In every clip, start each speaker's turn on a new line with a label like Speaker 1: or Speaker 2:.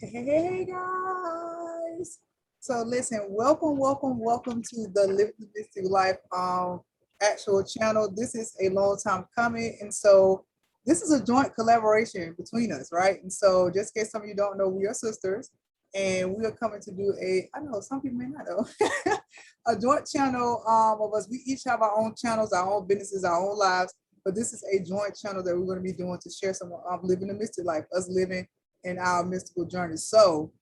Speaker 1: Hey guys. So listen, welcome to the Live the Mystic Life actual channel. This is a long time coming. And so this is a joint collaboration between us, right? And so just in case some of you don't know, we are sisters and we are coming to do I know some people may not know, a joint channel of us. We each have our own channels, our own businesses, our own lives. But this is a joint channel that we're going to be doing to share some of living the mystic life, us living in our mystical journey. So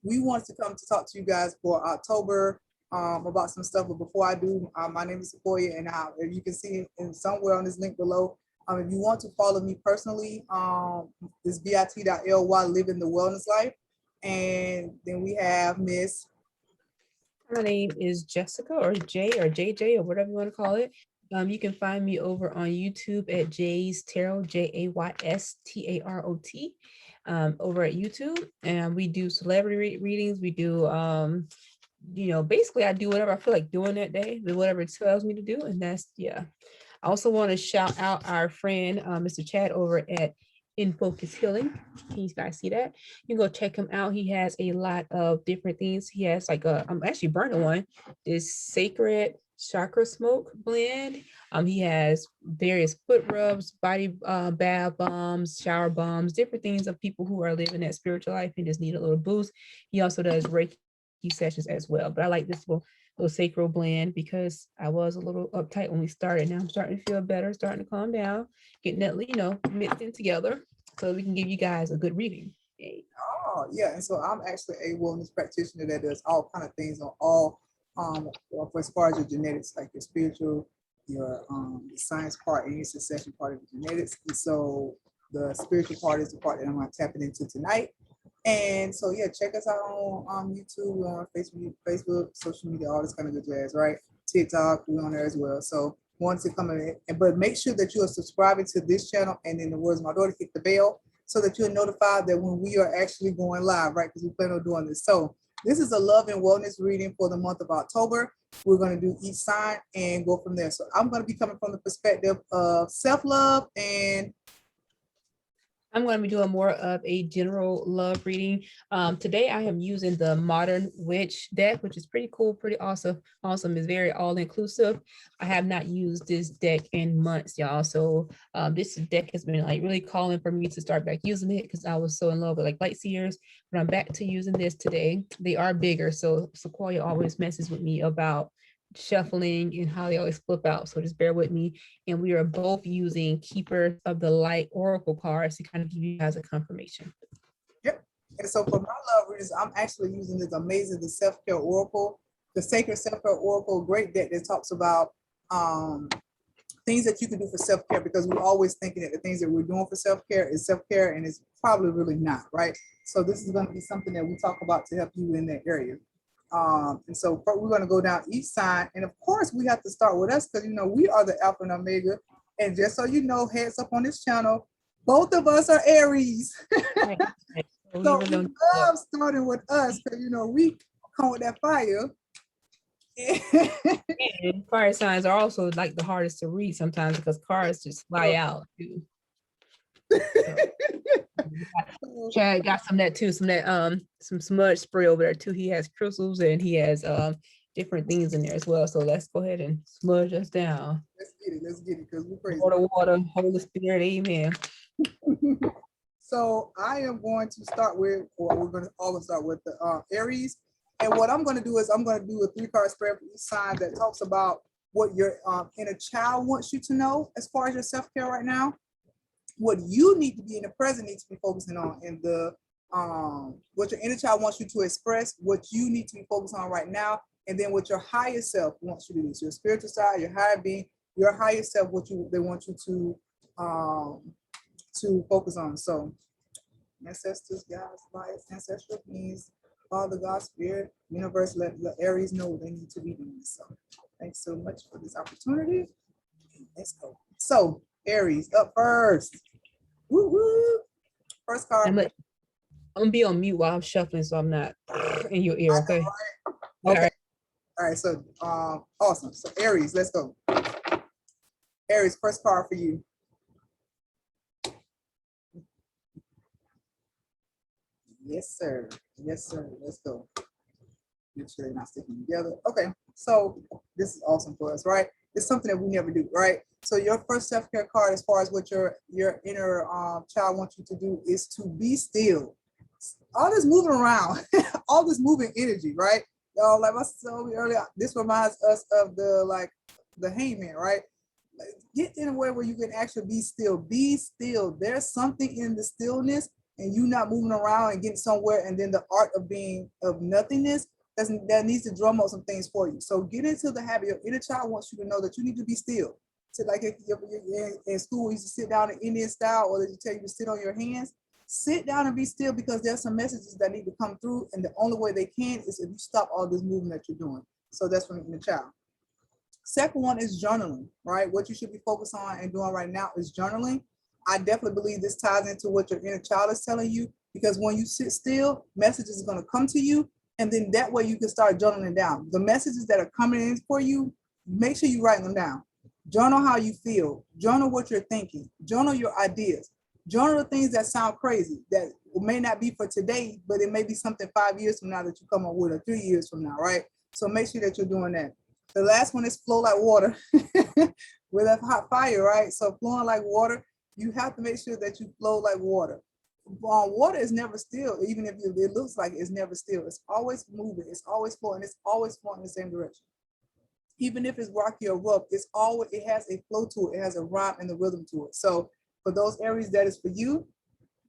Speaker 1: we wanted to come to talk to you guys for October about some stuff. But before I do, my name is Sequoia, and if you can see in somewhere on this link below, if you want to follow me personally, it's bit.ly living the wellness life. And then we have Miss.
Speaker 2: My name is Jessica or Jay or JJ or whatever you want to call it. You can find me over on YouTube at Jay's Tarot, JAYSTAROT, over at YouTube. And we do celebrity readings. We do, basically I do whatever I feel like doing that day, whatever it tells me to do. And that's, yeah. I also want to shout out our friend, Mr. Chad over at In Focus Healing. Can you guys see that? You can go check him out. He has a lot of different things. He has I'm actually burning one, this sacred chakra smoke blend. He has various foot rubs, body bath bombs, shower bombs, different things of people who are living that spiritual life and just need a little boost. He also does Reiki sessions as well. But I like this little sacral blend because I was a little uptight when we started. Now I'm starting to feel better, starting to calm down, getting that, mixed in together so we can give you guys a good reading. Yay.
Speaker 1: Oh, yeah. And so I'm actually a wellness practitioner that does all kind of things on all, for as far as your genetics, like your spiritual, your science part, and your succession part of the genetics. And so the spiritual part is the part that I'm tapping into tonight. And so yeah, check us out on YouTube, on Facebook, social media, all this kind of good jazz, right? TikTok, we're on there as well. So wanted to come in, but make sure that you are subscribing to this channel, and in the words of my daughter, hit the bell so that you're notified that when we are actually going live, right? Because we plan on doing this. So this is a love and wellness reading for the month of October. We're going to do each sign and go from there. So I'm going to be coming from the perspective of self-love and
Speaker 2: I'm going to be doing more of a general love reading. Today I am using the Modern Witch deck, which is pretty cool, pretty awesome. Awesome. It's very all-inclusive. I have not used this deck in months, y'all. So this deck has been like really calling for me to start back using it because I was so in love with like light seers. But I'm back to using this today. They are bigger. So Sequoia always messes with me about shuffling and how they always flip out. So just bear with me. And we are both using Keepers of the Light Oracle cards to kind of give you guys a confirmation.
Speaker 1: yep. And so for my love readers, I'm actually using this amazing the self-care oracle, the sacred self-care oracle, great deck that talks about things that you can do for self-care, because we're always thinking that the things that we're doing for self-care is self-care, and it's probably really not, right? So this is going to be something that we talk about to help you in that area. And so we're going to go down each sign, and of course we have to start with us because we are the Alpha and Omega. And just so you know, heads up on this channel, both of us are Aries.
Speaker 2: Right.
Speaker 1: So we love starting with us because we come with that fire.
Speaker 2: And fire signs are also like the hardest to read sometimes because cards just fly out too. So, Chad got some of that too, some of that some smudge spray over there too. He has crystals and he has different things in there as well. So let's go ahead and smudge us down.
Speaker 1: Let's get it, because we're crazy.
Speaker 2: Water, Holy Spirit, amen.
Speaker 1: So I am going to start with, or we're going to always start with the Aries. And what I'm going to do is I'm going to do a 3-card spread for each sign that talks about what your inner child wants you to know as far as your self-care right now, what you need to be in the present, need to be focusing on, and the what your inner child wants you to express, what you need to be focused on right now, and then what your higher self wants you to do. So your spiritual side, your higher being, your higher self, they want you to focus on. So ancestors, guides, lights, ancestral beings, Father, God, Spirit, universe, let Aries know what they need to be doing. So thanks so much for this opportunity. Let's go. So Aries up first. Woo woo. First card.
Speaker 2: I'm gonna be on mute while I'm shuffling, so I'm not in your ear. Okay.
Speaker 1: Okay. All right. So awesome. So Aries, let's go. Aries, first card for you. Yes, sir. Yes, sir. Let's go. Make sure they're not sticking together. Okay, so this is awesome for us, right? It's something that we never do, right? So your first self-care card, as far as what your inner child wants you to do, is to be still. All this moving around, all this moving energy, right? Like I said earlier, this reminds us of the hangman, right? Get in a way where you can actually be still. Be still. There's something in the stillness, and you not moving around and getting somewhere, and then the art of being of nothingness that needs to drum up some things for you. So get into the habit. Your inner child wants you to know that you need to be still. So like if you're in school, you used to sit down in Indian style, or they tell you to sit on your hands. Sit down and be still, because there's some messages that need to come through, and the only way they can is if you stop all this movement that you're doing. So that's from the inner child. Second one is journaling, right? What you should be focused on and doing right now is journaling. I definitely believe this ties into what your inner child is telling you, because when you sit still, messages are going to come to you. And then that way you can start journaling down. The messages that are coming in for you, make sure you write them down. Journal how you feel. Journal what you're thinking. Journal your ideas. Journal the things that sound crazy, that may not be for today, but it may be something 5 years from now that you come up with, or 3 years from now, right? So make sure that you're doing that. The last one is flow like water with a hot fire, right? So flowing like water, you have to make sure that you flow like water. Water is never still, even if it looks like it's never still. It's always moving, it's always flowing, it's always flowing in the same direction. Even if it's rocky or rough, it has a flow to it, it has a rhyme and a rhythm to it. So for those areas that is for you,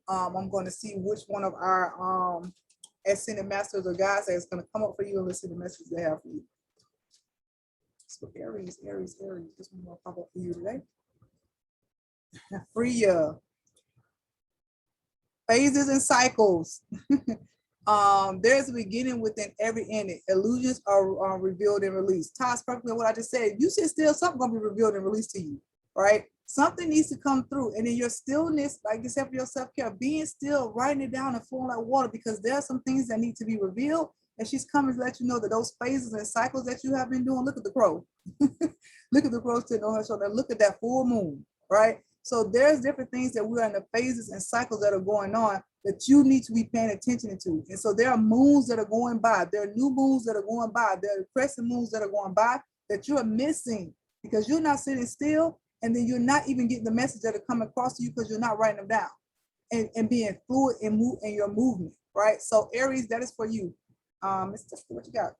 Speaker 1: I'm going to see which one of our ascended masters or guides that is going to come up for you, and let's see the message they have for you. So Aries, this one will pop up for you today. Free phases and cycles. There's a beginning within every ending. Illusions are revealed and released. Ties perfectly what I just said. You sit still, something gonna be revealed and released to you, right? Something needs to come through, and in your stillness, like you said for your self-care, being still, writing it down and flowing like water, because there are some things that need to be revealed. And she's coming to let you know that those phases and cycles that you have been doing. Look at the crow. Look at the crow sitting on her shoulder. Look at that full moon, right? So there's different things that we're in the phases and cycles that are going on that you need to be paying attention to. And so there are moons that are going by. There are new moons that are going by. There are crescent moons that are going by that you are missing because you're not sitting still, and then you're not even getting the message that are coming across to you because you're not writing them down and being fluid in your movement, right? So Aries, that is for you. It's just what you got.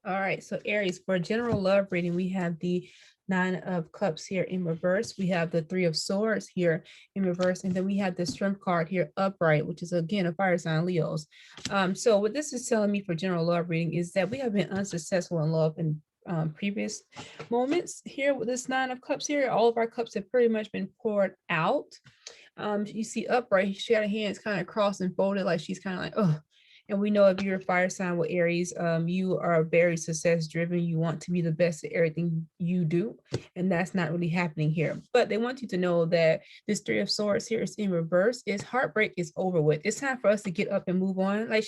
Speaker 2: All right, so Aries, for general love reading, we have the 9 of Cups here in reverse. We have the 3 of Swords here in reverse, and then we have the Strength card here upright, which is again a fire sign, Leos. So what this is telling me for general love reading is that we have been unsuccessful in love in previous moments. Here with this 9 of Cups here, all of our cups have pretty much been poured out. You see upright, she had her hands kind of crossed and folded, like she's kind of like, oh. And we know if you're a fire sign with Aries, you are very success driven. You want to be the best at everything you do. And that's not really happening here. But they want you to know that this 3 of Swords here is in reverse. Is heartbreak is over with. It's time for us to get up and move on. Like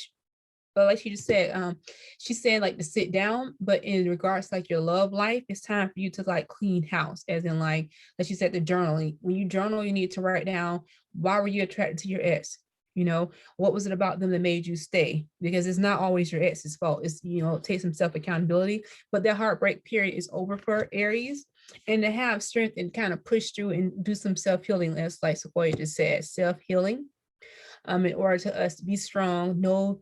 Speaker 2: she just said, she's saying like to sit down, but in regards to like your love life, it's time for you to like clean house, as in like she said, the journaling. When you journal, you need to write down, why were you attracted to your ex? You know, what was it about them that made you stay? Because it's not always your ex's fault. It's, you know, take some self-accountability, but that heartbreak period is over for Aries. And to have strength and kind of push through and do some self-healing, as like Sequoia just said, self-healing, in order to us to be strong, know,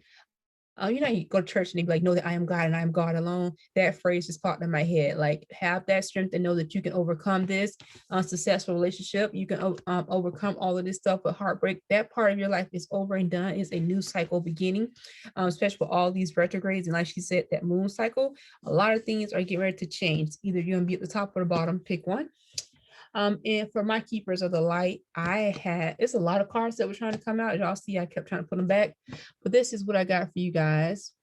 Speaker 2: you know, you go to church and they be like, know that I am God and I am God alone. That phrase just popped in my head. Like, have that strength and know that you can overcome this unsuccessful relationship. You can overcome all of this stuff. But heartbreak, that part of your life is over and done. It's a new cycle beginning, especially for all these retrogrades. And like she said, that moon cycle, a lot of things are getting ready to change. Either you're going to be at the top or the bottom, pick one. And for my keepers of the light, it's a lot of cards that were trying to come out. As y'all see, I kept trying to put them back, but this is what I got for you guys.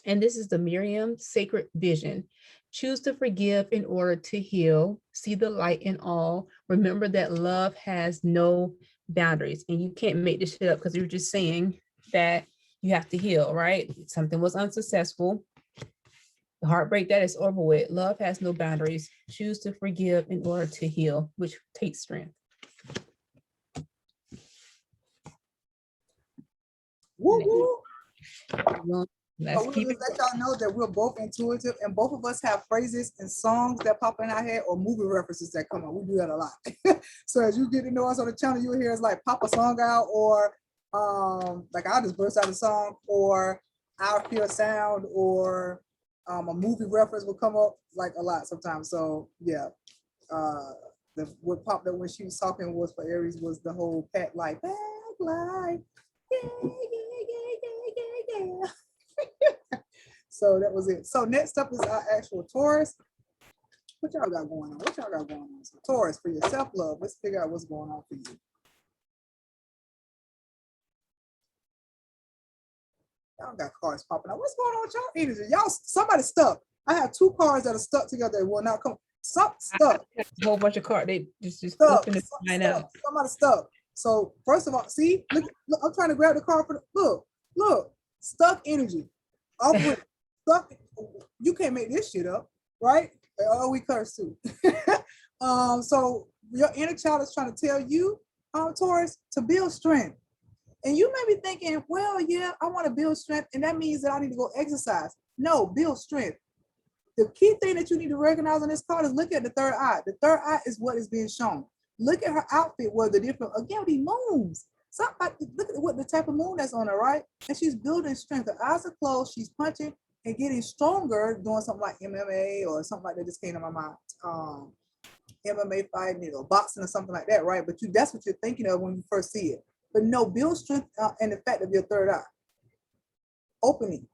Speaker 2: And this is the Miriam Sacred Vision. Choose to forgive in order to heal. See the light in all. Remember that love has no boundaries, and you can't make this shit up because you're just saying that you have to heal, right? Something was unsuccessful. The heartbreak, that is over with. Love has no boundaries. Choose to forgive in order to heal, which takes strength.
Speaker 1: Woo woo.
Speaker 2: Let's
Speaker 1: We'll
Speaker 2: keep
Speaker 1: just
Speaker 2: it.
Speaker 1: let y'all know that we're both intuitive and both of us have phrases and songs that pop in our head or movie references that come up. We do that a lot. So as you get to know us on the channel, you'll hear us like pop a song out, or like I'll just burst out a song, or I'll hear a sound, or a movie reference will come up like a lot sometimes. So yeah, what popped up when she was talking was for Aries was the whole pet life. Pet life. Yeah, yeah, yeah, yeah, yeah, yeah. So that was it. So next up is our actual Taurus. What y'all got going on? What y'all got going on? So Taurus, for your self-love, let's figure out what's going on for you. Y'all got cards popping out. What's going on with y'all energy? Y'all, somebody stuck. I have two cards that are stuck together. They will not come. Some stuck.
Speaker 2: A whole bunch of cards. They just
Speaker 1: Stuck.
Speaker 2: flipping it line out.
Speaker 1: Somebody stuck. So first of all, see, look, I'm trying to grab the card for the look, stuck energy. Off with stuck. You can't make this shit up, right? Oh, we curse too. So your inner child is trying to tell you, Taurus, to build strength. And you may be thinking, well, yeah, I want to build strength, and that means that I need to go exercise. No, build strength. The key thing that you need to recognize on this card is look at the third eye. The third eye is what is being shown. Look at her outfit, where the different, again, these moons. Somebody, look at what the type of moon that's on her, right? And she's building strength. Her eyes are closed. She's punching and getting stronger, doing something like MMA or something like that just came to my mind. MMA fighting or boxing or something like that, right? But that's what you're thinking of when you first see it. But no, build strength and the fact of your third eye. Opening,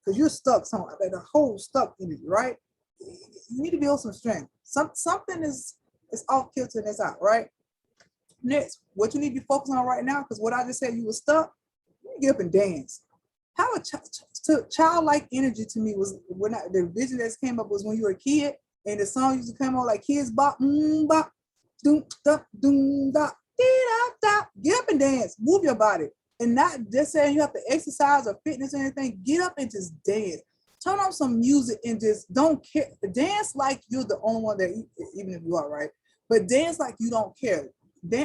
Speaker 1: because you're stuck somewhere, the whole stuck in you, right? You need to build some strength. Something is off kilter in this out, right? Next, what you need to be focusing on right now, because what I just said, you were stuck, you get up and dance. How a childlike energy to me was when the vision that came up was when you were a kid and the song used to come on like Kids Bop, bop, doom, da, doom, da, da, da. Get up and dance, move your body. And not just saying you have to exercise or fitness or anything. Get up and just dance. Turn on some music and just don't care. Dance like you're the only one that, even if you are, right? But dance like you don't care.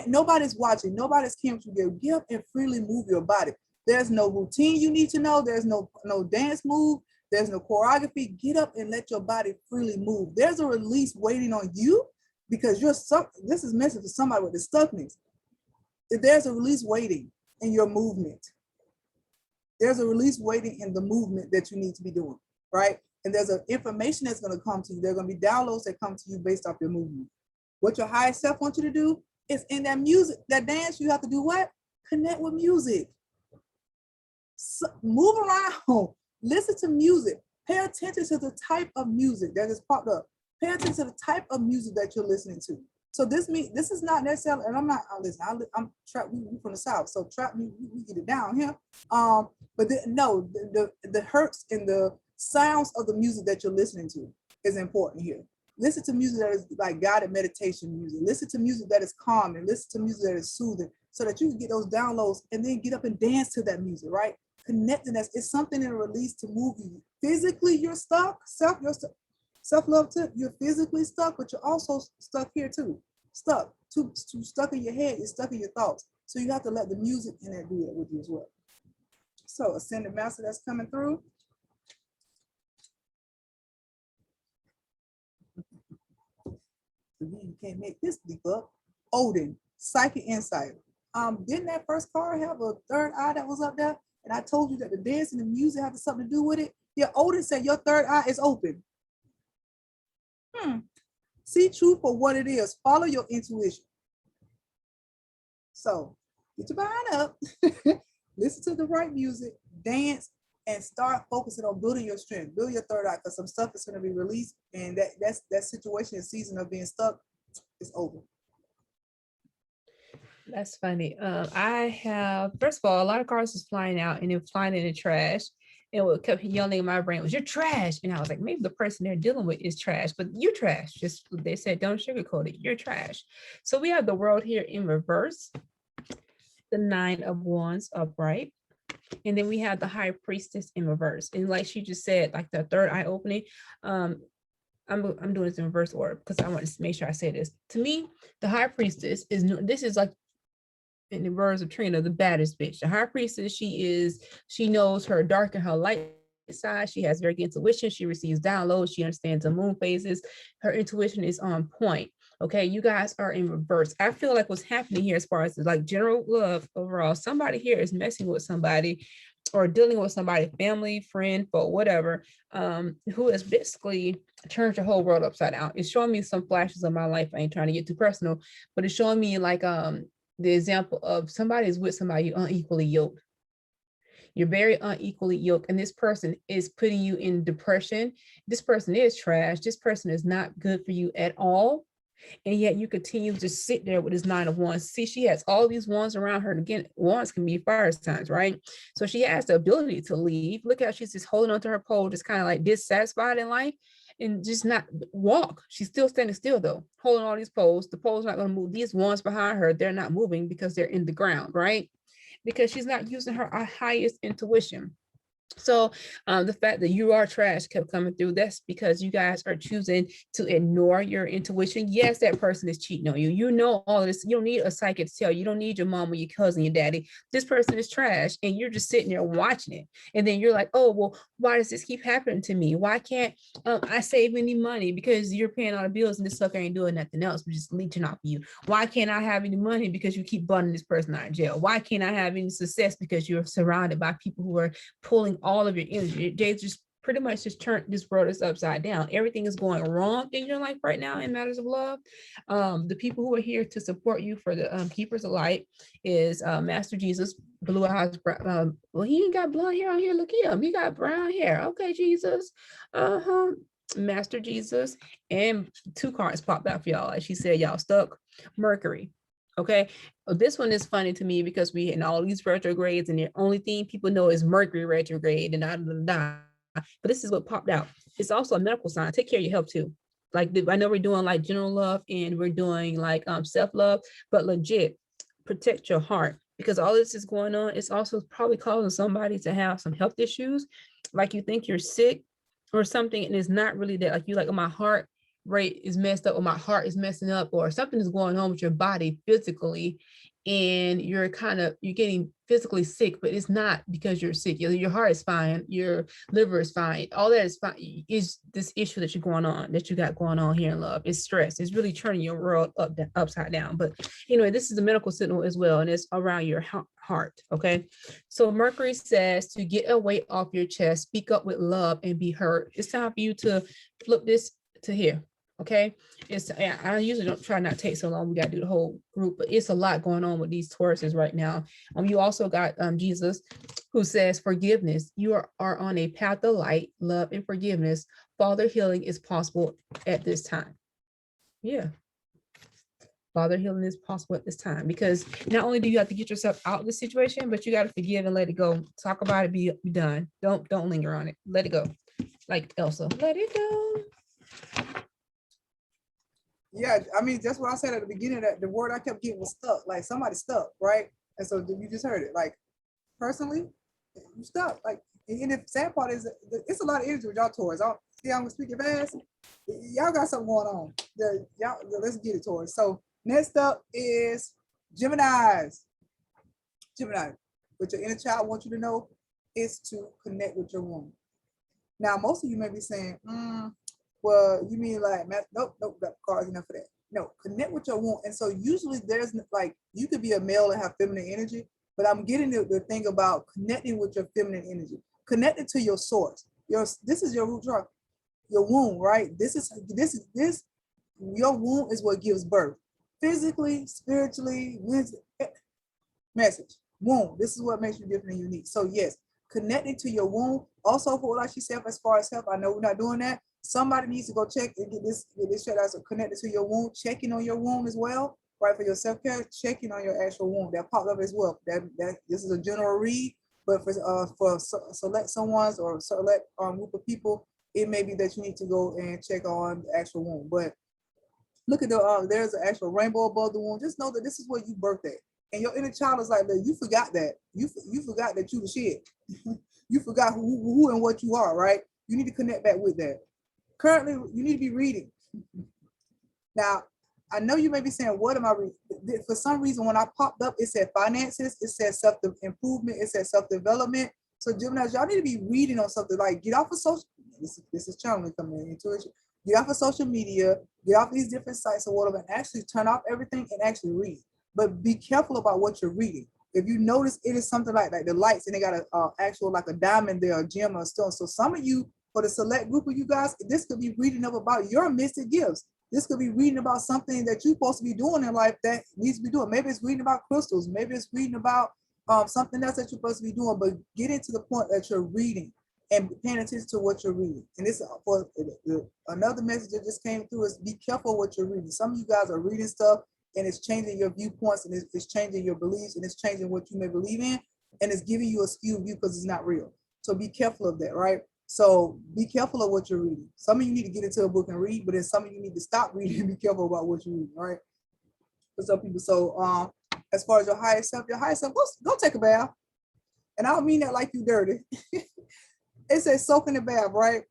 Speaker 1: Nobody's watching. Nobody's caring what you do. Get up and freely move your body. There's no routine you need to know. There's no dance move. There's no choreography. Get up and let your body freely move. There's a release waiting on you because you're stuck. This is meant for somebody with the stuckness. There's a release waiting in your movement. There's a release waiting in the movement that you need to be doing, right? And there's an information that's going to come to you. There are going to be downloads that come to you based off your movement. What your higher self wants you to do is in that music, that dance, you have to do what? Connect with music. So, move around, listen to music, pay attention to the type of music that is popped up. Pay attention to the type of music that you're listening to. So this is not necessarily, and I'm not, I'm trapped, we from the South, so trap me, we get it down here. But the hertz and the sounds of the music that you're listening to is important here. Listen to music that is like guided meditation music. Listen to music that is calm, and listen to music that is soothing, so that you can get those downloads and then get up and dance to that music, right? Connecting us, it's something in a release to move you. Physically, you're stuck, self-love tip, you're physically stuck, but you're also stuck here too. Stuck in your head, you're stuck in your thoughts. So you have to let the music in there do it with you as well. So Ascended Master that's coming through. You can't make this leap up. Odin, Psychic Insight. Didn't that first card have a third eye that was up there? And I told you that the dance and the music have something to do with it. Yeah, Odin said your third eye is open. See truth for what it is. Follow your intuition. So get your mind up, listen to the right music, dance, and start focusing on building your strength. Build your third eye, because some stuff is going to be released, and that situation and season of being stuck is over.
Speaker 2: That's funny. I have, first of all, a lot of cards was flying out and it flying in the trash. And what kept yelling in my brain was, "You're trash." And I was like, maybe the person they're dealing with is trash, but you're trash. Just, they said, don't sugarcoat it. You're trash. So we have the World here in reverse, the 9 of Wands upright. And then we have the High Priestess in reverse. And like she just said, like the third eye opening, I'm doing this in reverse order because I want to make sure I say this. To me, the High Priestess is like in the words of Trina, the baddest bitch. The high priestess, she knows her dark and her light side. She has very good intuition. She receives downloads. She understands the moon phases. Her intuition is on point. Okay, you guys are in reverse. I feel like what's happening here, as far as like general love overall, somebody here is messing with somebody or dealing with somebody, family, friend, or whatever, who has basically turned your whole world upside down. It's showing me some flashes of my life. I ain't trying to get too personal, but it's showing me like the example of somebody is with somebody unequally yoked. You're very unequally yoked, and this person is putting you in depression. This person is trash. This person is not good for you at all. And yet you continue to sit there with this 9 of Wands. See, she has all these wands around her. And again, wands can be fire signs, right? So she has the ability to leave. Look how she's just holding onto her pole, just kind of like dissatisfied in life and just not walk. She's still standing still though, holding all these poles. The pole's not going to move. These wands behind her, they're not moving because they're in the ground, right? Because she's not using her highest intuition. So the fact that you are trash kept coming through, that's because you guys are choosing to ignore your intuition. Yes, that person is cheating on you. You know all of this. You don't need a psychic to tell you. You don't need your mom or your cousin, your daddy. This person is trash, and you're just sitting there watching it. And then you're like, oh, well, why does this keep happening to me? Why can't I save any money? Because you're paying all the bills and this sucker ain't doing nothing else, but just leeching off of you. Why can't I have any money? Because you keep bundling this person out of jail. Why can't I have any success? Because you're surrounded by people who are pulling all of your energy. They just pretty much just turned this world is upside down. Everything is going wrong in your life right now in matters of love. The people who are here to support you for the Keepers of Light is Master Jesus, blue eyes. Well, he ain't got blonde hair on here. Look at him. He got brown hair. Okay, Jesus. Master Jesus, and 2 cards popped out for y'all. Like she said, y'all stuck. Mercury. Okay, this one is funny to me because we in all these retrogrades, and the only thing people know is Mercury retrograde, and but this is what popped out. It's also a medical sign. Take care of your health too. Like I know we're doing like general love and we're doing like self-love, but legit protect your heart, because all this is going on. It's also probably causing somebody to have some health issues, like you think you're sick or something, and it's not really that. Like you like, oh, my heart rate is messed up, or my heart is messing up, or something is going on with your body physically, and you're getting physically sick, but it's not because you're sick. Your heart is fine, your liver is fine, all that is fine. Is this issue that you got going on here in love? It's stress. It's really turning your world upside down. But anyway, this is a medical signal as well, and it's around your heart. Okay, so Mercury says to get a weight off your chest, speak up with love, and be heard. It's time for you to flip this to here. Okay, I usually don't try not to take so long. We got to do the whole group, but it's a lot going on with these Tauruses right now. You also got Jesus, who says forgiveness. You are on a path of light, love, and forgiveness. Father healing is possible at this time. Yeah, Father healing is possible at this time, because not only do you have to get yourself out of the situation, but you got to forgive and let it go. Talk about it, be done. Don't linger on it. Let it go. Like Elsa, let it go.
Speaker 1: Yeah, I mean, that's what I said at the beginning, that the word I kept getting was stuck. Like somebody stuck, right? And so you just heard it. Like personally, you stuck. Like, and the sad part is it's a lot of energy with y'all Taurus. See, I'm speaking fast. Y'all got something going on. Y'all, let's get it, Taurus. So next up is Geminis. Gemini, what your inner child wants you to know is to connect with your womb. Now, most of you may be saying, well, you mean like, nope, that card's enough for that. No, connect with your womb. And so usually there's like, you could be a male and have feminine energy, but I'm getting the thing about connecting with your feminine energy, connected to your source. This is your root chakra, your womb, right? Your womb is what gives birth. Physically, spiritually, message, womb. This is what makes you different and unique. So yes, connecting to your womb. Also, for like she said, as far as health, I know we're not doing that. Somebody needs to go check and get this shit as connected to your womb, checking on your womb as well, right? For your self-care, checking on your actual womb. That popped up as well. That this is a general read, but for select someone's or select group of people, it may be that you need to go and check on the actual womb. But look at there's an actual rainbow above the womb. Just know that this is where you birthed at. And your inner child is like, you forgot that. You forgot that you the shit. You forgot who and what you are, right? You need to connect back with that. Currently, you need to be reading. Now, I know you may be saying, what am I reading? for some reason, when I popped up, it said finances, it said self-improvement, it said self-development. So Geminis, y'all need to be reading on something like get off of social, this is channeling coming in, intuition. Get off of social media, get off these different sites or whatever, and actually turn off everything and actually read. But be careful about what you're reading. If you notice, it is something like the lights, and they got a actual like a diamond there, a gem or a stone. So some of you, for the select group of you guys, this could be reading up about your mystic gifts. This could be reading about something that you're supposed to be doing in life that needs to be doing. Maybe it's reading about crystals. Maybe it's reading about something else that you're supposed to be doing. But get into the point that you're reading and paying attention to what you're reading. And this for another message that just came through is be careful what you're reading. Some of you guys are reading stuff and it's changing your viewpoints, and it's changing your beliefs, and it's changing what you may believe in, and it's giving you a skewed view because it's not real. So be careful of that, right? So be careful of what you're reading. Some of you need to get into a book and read, but then some of you need to stop reading and be careful about what you read, right? For some people. So as far as your higher self, go take a bath. And I don't mean that like you dirty. It says soak in the bath, right?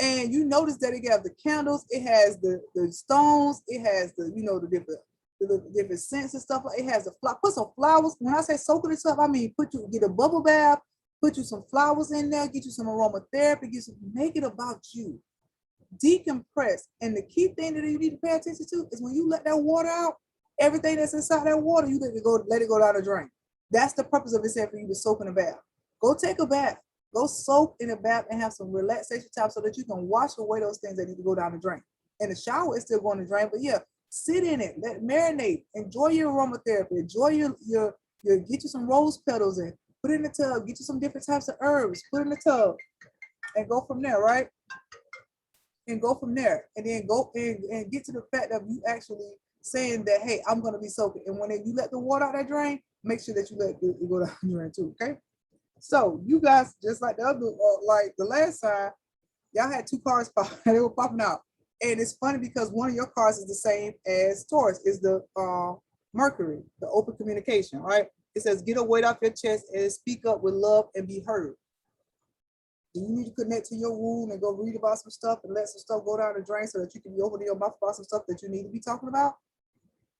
Speaker 1: And you notice that it has the candles, it has the stones, it has the, the different scents and stuff. It has the put some flowers. When I say soak in stuff, I mean get a bubble bath, put you some flowers in there, get you some aromatherapy, make it about you. Decompress. And the key thing that you need to pay attention to is when you let that water out, everything that's inside that water, you let it go down the drain. That's the purpose of it, saying for you to soak in a bath. Go take a bath. Go soak in a bath and have some relaxation time so that you can wash away those things that need to go down the drain. And the shower is still going to drain, but yeah, sit in it, let it marinate, enjoy your aromatherapy, enjoy your get you some rose petals and put it in the tub, get you some different types of herbs, put it in the tub, and go from there, right? And go from there, and then go and get to the fact of you actually saying that, hey, I'm going to be soaking. And when you let the water out that drain, make sure that you let it go down the drain too, okay? So you guys, just like the other, like the last time, y'all had two cards pop, they were popping out. And it's funny because one of your cards is the same as Taurus, is the Mercury, the open communication, right? It says, get a weight off your chest and speak up with love and be heard. Do you need to connect to your wound and go read about some stuff and let some stuff go down the drain so that you can be opening your mouth about some stuff that you need to be talking about?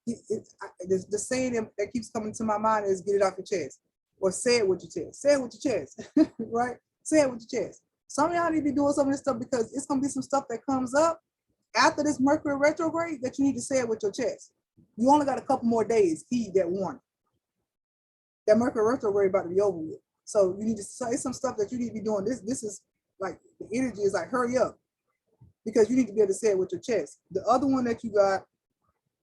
Speaker 1: The saying that keeps coming to my mind is get it off your chest, or say it with your chest. Say it with your chest, right? Say it with your chest. Some of y'all need to be doing some of this stuff because it's going to be some stuff that comes up after this Mercury retrograde that you need to say it with your chest. You only got a couple more days. Heed that warning. That Mercury retrograde about to be over with. So you need to say some stuff that you need to be doing. This is like, the energy is like, hurry up, because you need to be able to say it with your chest. The other one that you got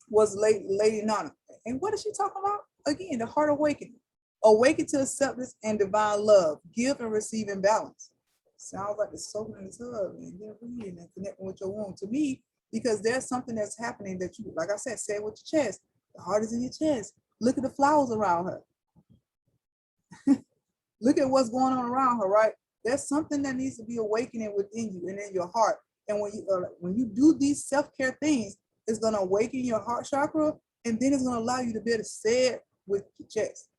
Speaker 1: was Lady Nana. And what is she talking about? Again, the heart awakening. Awaken to acceptance and divine love. Give and receive in balance. Sounds like the soul in the tub and you're reading and connecting with your womb. To me, because there's something that's happening that you, like I said, say it with your chest. The heart is in your chest. Look at the flowers around her. Look at what's going on around her, right? There's something that needs to be awakening within you and in your heart. And when you do these self-care things, it's going to awaken your heart chakra, and then it's going to allow you to be able to say it with your chest.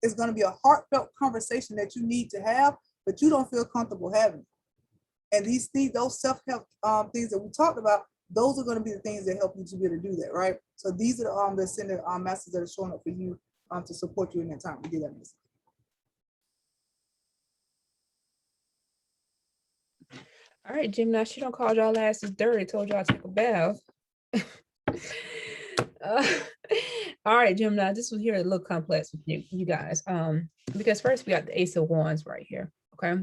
Speaker 1: It's going to be a heartfelt conversation that you need to have, but you don't feel comfortable having. And these things, those self-help things that we talked about, those are going to be the things that help you to be able to do that, right? So these are the sending messages that are showing up for you to support you in that time to do that message.
Speaker 2: All right, Gemini, she don't call y'all asses dirty, told y'all to take a bath. All right, Gemini, this was here a little complex with you guys. Because first we got the Ace of Wands right here. Okay.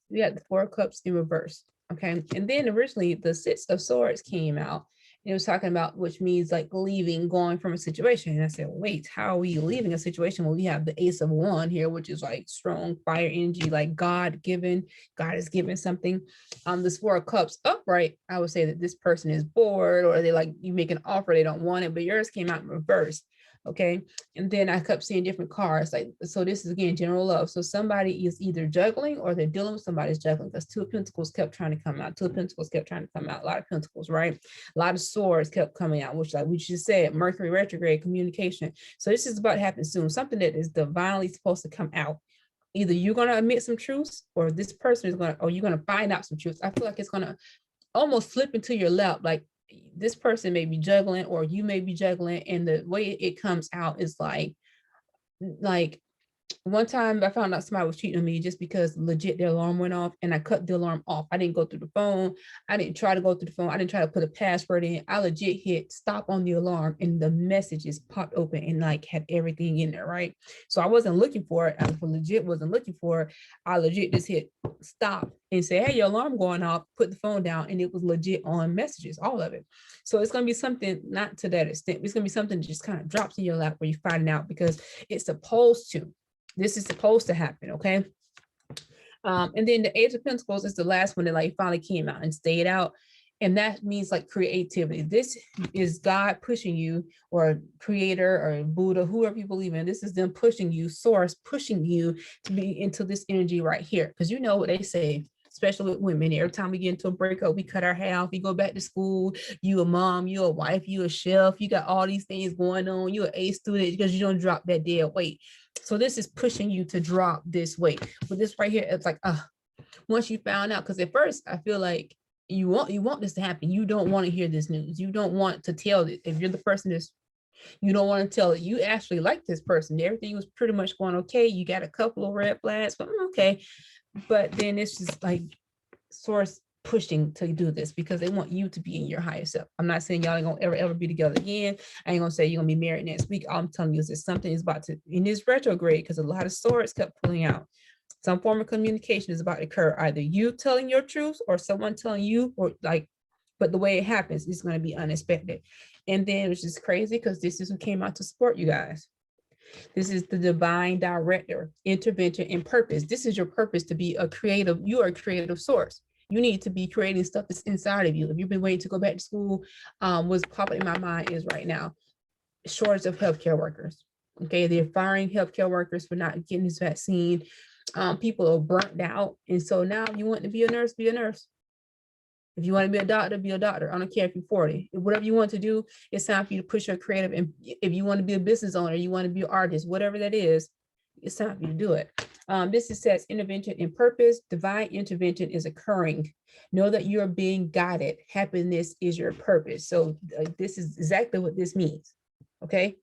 Speaker 2: We got the Four of Cups in reverse. Okay. And then originally the Six of Swords came out. And it was talking about, which means like leaving, going from a situation. And I said, wait, how are we leaving a situation when we have the Ace of Wands here, which is like strong fire energy, like God is giving something. This Four of Cups upright, I would say that this person is bored, or they like, you make an offer, they don't want it, but yours came out in reverse. Okay. And then I kept seeing different cards. Like, so this is again, general love. So somebody is either juggling or they're dealing with somebody's juggling, because Two of Pentacles kept trying to come out. Two of Pentacles kept trying to come out. A lot of Pentacles, right? A lot of Swords kept coming out, which, like we just said, Mercury retrograde, communication. So this is about to happen soon. Something that is divinely supposed to come out. Either you're going to admit some truths, or this person is going to, or you're going to find out some truths. I feel like it's going to almost flip into your lap. Like, this person may be juggling or you may be juggling, and the way it comes out is like one time I found out somebody was cheating on me just because legit their alarm went off and I cut the alarm off. I didn't go through the phone. I didn't try to go through the phone. I didn't try to put a password in. I legit hit stop on the alarm and the messages popped open and like had everything in there, right? So I wasn't looking for it. I legit wasn't looking for it. I legit just hit stop and say, hey, your alarm going off, put the phone down, and it was legit on messages, all of it. So it's going to be something not to that extent. It's going to be something that just kind of drops in your lap where you find it out because it's supposed to. This is supposed to happen, okay? And then the Age of Pentacles is the last one that like finally came out and stayed out. And that means like creativity. This is God pushing you, or creator or Buddha, whoever you believe in. This is them pushing you, source pushing you to be into this energy right here. Because you know what they say, especially with women, every time we get into a breakup, we cut our hair off, we go back to school, you a mom, you a wife, you a chef, you got all these things going on, you an A student because you don't drop that dead weight. So this is pushing you to drop this weight. But this right here, it's like, once you found out, because at first I feel like you want this to happen. You don't want to hear this news. You don't want to tell it. If you're the person that's, you don't want to tell it. You actually like this person. Everything was pretty much going okay. You got a couple of red flags, but okay. But then it's just like source pushing to do this because they want you to be in your higher self. I'm not saying y'all ain't gonna ever be together again. I ain't gonna say you're gonna be married next week. All I'm telling you is that something is about to, in this retrograde, because a lot of swords kept pulling out. Some form of communication is about to occur. Either you telling your truth or someone telling you, or like, but the way it happens is going to be unexpected. And then it's just crazy because this is who came out to support you guys. This is the divine director, intervention, and purpose. This is your purpose, to be a creative. You are a creative source. You need to be creating stuff that's inside of you. If you've been waiting to go back to school, what's popping in my mind is right now, shortage of healthcare workers. Okay, they're firing healthcare workers for not getting this vaccine. People are burnt out. And so now if you want to be a nurse, be a nurse. If you want to be a doctor, be a doctor. I don't care if you're 40. Whatever you want to do, it's time for you to push your creative. And if you want to be a business owner, you want to be an artist, whatever that is, it's time for you to do it. This says intervention and purpose. Divine intervention is occurring. Know that you are being guided. Happiness is your purpose. So this is exactly what this means. Okay.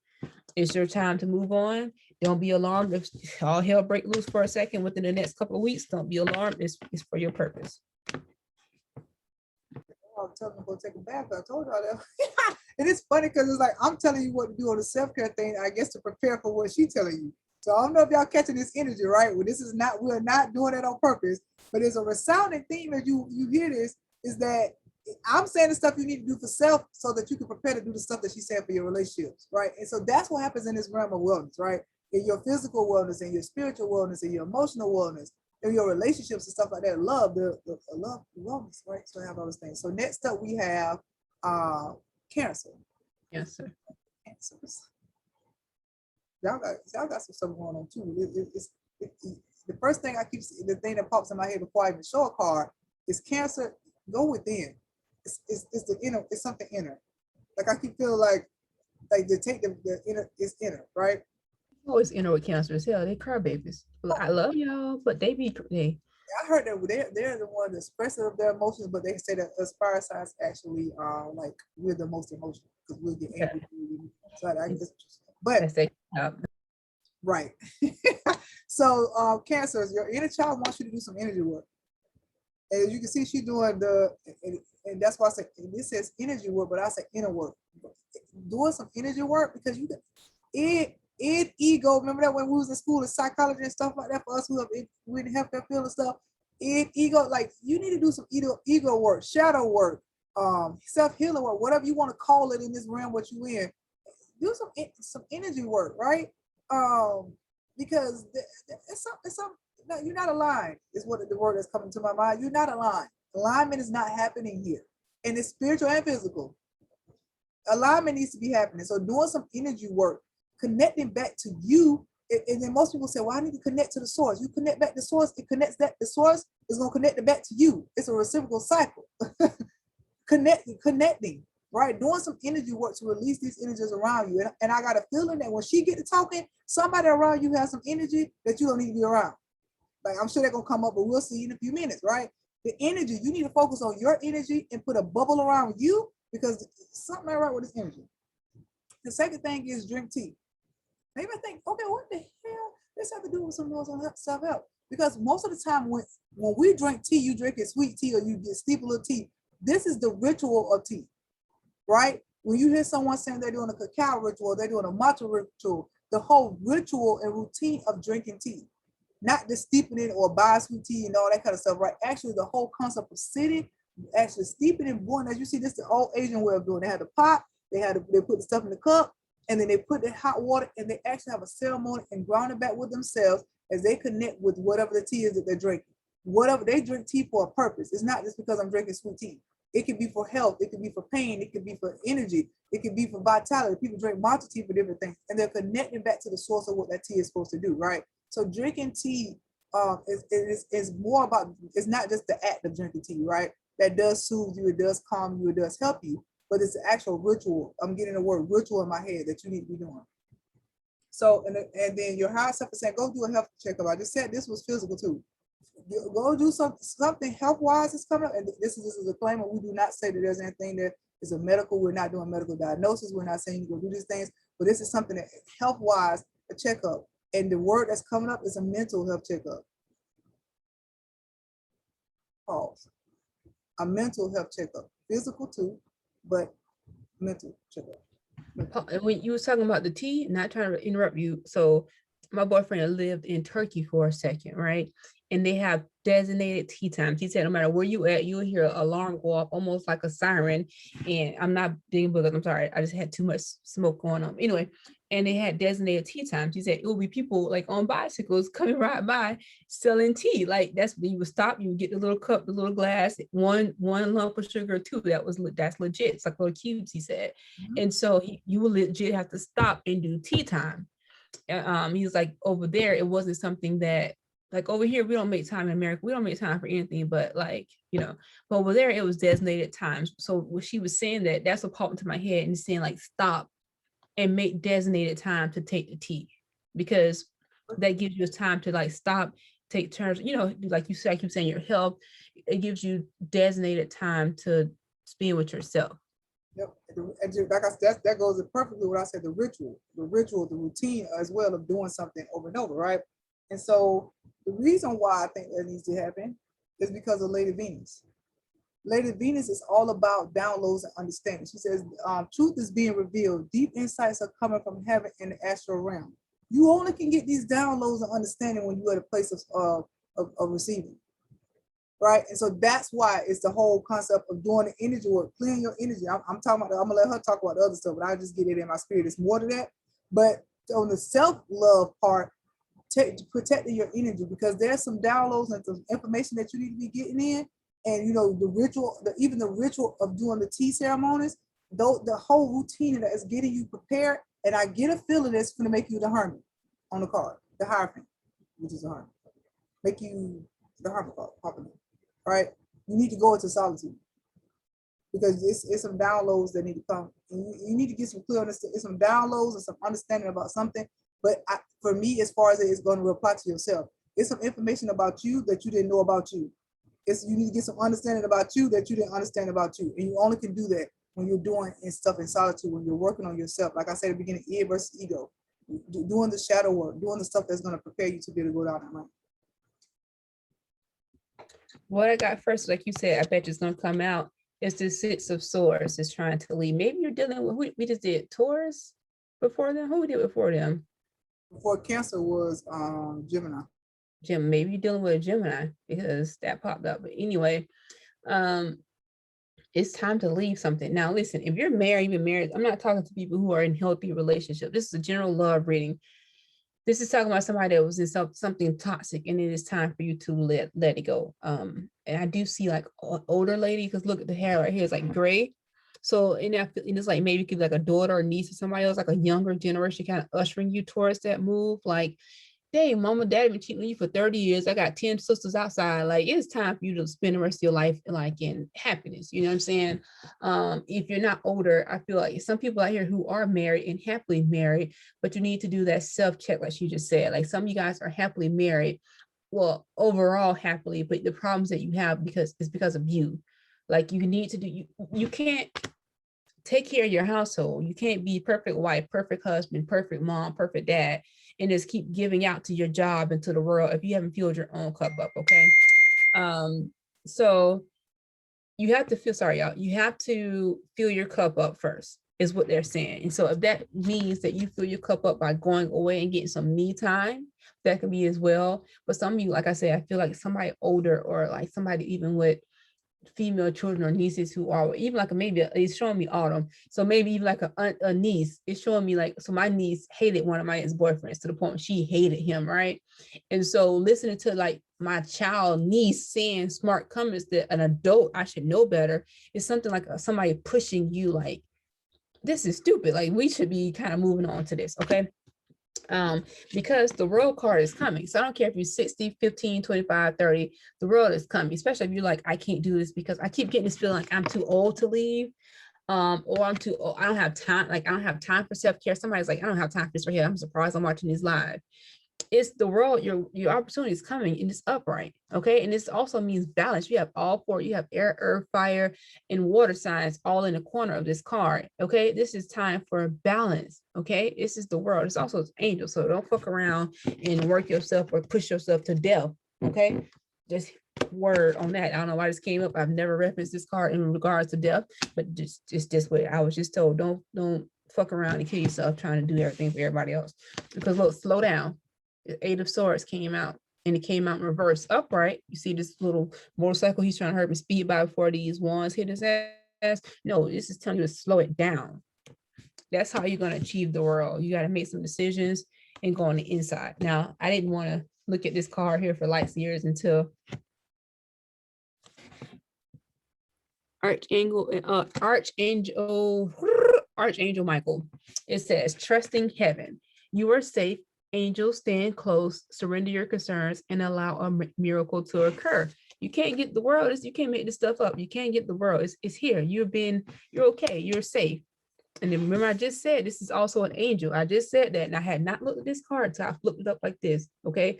Speaker 2: It's your time to move on. Don't be alarmed if all hell break loose for a second within the next couple of weeks. Don't be alarmed. It's for your purpose.
Speaker 1: I'm telling them to go take a bath. I told y'all that. And it's funny because it's like I'm telling you what to do on the self-care thing, I guess, to prepare for what she's telling you. So I don't know if y'all catching this energy, right? Well, this is not, we're not doing it on purpose, but there's a resounding theme that you hear this, is that I'm saying the stuff you need to do for self so that you can prepare to do the stuff that she's saying for your relationships, right? And so that's what happens in this realm of wellness, right? In your physical wellness, and your spiritual wellness, and your emotional wellness, and your relationships and stuff like that. Love, the love, wellness, right? So I have all those things. So next up we have Cancer.
Speaker 2: Yes, sir.
Speaker 1: Cancers. Y'all got some stuff going on too. The first thing I keep, the thing that pops in my head before I even show a card is Cancer. Go within. It's the inner. It's something inner. Like I keep feeling like they take the inner. It's inner, right?
Speaker 2: Always inner with Cancer as hell. They cry babies. I love y'all, but they.
Speaker 1: I heard that they're the one that's expressive of their emotions, but they say that us fire signs actually like we're the most emotional because we'll get angry. So I guess, but right. So Cancers, your inner child wants you to do some energy work. As you can see, she's doing and that's why I say this says energy work, but I say inner work. Doing some energy work because you ego. Remember that when we was in school in psychology and stuff like that, for us who have we didn't have that feel and stuff. Ego, like you need to do some ego work, shadow work, self-healing work, whatever you want to call it in this realm, what you in. Do some energy work, right? Because it's some no, you're not aligned, is what the word that's coming to my mind. You're not aligned. Alignment is not happening here. And it's spiritual and physical. Alignment needs to be happening. So doing some energy work, connecting back to you. And then most people say, well, I need to connect to the source. You connect back to the source, it connects that. The source is going to connect it back to you. It's a reciprocal cycle. Connecting, right? Doing some energy work to release these energies around you. And I got a feeling that when she get to talking, somebody around you has some energy that you don't need to be around. Like I'm sure they're gonna come up, but we'll see in a few minutes, right? The energy, you need to focus on your energy and put a bubble around you because something ain't right with this energy. The second thing is drink tea. Now you might think, okay, what the hell? This have to do with some rules on self-help. Because most of the time when we drink tea, you drink it sweet tea or you get steep a little tea. This is the ritual of tea, right? When you hear someone saying they're doing a cacao ritual, they're doing a matcha ritual, the whole ritual and routine of drinking tea, not just steeping it or buying sweet tea and all that kind of stuff, right? Actually, the whole concept of sitting, actually steeping and boiling, as you see, this is the old Asian way of doing it. They had the pot, they put the stuff in the cup, and then they put the hot water, and they actually have a ceremony and ground it back with themselves as they connect with whatever the tea is that they're drinking. Whatever they drink tea for a purpose. It's not just because I'm drinking sweet tea. It could be for health. It could be for pain. It could be for energy. It could be for vitality. People drink matcha tea for different things, and they're connecting back to the source of what that tea is supposed to do, right? So drinking tea is more about, it's not just the act of drinking tea, right? That does soothe you, it does calm you, it does help you, but it's the actual ritual. I'm getting the word ritual in my head that you need to be doing. So, and then your higher self is saying, go do a health checkup. I just said this was physical too. Go do something health-wise is coming up. And this is a disclaimer. We do not say that there's anything that is a medical. We're not doing medical diagnosis. We're not saying you go do these things, but this is something that health-wise, a checkup. And the word that's coming up is a mental health checkup. Pause. A mental health checkup. Physical too, but mental checkup.
Speaker 2: And when you was talking about the tea, not trying to interrupt you. So my boyfriend lived in Turkey for a second, right? And they have designated tea times. He said no matter where you at, you'll hear an alarm go off almost like a siren. And I'm not digging bullets, I'm sorry. I just had too much smoke going on. Anyway, and they had designated tea times. He said it will be people like on bicycles coming right by selling tea. Like that's when you would stop, you would get the little cup, the little glass, one lump of sugar, two. That's legit. It's like little cubes, he said. And so you will legit have to stop and do tea time. He was like, over there, it wasn't something that, like over here, we don't make time in America. We don't make time for anything, but like, but over there, it was designated times. So when she was saying that, that's what popped into my head and saying like, stop and make designated time to take the tea, because that gives you time to like stop, take turns, like you said, I keep saying your health, it gives you designated time to spend with yourself.
Speaker 1: Yep. And like I said, that goes perfectly what I said, the ritual, the routine as well of doing something over and over, right? And so the reason why I think that needs to happen is because of Lady Venus. Lady Venus is all about downloads and understanding. She says, truth is being revealed. Deep insights are coming from heaven and the astral realm. You only can get these downloads and understanding when you're at a place of receiving. Right. And so that's why it's the whole concept of doing the energy work, clearing your energy. I'm talking about, I'm gonna let her talk about the other stuff, but I just get it in my spirit. It's more to that. But on the self-love part, protecting your energy, because there's some downloads and some information that you need to be getting in. And the ritual, even the ritual of doing the tea ceremonies, though the whole routine that is getting you prepared. And I get a feeling that's going to make you the hermit on the card, the Hierophant, which is a hermit. Make you the hermit card, popping in. Right? You need to go into solitude, because it's some downloads that need to come. And you need to get some clearness. It's some downloads and some understanding about something. But for me, as far as it's going to apply to yourself, it's some information about you that you didn't know about you. You need to get some understanding about you that you didn't understand about you. And you only can do that when you're doing stuff in solitude, when you're working on yourself. Like I said at the beginning, id versus ego, doing the shadow work, doing the stuff that's going to prepare you to be able to go down that line.
Speaker 2: What I got first, like you said, I bet it's going to come out, is the Six of Swords is trying to leave. Maybe you're dealing with, who we just did Taurus before them. Who we did before them?
Speaker 1: Before Cancer was Gemini.
Speaker 2: Maybe you're dealing with a Gemini, because that popped up. But anyway, it's time to leave something. Now, listen, if you're married, I'm not talking to people who are in healthy relationships. This is a general love reading. This is talking about somebody that was in something toxic, and it is time for you to let it go. And I do see like an older lady, because look at the hair right here, it's like gray. So and it's like maybe like a daughter or niece or somebody else, like a younger generation kind of ushering you towards that move. Like, dang, mama, daddy been cheating on you for 30 years. I got 10 sisters outside. Like, it's time for you to spend the rest of your life like in happiness. You know what I'm saying? If you're not older, I feel like some people out here who are married and happily married, but you need to do that self-check, like she just said. Like, some of you guys are happily married, well, overall happily, but the problems that you have because of you. Like, you need to do, you can't take care of your household. You can't be perfect wife, perfect husband, perfect mom, perfect dad, and just keep giving out to your job and to the world if you haven't filled your own cup up. Okay. So you have to feel, sorry, y'all, you have to fill your cup up first, is what they're saying. And so if that means that you fill your cup up by going away and getting some me time, that can be as well. But some of you, like I said, I feel like somebody older or like somebody even with female children or nieces who are even like maybe it's showing me autumn, so maybe even like a niece, it's showing me like, so my niece hated one of my ex-boyfriends to the point she hated him, right? And so listening to like my child niece saying smart comments that an adult I should know better is something like somebody pushing you like, this is stupid, like we should be kind of moving on to this. Okay. Because the world card is coming. So I don't care if you're 60, 15, 25, 30, the world is coming, especially if you're like, I can't do this because I keep getting this feeling like I'm too old to leave. Or I'm too old, I don't have time, like I don't have time for self-care. Somebody's like, I don't have time for this right here. I'm surprised I'm watching this live. It's the world, your opportunity is coming and it's upright. Okay. And this also means balance. You have all four, you have air, earth, fire, and water signs all in the corner of this card. Okay. This is time for balance. Okay. This is the world. It's also angel. So don't fuck around and work yourself or push yourself to death. Okay. Just word on that. I don't know why this came up. I've never referenced this card in regards to death, but just what I was just told. Don't fuck around and kill yourself trying to do everything for everybody else. Because look, slow down. The Eight of Swords came out, and it came out in reverse upright. You see this little motorcycle, he's trying to hurt me speed by before these ones hit his ass. No, this is telling you to slow it down. That's how you're going to achieve the world. You got to make some decisions and go on the inside. Now, I didn't want to look at this card here for light years until Archangel Michael. It says, trusting heaven. You are safe. Angels, stand close, surrender your concerns, and allow a miracle to occur. You can't get the world. You can't make this stuff up. You can't get the world. It's here. You're okay. You're safe. And then remember, I just said this is also an angel. I just said that, and I had not looked at this card until I flipped it up like this. Okay,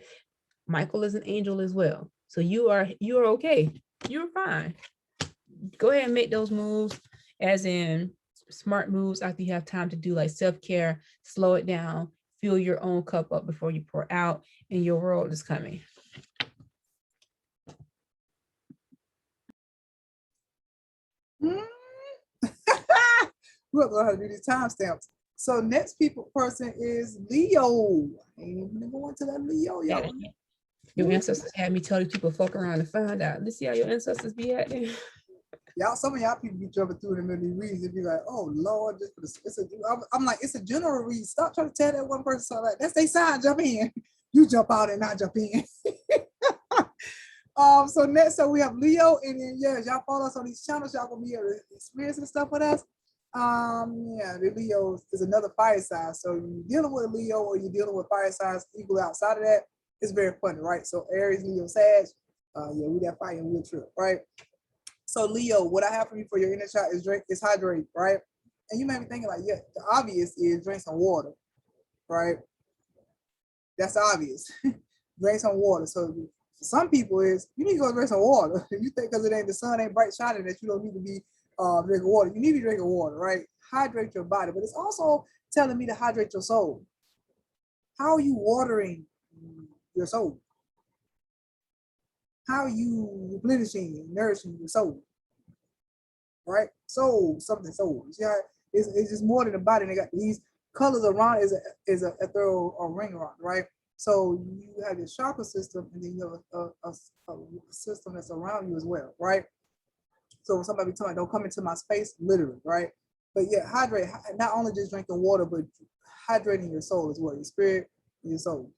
Speaker 2: Michael is an angel as well. So you are okay. You're fine. Go ahead and make those moves, as in smart moves after you have time to do like self-care, slow it down, fill your own cup up before you pour out, and your world is coming.
Speaker 1: We'll learn how to do these timestamps. So next person is Leo. I ain't even going to that Leo, y'all.
Speaker 2: Your ancestors had me tell these people fuck around and find out. Let's see how your ancestors be at there.
Speaker 1: Y'all, some of y'all people be jumping through in the middle of reads and be like, oh Lord, I'm like, it's a general read. Stop trying to tell that one person so like, that's their sign, jump in. You jump out and not jump in. So next, so we have Leo, and then yeah, y'all follow us on these channels, y'all gonna be able to experience and stuff with us. Yeah, the Leo is another fire sign. So you're dealing with a Leo or you're dealing with fire signs equally outside of that, it's very funny, right? So Aries, Leo, Sag, yeah, we got fire and we'll trip, right? So Leo, what I have for you for your inner child is hydrate, right? And you may be thinking like, yeah, the obvious is drink some water, right? That's obvious. Drink some water. So for some people is you need to go drink some water. You think because the sun ain't bright shining that you don't need to be drinking water. You need to be drinking water, right? Hydrate your body, but it's also telling me to hydrate your soul. How are you watering your soul? How are you replenishing and nourishing your soul? Right? Soul, something soul. Yeah, it's just more than a body. They got these colors around is a ethereal or ring around, right? So you have your chakra system, and then you have a system that's around you as well, right? So when somebody telling don't come into my space, literally, right? But yeah, hydrate, not only just drinking water, but hydrating your soul as well, your spirit and your soul.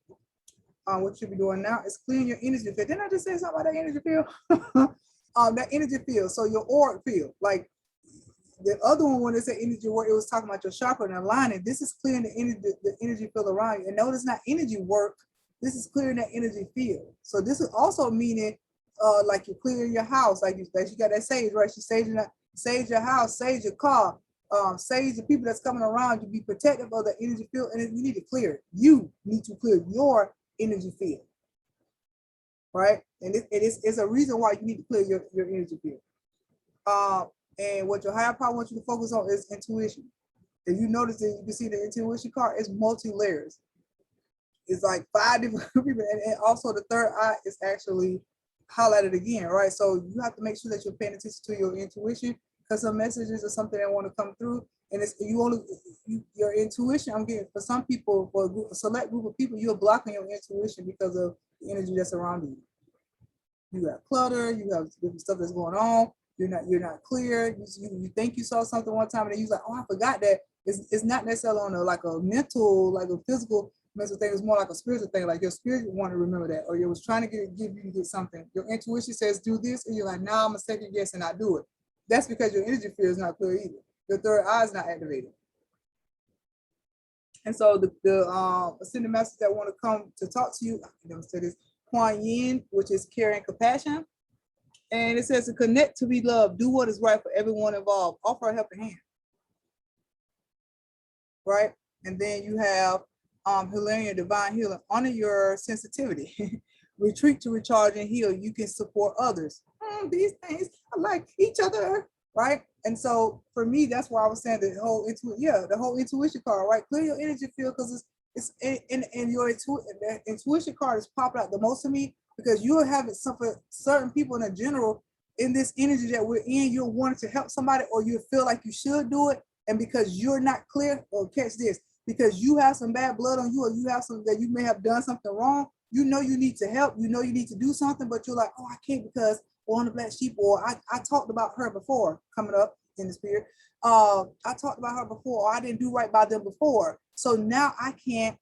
Speaker 1: What you should be doing now is clearing your energy field. Didn't I just say something about that energy field? That energy field, so your auric field, like the other one when it said energy work, it was talking about your chakra and aligning. This is clearing the energy field around you. And notice not energy work, this is clearing that energy field. So this is also meaning like you're clearing your house, like you got that sage, right? You sage your house, sage your car, sage the people that's coming around you, be protective of the energy field, and you need to clear it. You need to clear your energy field, right? And it's a reason why you need to clear your energy field. And what your higher power wants you to focus on is intuition. If you notice that you can see the intuition card is multi-layers. It's like 5 different people. And also the third eye is actually highlighted again, right? So you have to make sure that you're paying attention to your intuition because some messages are something that want to come through. And it's your intuition. I'm getting for some people, for a select group of people, you're blocking your intuition because of the energy that's around you. You have clutter, you have different stuff that's going on. You're not clear. You think you saw something one time and then you're like, oh, I forgot that. It's not necessarily on like a mental, like a physical mental thing. It's more like a spiritual thing. Like your spirit want to remember that, or you was trying to give you to get something. Your intuition says do this, and you're like, nah, I'm a second guess and I do it. That's because your energy field is not clear either. Your third eye is not activated. And so the ascended masters that want to come to talk to you, I can never say this, Kuan Yin, which is care and compassion. And it says to connect, to be loved, do what is right for everyone involved, offer a helping hand. Right? And then you have Hilarion, divine healing, honor your sensitivity. Retreat to recharge and heal. You can support others. These things are like each other, right? And so for me, that's why I was saying the whole intuition card, right? Clear your energy field because it's in your intuition card is popping out the most to me because you are having certain people in general in this energy that we're in, you're wanting to help somebody or you feel like you should do it. And because you're not clear, or catch this, because you have some bad blood on you or you have some that you may have done something wrong, you know you need to help, you know you need to do something, but you're like, oh, I can't because on the black sheep, or I talked about her before coming up in the spirit. I talked about her before, or I didn't do right by them before. So now I can't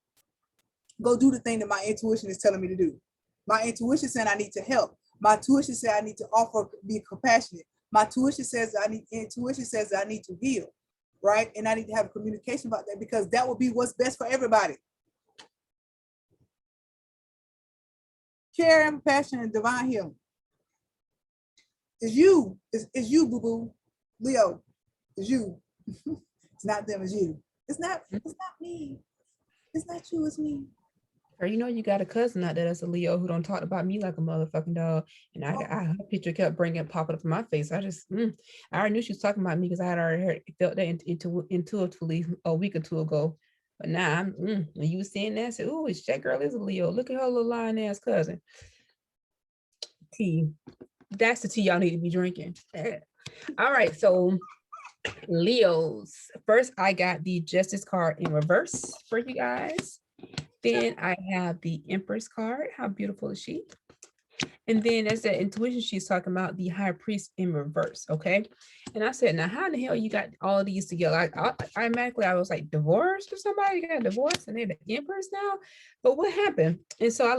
Speaker 1: go do the thing that my intuition is telling me to do. My intuition said I need to help. My intuition said I need to offer, be compassionate. My intuition says I need to heal, right? And I need to have communication about that because that will be what's best for everybody. Care and compassion and divine healing. It's you. It's you, boo-boo. Leo, it's you. It's not them, it's you. It's not me. It's not you, it's me.
Speaker 2: Or you know, you got a cousin out there that's a Leo who don't talk about me like a motherfucking dog. And her picture kept popping up in my face. I already knew she was talking about me because I had already felt that intuitively a week or two ago. But now when you was saying that, I said, "Oh, that girl is a Leo. Look at her little lying ass cousin." Tea. That's the tea y'all need to be drinking. All right, so Leos. First, I got the Justice card in reverse for you guys. Then I have the Empress card. How beautiful is she? And then as the intuition, she's talking about the High Priest in reverse, okay? And I said, now how in the hell you got all of these together? I automatically, I was like, divorced or somebody got divorced and they're the Empress now? But what happened? And so I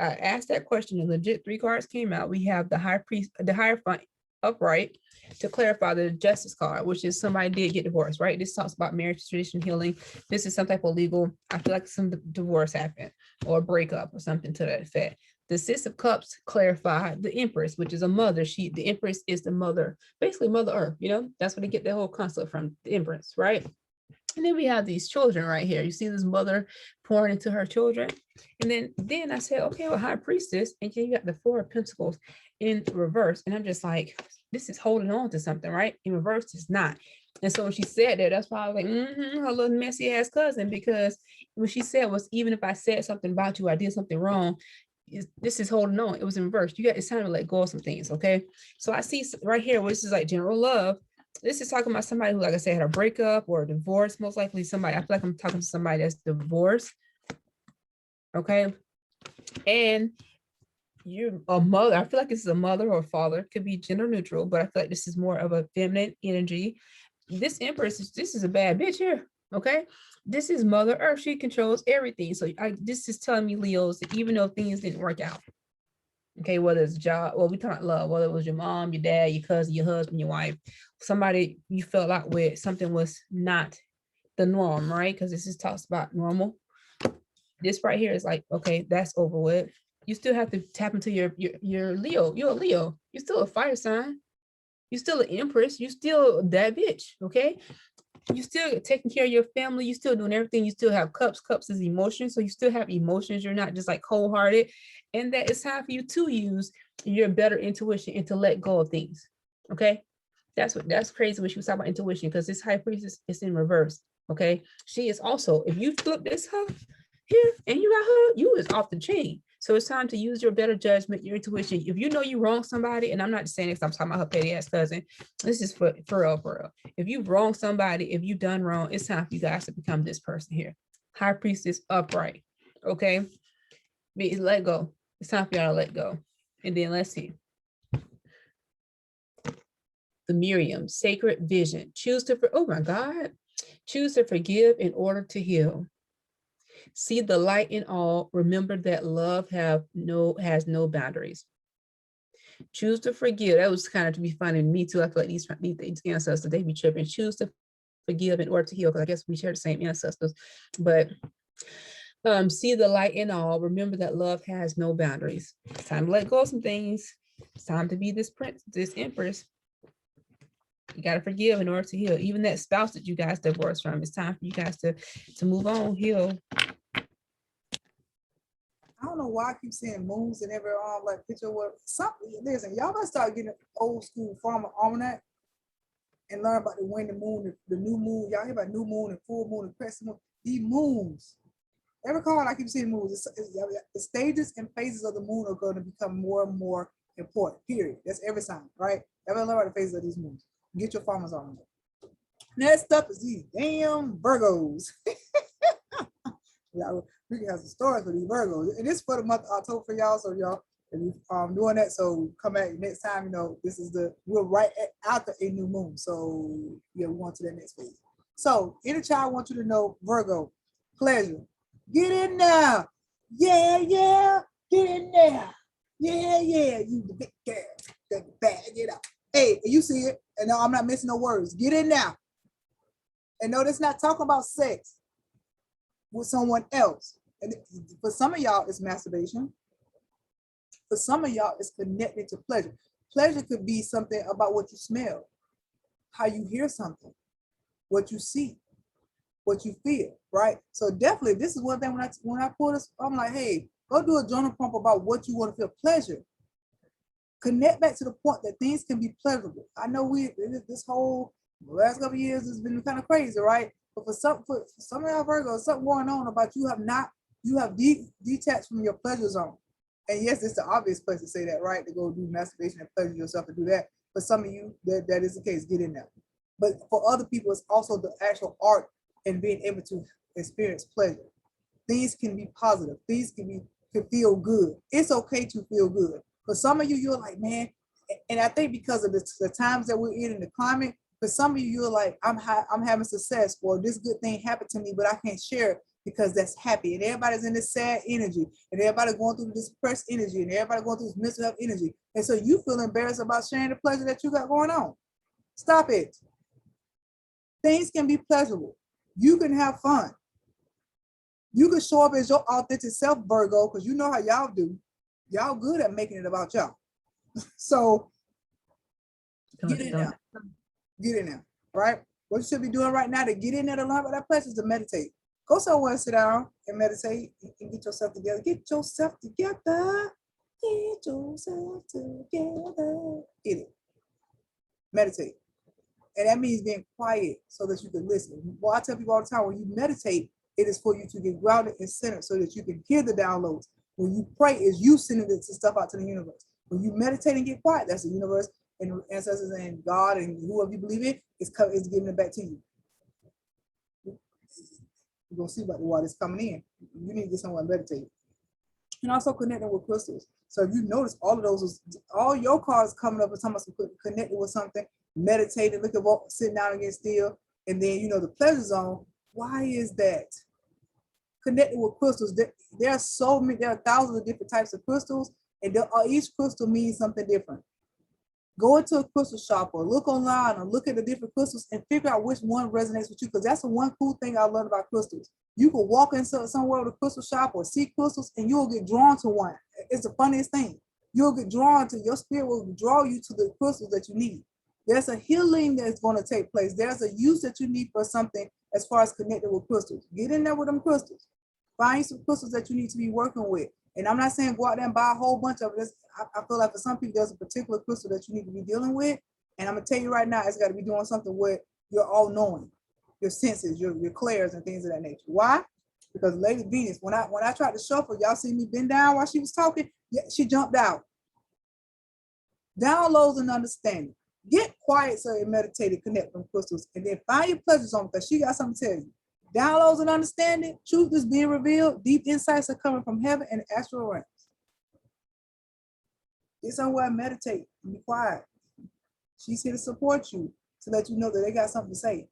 Speaker 2: asked that question and legit 3 cards came out. We have the High Priest, the Hierophant upright to clarify the Justice card, which is somebody did get divorced, right? This talks about marriage, tradition, healing. This is some type of legal, I feel like some divorce happened or a breakup or something to that effect. The Six of Cups clarify the Empress, which is a mother. The Empress is the mother, basically Mother Earth, you know, that's where they get the whole concept from, the Empress, right? And then we have these children right here. You see this mother pouring into her children. And then I said, okay, well, High Priestess, and you got the 4 of Pentacles in reverse. And I'm just like, this is holding on to something, right? In reverse, it's not. And so when she said that, that's why I was like, her little messy ass cousin, because what she said was, even if I said something about you, I did something wrong, this is holding on. It was in reverse. It's time to let go of some things, okay? So I see right here, where this is like general love. This is talking about somebody who, like I said, had a breakup or a divorce. Most likely somebody, I feel like I'm talking to somebody that's divorced, okay? And you're a mother. I feel like this is a mother or a father. It could be gender neutral, but I feel like this is more of a feminine energy. This Empress, this is a bad bitch here, okay? This is Mother Earth. She controls everything. So this is telling me, Leos, that even though things didn't work out, okay, whether it's a job, well, we talk about love, whether it was your mom, your dad, your cousin, your husband, your wife, somebody you felt like with, something was not the norm, right? Because this is talks about normal. This right here is like, okay, that's over with. You still have to tap into your Leo. You're a Leo. You're still a fire sign. You're still an Empress. You're still that bitch, okay? You still taking care of your family. You still doing everything. You still have cups. Cups is emotions. So you still have emotions. You're not just like cold-hearted. And that it's time for you to use your better intuition and to let go of things. Okay. That's crazy when she was talking about intuition, because this high priestess is in reverse. Okay. She is also, if you flip this her here and you got her, you is off the chain. So it's time to use your better judgment, your intuition. If you know you wrong somebody, and I'm not just saying this, I'm talking about her petty ass cousin. This is for real, for real. If you wrong somebody, if you done wrong, it's time for you guys to become this person here. High priestess upright. Okay. Let go. It's time for y'all to let go. And then let's see. The Miriam, sacred vision. Choose to, oh my God. Choose to forgive in order to heal. See the light in all. Remember that love has no boundaries. Choose to forgive. That was kind of to be funny to me too. I feel like these ancestors, they be tripping. Choose to forgive in order to heal, because I guess we share the same ancestors. But see the light in all. Remember that love has no boundaries. It's time to let go of some things. It's time to be this prince, this empress. You got to forgive in order to heal. Even that spouse that you guys divorced from, it's time for you guys to move on, heal.
Speaker 1: I don't know why I keep seeing moons and every like picture what something. Listen, y'all gotta start getting old school farmer almanac and learn about the wind, the moon, the new moon. Y'all hear about new moon and full moon and crescent moon. These moons. Every card I keep seeing moons. The stages and phases of the moon are going to become more and more important. Period. That's every sign, right? Ever learn about the phases of these moons. Get your farmers on. Next up is these damn Virgos. Yeah, we can have some stories for these Virgos. And this for the month of October for y'all. So y'all, if you doing that, so come back next time, you know, this is we're right after a new moon. So yeah, we're on to that next phase. So inner child wants you to know, Virgo, pleasure. Get in there. Yeah, yeah. Get in there. Yeah, yeah. You the big girl. Bag it up. Hey, you see it. And no, I'm not missing no words. Get in there. And no, that's not talking about sex with someone else. And for some of y'all, it's masturbation. For some of y'all, it's connected to pleasure. Pleasure could be something about what you smell, how you hear something, what you see, what you feel, right? So definitely, this is one thing when I pull this, I'm like, hey, go do a journal prompt about what you want to feel pleasure. Connect back to the point that things can be pleasurable. I know this whole last couple of years has been kind of crazy, right? But for some of y'all Virgos, something going on about you have detached from your pleasure zone. And yes, it's the obvious place to say that, right? To go do masturbation and pleasure yourself and do that. For some of you, that is the case. Get in there. But for other people, it's also the actual art and being able to experience pleasure. Things can be positive. Things can feel good. It's okay to feel good. For some of you, you're like, man, and I think because of the times that we're in the climate, for some of you, you're like, I'm having success, or this good thing happened to me, but I can't share it because that's happy. And everybody's in this sad energy, and everybody's going through this depressed energy, and everybody going through this mental health energy. And so you feel embarrassed about sharing the pleasure that you got going on. Stop it. Things can be pleasurable. You can have fun. You can show up as your authentic self, Virgo, because you know how y'all do. Y'all good at making it about y'all. So get in there. Get in there, right? What you should be doing right now to get in there to learn about that place is to meditate. Go somewhere, sit down and meditate and get yourself together. Get yourself together. Get yourself together. Get it. Meditate. And that means being quiet so that you can listen. Well, I tell people all the time, when you meditate, it is for you to get grounded and centered so that you can hear the downloads. When you pray, is you sending the stuff out to the universe. When you meditate and get quiet, that's the universe and ancestors and God and whoever you believe in is giving it back to you. You're gonna see about the water is coming in. You need to get somewhere and meditate. And also connecting with crystals. So if you notice, all of those, all your cards coming up and talking about connected with something, meditating, look at sitting down and get still, and then the pleasure zone. Why is that? Connected with crystals. There are so many. There are thousands of different types of crystals, and each crystal means something different. Go into a crystal shop or look online or look at the different crystals and figure out which one resonates with you. Because that's the one cool thing I learned about crystals. You can walk into somewhere with a crystal shop or see crystals and you'll get drawn to one. It's the funniest thing. You'll get drawn to, your spirit will draw you to the crystals that you need. There's a healing that's going to take place. There's a use that you need for something as far as connected with crystals. Get in there with them crystals. Find some crystals that you need to be working with. And I'm not saying go out there and buy a whole bunch of it. I feel like for some people, there's a particular crystal that you need to be dealing with. And I'm gonna tell you right now, it's got to be doing something with your all knowing, your senses, your clairs, and things of that nature. Why? Because Lady Venus, when I tried to shuffle, y'all see me bend down while she was talking. Yeah, she jumped out. Downloads and understanding. Get quiet so you meditate and connect from crystals, and then find your pleasure zone because she got something to tell you. Downloads and understanding. Truth is being revealed. Deep insights are coming from heaven and the astral realms. Get somewhere and meditate and be quiet. She's here to support you, to let you know that they got something to say.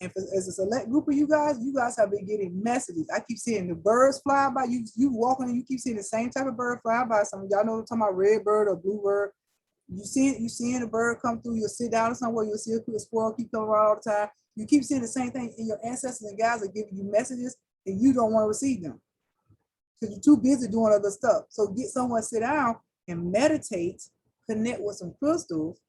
Speaker 1: And for, as a select group of you guys have been getting messages. I keep seeing the birds fly by. You walking and you keep seeing the same type of bird fly by. Some of y'all know what I'm talking about, red bird or blue bird. You seeing a bird come through, you'll sit down somewhere, you'll see a squirrel keep coming around all the time. You keep seeing the same thing, and your ancestors and guides are giving you messages and you don't want to receive them because you're too busy doing other stuff. So get someone, sit down and meditate, connect with some crystals,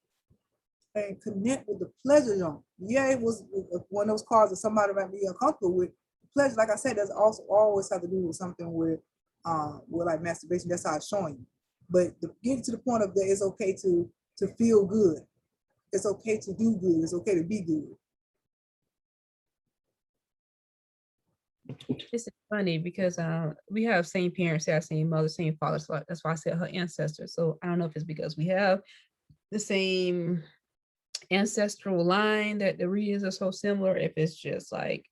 Speaker 1: and connect with the pleasure zone. Yeah, it was one of those cards that somebody might be uncomfortable with. Pleasure, like I said, does also always have to do with something with like masturbation. That's how it's showing you. But getting to the point of that, it's okay to feel good. It's okay to do good. It's okay to be good.
Speaker 2: This is funny because we have same parents, have same mother, same father. So that's why I said her ancestors. So I don't know if it's because we have the same ancestral line that the readings are so similar, if it's just like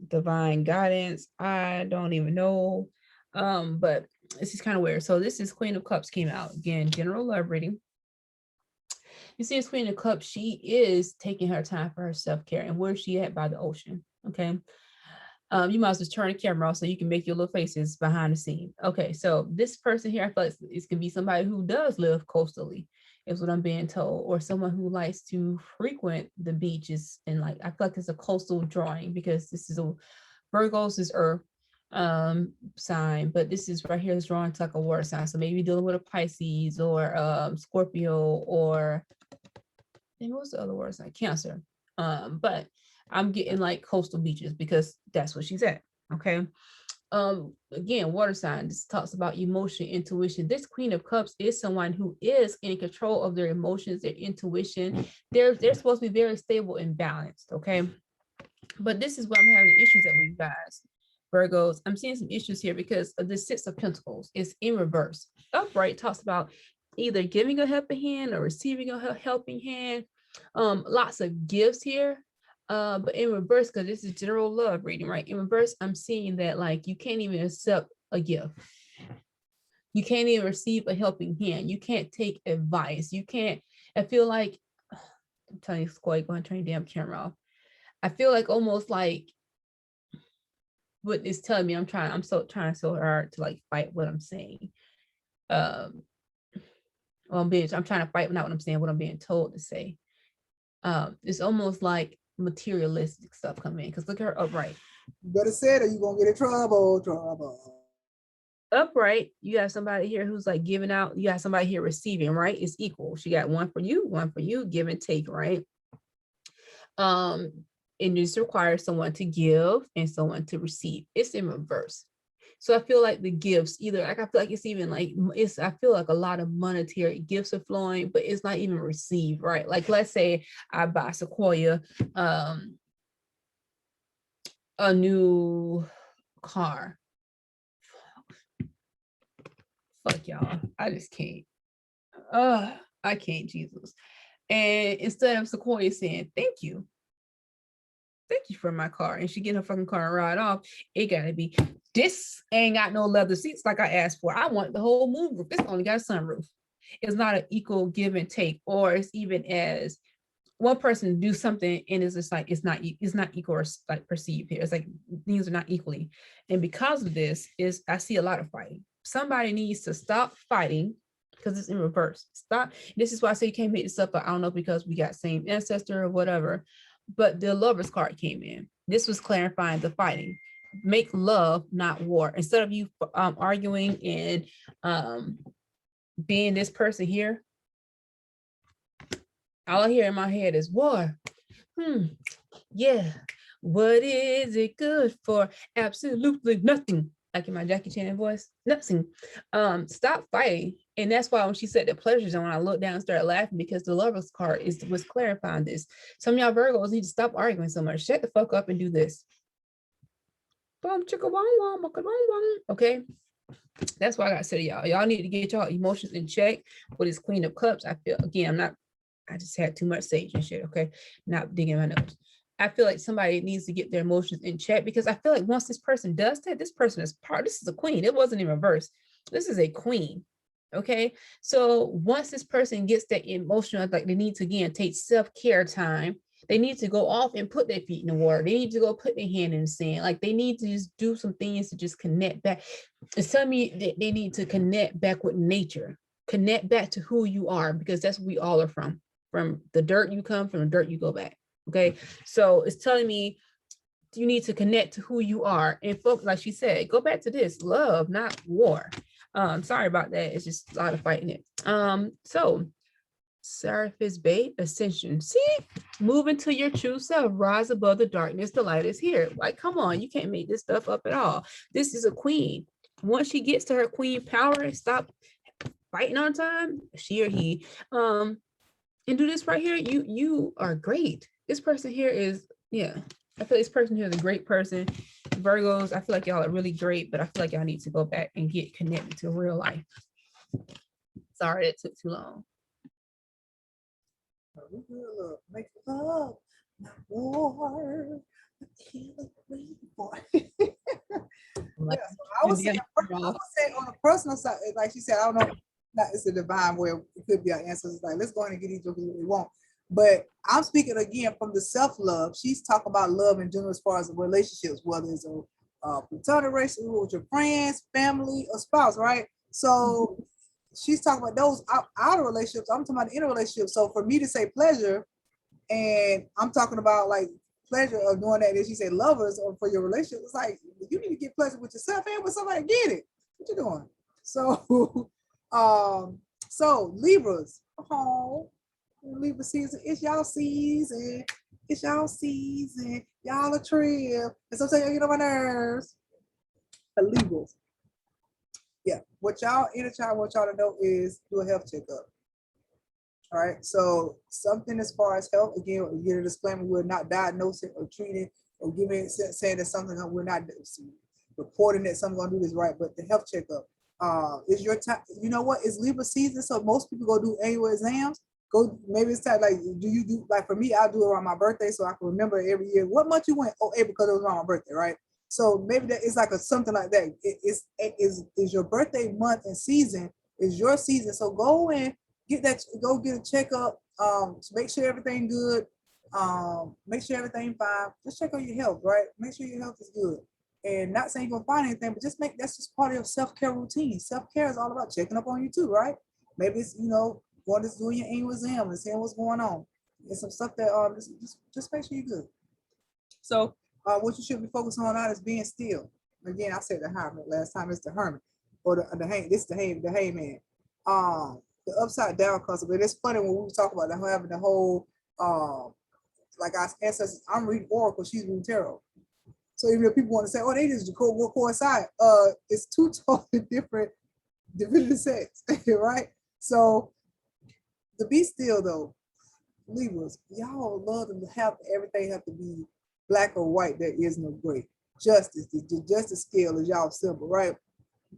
Speaker 2: divine guidance. I don't even know. But this is kind of weird. So this is Queen of Cups came out again, general love reading. You see this Queen of Cups, she is taking her time for her self-care. And where's she at? By the ocean. Okay. You might as well turn the camera off so you can make your little faces behind the scene. Okay, so this person here, I feel like it's gonna be somebody who does live coastally, is what I'm being told, or someone who likes to frequent the beaches. And like, I feel like it's a coastal drawing because this is a Virgo's is Earth sign, but this is right here is drawing to like a water sign. So maybe dealing with a Pisces or Scorpio, or and what's the other word sign? Cancer. But I'm getting like coastal beaches because that's what she's at. Okay. Again, water sign, this talks about emotion, intuition. This Queen of Cups is someone who is in control of their emotions, their intuition. They're supposed to be very stable and balanced. Okay. But this is what I'm having issues at with you guys. Virgos, I'm seeing some issues here because of the Six of Pentacles is in reverse. Upright talks about either giving a helping hand or receiving a helping hand. Lots of gifts here. But in reverse, because this is general love reading, right? In reverse, I'm seeing that like you can't even accept a gift. You can't even receive a helping hand. You can't take advice. You can't, I feel like, I'm telling you, Squad, go ahead and turn your damn camera off. I feel like almost like what it's telling me, I'm trying so hard to like fight what I'm saying. Well, I'm trying to fight not what I'm saying, what I'm being told to say. It's almost like materialistic stuff coming in because look at her upright.
Speaker 1: You better say it or you're gonna get in trouble.
Speaker 2: Upright, you have somebody here who's like giving out, you have somebody here receiving, right? It's equal. She got one for you, give and take, right? And this requires someone to give and someone to receive. It's in reverse. So I feel like the gifts, either like I feel like it's even like I feel like a lot of monetary gifts are flowing, but it's not even received, right? Like let's say I buy Sequoia a new car. Fuck y'all. I just can't. I can't, Jesus. And instead of Sequoia saying thank you for my car, and she get her fucking car and ride off, it gotta be, this ain't got no leather seats like I asked for. I want the whole moonroof. This only got a sunroof. It's not an equal give and take, or it's even as one person do something and it's just like it's not equal or like perceived here. It's like things are not equally. And because of this, I see a lot of fighting. Somebody needs to stop fighting because it's in reverse. Stop. This is why I say you can't make this up. I don't know, because we got same ancestor or whatever. But the Lover's card came in. This was clarifying the fighting. Make love, not war. Instead of you arguing and being this person here, all I hear in my head is war. Yeah. What is it good for? Absolutely nothing. like in my Jackie Chan voice, nothing. Stop fighting. And that's why when she said the pleasure zone, I looked down and started laughing because the lovers card was clarifying this. Some of y'all Virgos need to stop arguing so much. Shut the fuck up and do this. Boom, chicka wong wong, okay. That's why I got to say to y'all. Y'all need to get y'all emotions in check with this Queen of Cups. I feel again, I just had too much sage and shit. Okay, not digging my nose. I feel like somebody needs to get their emotions in check because I feel like once this person does that, this person is this is a queen. It wasn't in reverse. This is a queen. Okay. So once this person gets that emotional, like they need to again take self-care time. They need to go off and put their feet in the water. They need to go put their hand in the sand. Like they need to just do some things to just connect back. It's telling me that they need to connect back with nature, connect back to who you are, because that's where we all are from. From the dirt you come, from the dirt you go back. Okay. So it's telling me you need to connect to who you are and focus, like she said, go back to this love, not war. Sorry about that. It's just a lot of fighting it. So Seraphis Bay Ascension. See, move into your true self, rise above the darkness. The light is here. Like, come on, you can't make this stuff up at all. This is a queen. Once she gets to her queen power, stop fighting on time, she or he. And do this right here. You are great. This person here is, yeah. I feel this person here is a great person. Virgos, I feel like y'all are really great, but I feel like y'all need to go back and get connected to real life. Sorry, that took too long.
Speaker 1: Make love, not war.
Speaker 2: Like,
Speaker 1: I would say on a personal side, like she said, I don't know, that it's a divine where it could be our answers. Like, let's go ahead and get each other what we want. But I'm speaking again from the self-love. She's talking about love in general as far as relationships, whether it's a platonic relationship with your friends, family, or spouse, right? So she's talking about those outer relationships. I'm talking about the inner relationships. So for me to say pleasure, and I'm talking about like pleasure of doing that, as she said, lovers or for your relationship, it's like you need to get pleasure with yourself and with somebody. Get it? What you doing? So, so Libras, oh, Libra season, it's y'all season, it's y'all season, y'all a trip, and sometimes you get on my nerves. The Libras, yeah. What y'all inner child want y'all to know is do a health checkup. All right, so something as far as health, again, we get a disclaimer, we're not diagnosing or treating or giving, saying that something, we're not reporting that someone's gonna do this right, but the health checkup is your time. You know what, it's Libra season, so most people go do annual exams. Go, maybe it's time, like, do you do, like for me, I do it around my birthday so I can remember every year. What month you went? Oh, April, because it was around my birthday, right? So maybe that is like a something like that. Is your birthday month and season is your season. So go and get that, go get a checkup, make sure everything good, make sure everything fine. Just check on your health, right? Make sure your health is good. And not saying you're gonna find anything, but just make, that's just part of your self-care routine. Self-care is all about checking up on you too, right? Maybe it's, you know, going to doing your annual exam and seeing what's going on. There's some stuff that just make sure you're good. So what you should be focusing on now is being still. Again, I said the hermit last time, it's the hermit, or the hang, this the hangman. The upside down concept, but it's funny when we talk about having the whole like our ancestors. I'm reading Oracle, she's reading Tarot. So even if people want to say, oh, they just coincide, it's two totally different divinity sets, right? So to be still though, Libras, y'all love to have everything have to be black or white. There is no gray. Justice, the justice scale is y'all symbol, right?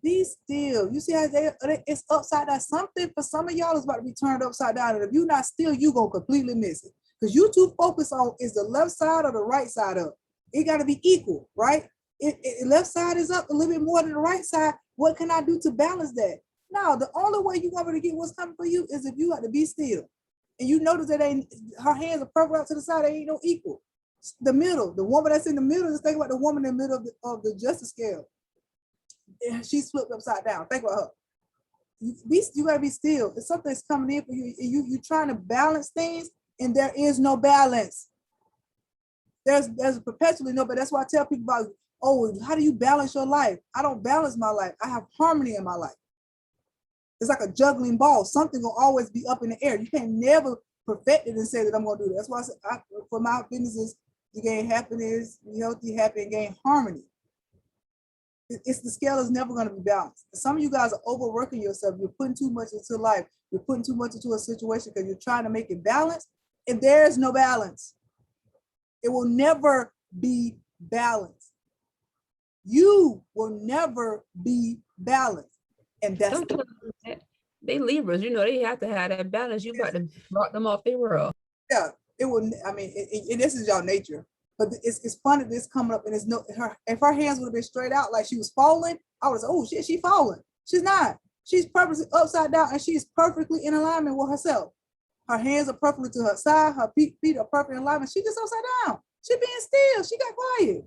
Speaker 1: Be still. You see how it's upside down. Something for some of y'all is about to be turned upside down. And if you're not still, you're going to completely miss it. Because you too focus on is the left side or the right side up. It got to be equal, right? Left side is up a little bit more than the right side. What can I do to balance that? Now, the only way you're going to get what's coming for you is if you got to be still. And you notice that her hands are perfect out to the side. There ain't no equal. The middle, the woman that's in the middle, just think about the woman in the middle of the justice scale. She's flipped upside down. Think about her. You gotta be still. If something's coming in for you, you're trying to balance things, and there is no balance. There's perpetually no, but that's why I tell people about, oh, how do you balance your life? I don't balance my life. I have harmony in my life. It's like a juggling ball. Something will always be up in the air. You can't never perfect it and say that I'm gonna do that. That's why I said, for my businesses, to gain happiness, be healthy, happy, and gain harmony. It's the scale is never going to be balanced. Some of you guys are overworking yourself. You're putting too much into life. You're putting too much into a situation because you're trying to make it balanced, and there's no balance. It will never be balanced. You will never be balanced. And that's
Speaker 2: they Libras, they have to have that balance. You about to rock them off their world.
Speaker 1: Yeah, it will. I mean, and this is y'all nature. But it's funny this coming up, and it's no her. If her hands would have been straight out like she was falling, I would have said, "Oh shit, she's falling." She's not. She's purposely upside down, and she's perfectly in alignment with herself. Her hands are perfectly to her side. Her feet are perfectly in alignment. She just upside down. She being still. She got quiet.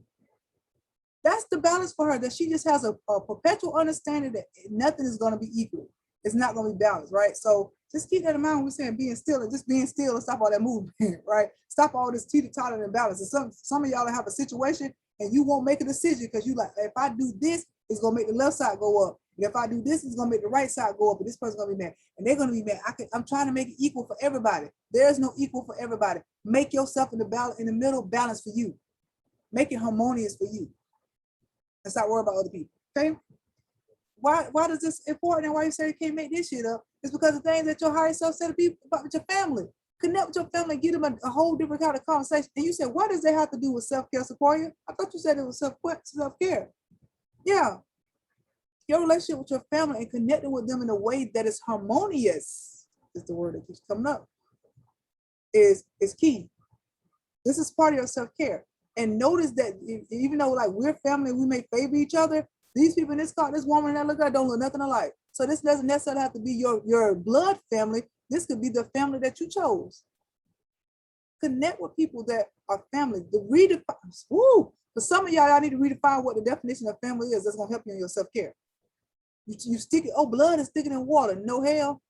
Speaker 1: That's the balance for her. That she just has a perpetual understanding that nothing is going to be equal. It's not going to be balanced, right? So just keep that in mind when we're saying being still, and just being still and stop all that movement, right? Stop all this teeter-totter and balance. And some of y'all have a situation and you won't make a decision because you like, if I do this, it's gonna make the left side go up. And if I do this, it's gonna make the right side go up. And this person's gonna be mad. And they're gonna be mad. I'm trying to make it equal for everybody. There's no equal for everybody. Make yourself in the middle balance for you. Make it harmonious for you. And stop worrying about other people. Okay? Why does this important and why you say you can't make this shit up? It's because the things that your higher self said to people about with your family. Connect with your family and give them a whole different kind of conversation. And you said, what does that have to do with self-care, Sequoia? I thought you said it was self-care. Yeah. Your relationship with your family and connecting with them in a way that is harmonious is the word that keeps coming up. Is key. This is part of your self-care. And notice that even though like we're family, we may favor each other, these people in this car, this woman that look like don't look nothing alike. So this doesn't necessarily have to be your blood family. This could be the family that you chose. Connect with people that are family. For some of y'all need to redefine what the definition of family is. That's gonna help you in your self-care. You stick it, blood is thicker than water. No hell.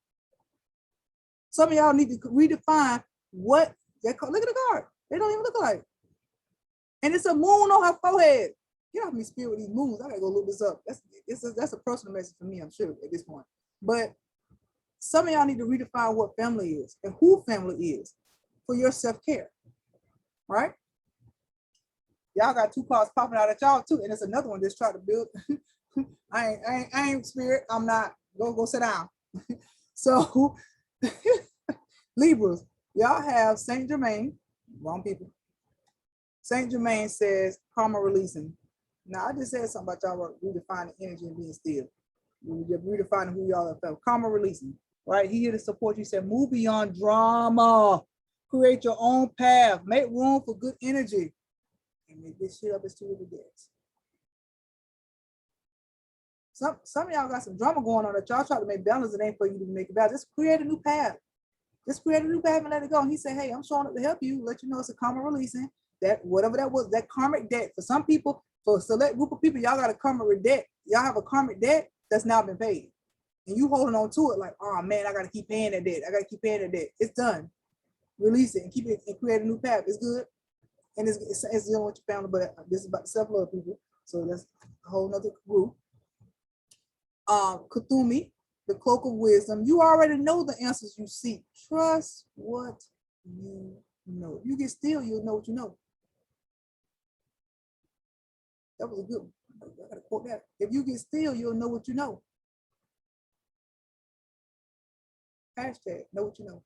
Speaker 1: Some of y'all need to redefine what they call. Look at the card. They don't even look alike. And it's a moon on her forehead. Get off me, spirit, with these moons. I gotta go look this up. That's a personal message for me, I'm sure, at this point. But some of y'all need to redefine what family is and who family is for your self-care. Right? Y'all got two cards popping out at y'all too, and it's another one that's trying to build. I ain't spirit. I'm not. Go sit down. So Libras, y'all have Saint Germain. Wrong people. Saint Germain says karma releasing. Now I just said something about y'all redefining energy and being still. You're redefining who y'all are. Karma releasing, right? He here to support you. Said move beyond drama, create your own path, make room for good energy, and make this shit up as two of the debts. Some of y'all got some drama going on that y'all try to make balance. It ain't for you to make it balance. Just create a new path. Just create a new path and let it go. And he said, hey, I'm showing up to help you, let you know it's a karma releasing. That whatever that was, that karmic debt. For some people, for a select group of people, y'all got a karmic debt. Y'all have a karmic debt that's now been paid. And you holding on to it like, oh man, I got to keep paying that debt. I got to keep paying that debt. It's done. Release it and keep it and create a new path. It's good. And it's dealing with your family, but this is about self-love, people. So that's a whole nother group. Kuthumi, the cloak of wisdom. You already know the answers you seek. Trust what you know. If you get still, you'll know what you know. That was a good one. I gotta quote that. If you get still, you'll know what you know. Hashtag know what you know.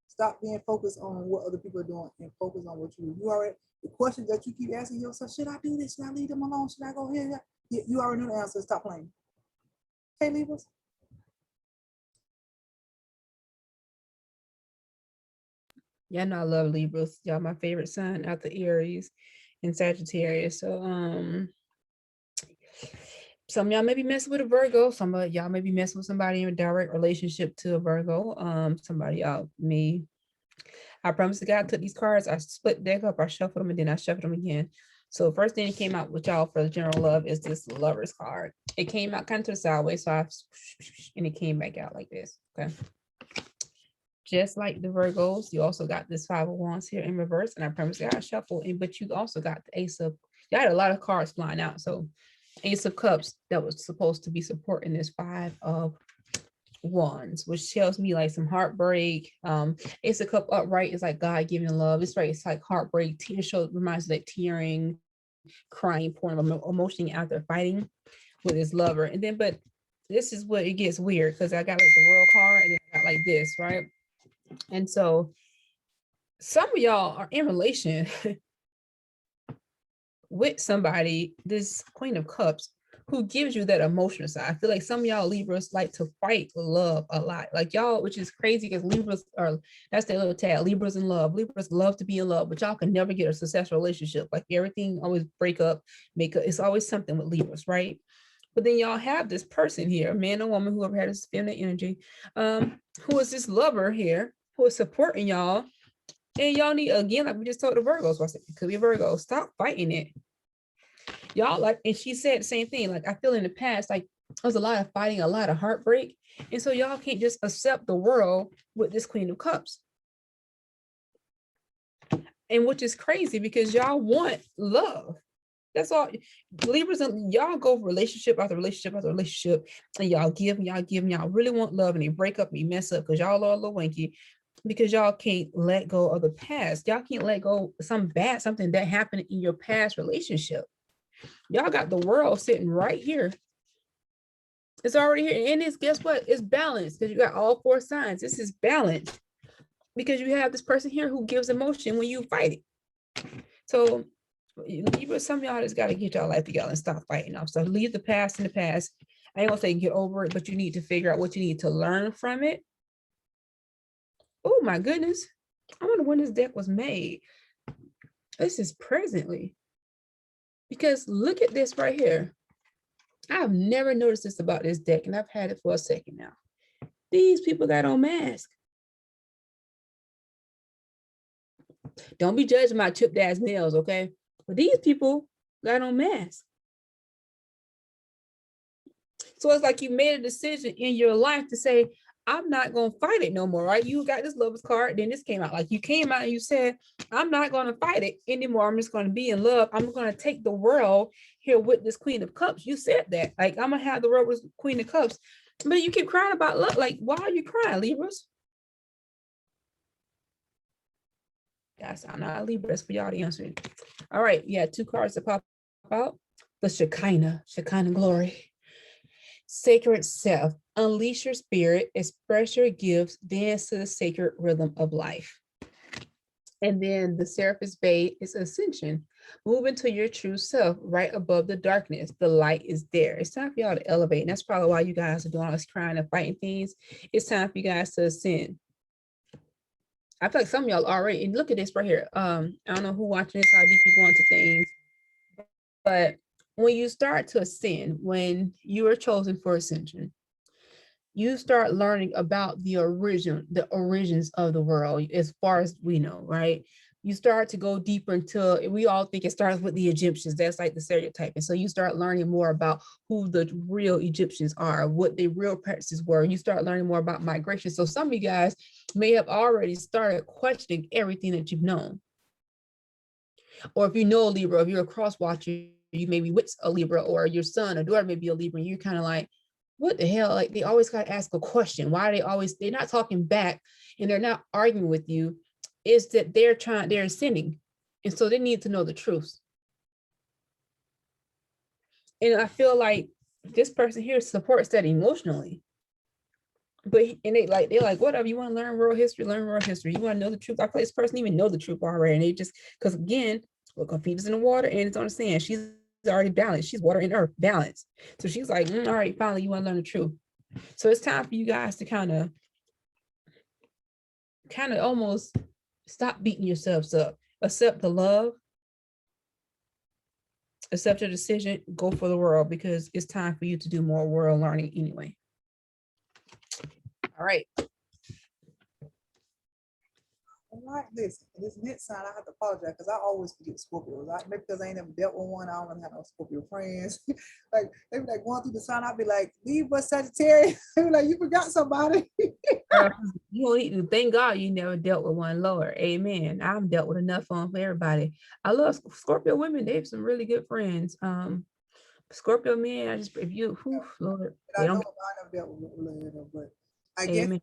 Speaker 1: Stop being focused on what other people are doing and focus on what you already, the questions that you keep asking yourself, should I do this? Should I leave them alone? Should I go here? You already know the answer. Stop playing. Okay, Libras?
Speaker 2: Yeah, no, I love Libras. Y'all my favorite sign after Aries and Sagittarius. So some of y'all may be messing with a Virgo. Some of y'all may be messing with somebody in a direct relationship to a Virgo. Somebody y'all me. I promise to God, I took these cards, I split the deck up, I shuffled them, and then I shuffled them again. So first thing that came out with y'all for the general love is this Lovers card. It came out kind of to the sideways, so and it came back out like this. Okay. Just like the Virgos, you also got this Five of Wands here in reverse, and I promise you I shuffled, but you also got the Ace of, you had a lot of cards flying out. So Ace of Cups that was supposed to be supporting this Five of Wands, which tells me like some heartbreak. Ace of Cup upright is like God giving love. It's right, it's like heartbreak. Tear show reminds me like tearing, crying, pouring emotion after fighting with his lover. And then, but this is what it gets weird because I got like the world card and then I got like this, right? And so some of y'all are in relation with somebody, this Queen of Cups, who gives you that emotional side. I feel like some of y'all Libras like to fight love a lot. Like y'all, which is crazy because Libras are, that's their little tag, Libras in love. Libras love to be in love, but y'all can never get a successful relationship. Like everything always break up, make up. It's always something with Libras, right? But then y'all have this person here, a man or woman, whoever had this feminine energy, who is this lover here, who is supporting y'all. And y'all need, again, like we just told the Virgos, it could be a Virgo, stop fighting it. Y'all like, and she said the same thing. Like, I feel in the past, like there's a lot of fighting, a lot of heartbreak. And so y'all can't just accept the world with this Queen of Cups. And which is crazy because y'all want love. That's all. Libras, and y'all go relationship after relationship after relationship, and y'all give, y'all really want love, and they break up and you mess up because y'all are a little wanky because y'all can't let go of the past. Y'all can't let go of something that happened in your past relationship. Y'all got the world sitting right here. It's already here. And it's, guess what? It's balanced because you got all four signs. This is balanced because you have this person here who gives emotion when you fight it. So some of y'all just got to get y'all life together and stop fighting off. So leave the past in the past. I ain't gonna say get over it, but you need to figure out what you need to learn from it. Oh my goodness. I wonder when this deck was made. This is presently. Because look at this right here. I've never noticed this about this deck, and I've had it for a second now. These people got on masks. Don't be judging my chipped ass nails, okay? But these people got on masks. So it's like you made a decision in your life to say, I'm not going to fight it no more, right? You got this Lovers card, then this came out. Like you came out and you said, I'm not going to fight it anymore. I'm just going to be in love. I'm going to take the world here with this Queen of Cups. You said that. Like, I'm going to have the world with Queen of Cups. But you keep crying about love. Like, why are you crying, Libras? Guys, I'm not a Libra. That's for y'all to answer. All right. Yeah, two cards that pop out. The Shekinah glory. Sacred self. Unleash your spirit, express your gifts, dance to the sacred rhythm of life. And then the Seraphim's Bay is ascension. Move into your true self right above the darkness. The light is there. It's time for y'all to elevate. And that's probably why you guys are doing all this crying and fighting things. It's time for you guys to ascend. I feel like some of y'all already, and look at this right here. I don't know who watching this, how deep you go into things, but when you start to ascend, when you are chosen for ascension, you start learning about the origins of the world, as far as we know, right? You start to go deeper until we all think it starts with the Egyptians. That's like the stereotype. And so you start learning more about who the real Egyptians are, what their real practices were. You start learning more about migration. So some of you guys may have already started questioning everything that you've known. Or if you know a Libra, if you're a cross watcher, you may be with a Libra, or your son or daughter may be a Libra, and you're kind of like, what the hell? Like, they always got to ask a question. Why are they're not talking back and they're not arguing with you. Is that they're sinning. And so they need to know the truth. And I feel like this person here supports that emotionally. But, and they're like, whatever, you want to learn world history, learn world history. You want to know the truth. I feel like this person even know the truth already. And they just, because again, look, her feet is in the water and it's on the sand. She's already balanced. She's water and earth balanced. So she's like, all right, finally, you want to learn the truth. So it's time for you guys to kind of almost stop beating yourselves up. Accept the love. Accept your decision. Go for the world, because it's time for you to do more world learning anyway. All right.
Speaker 1: Like this next sign, I have to apologize because I always forget Scorpios. Maybe because I ain't never dealt with one. I don't have no Scorpio friends. Like they be like going through the sign, I'd be like, Libra, Sagittarius. They be like, you forgot somebody.
Speaker 2: You need to thank God you never dealt with one lower. Amen. I've dealt with enough on for everybody. I love Scorpio women. They have some really good friends. Scorpio men, I just, if you, Lord,
Speaker 1: I know I never dealt with one, but I guess
Speaker 2: amen.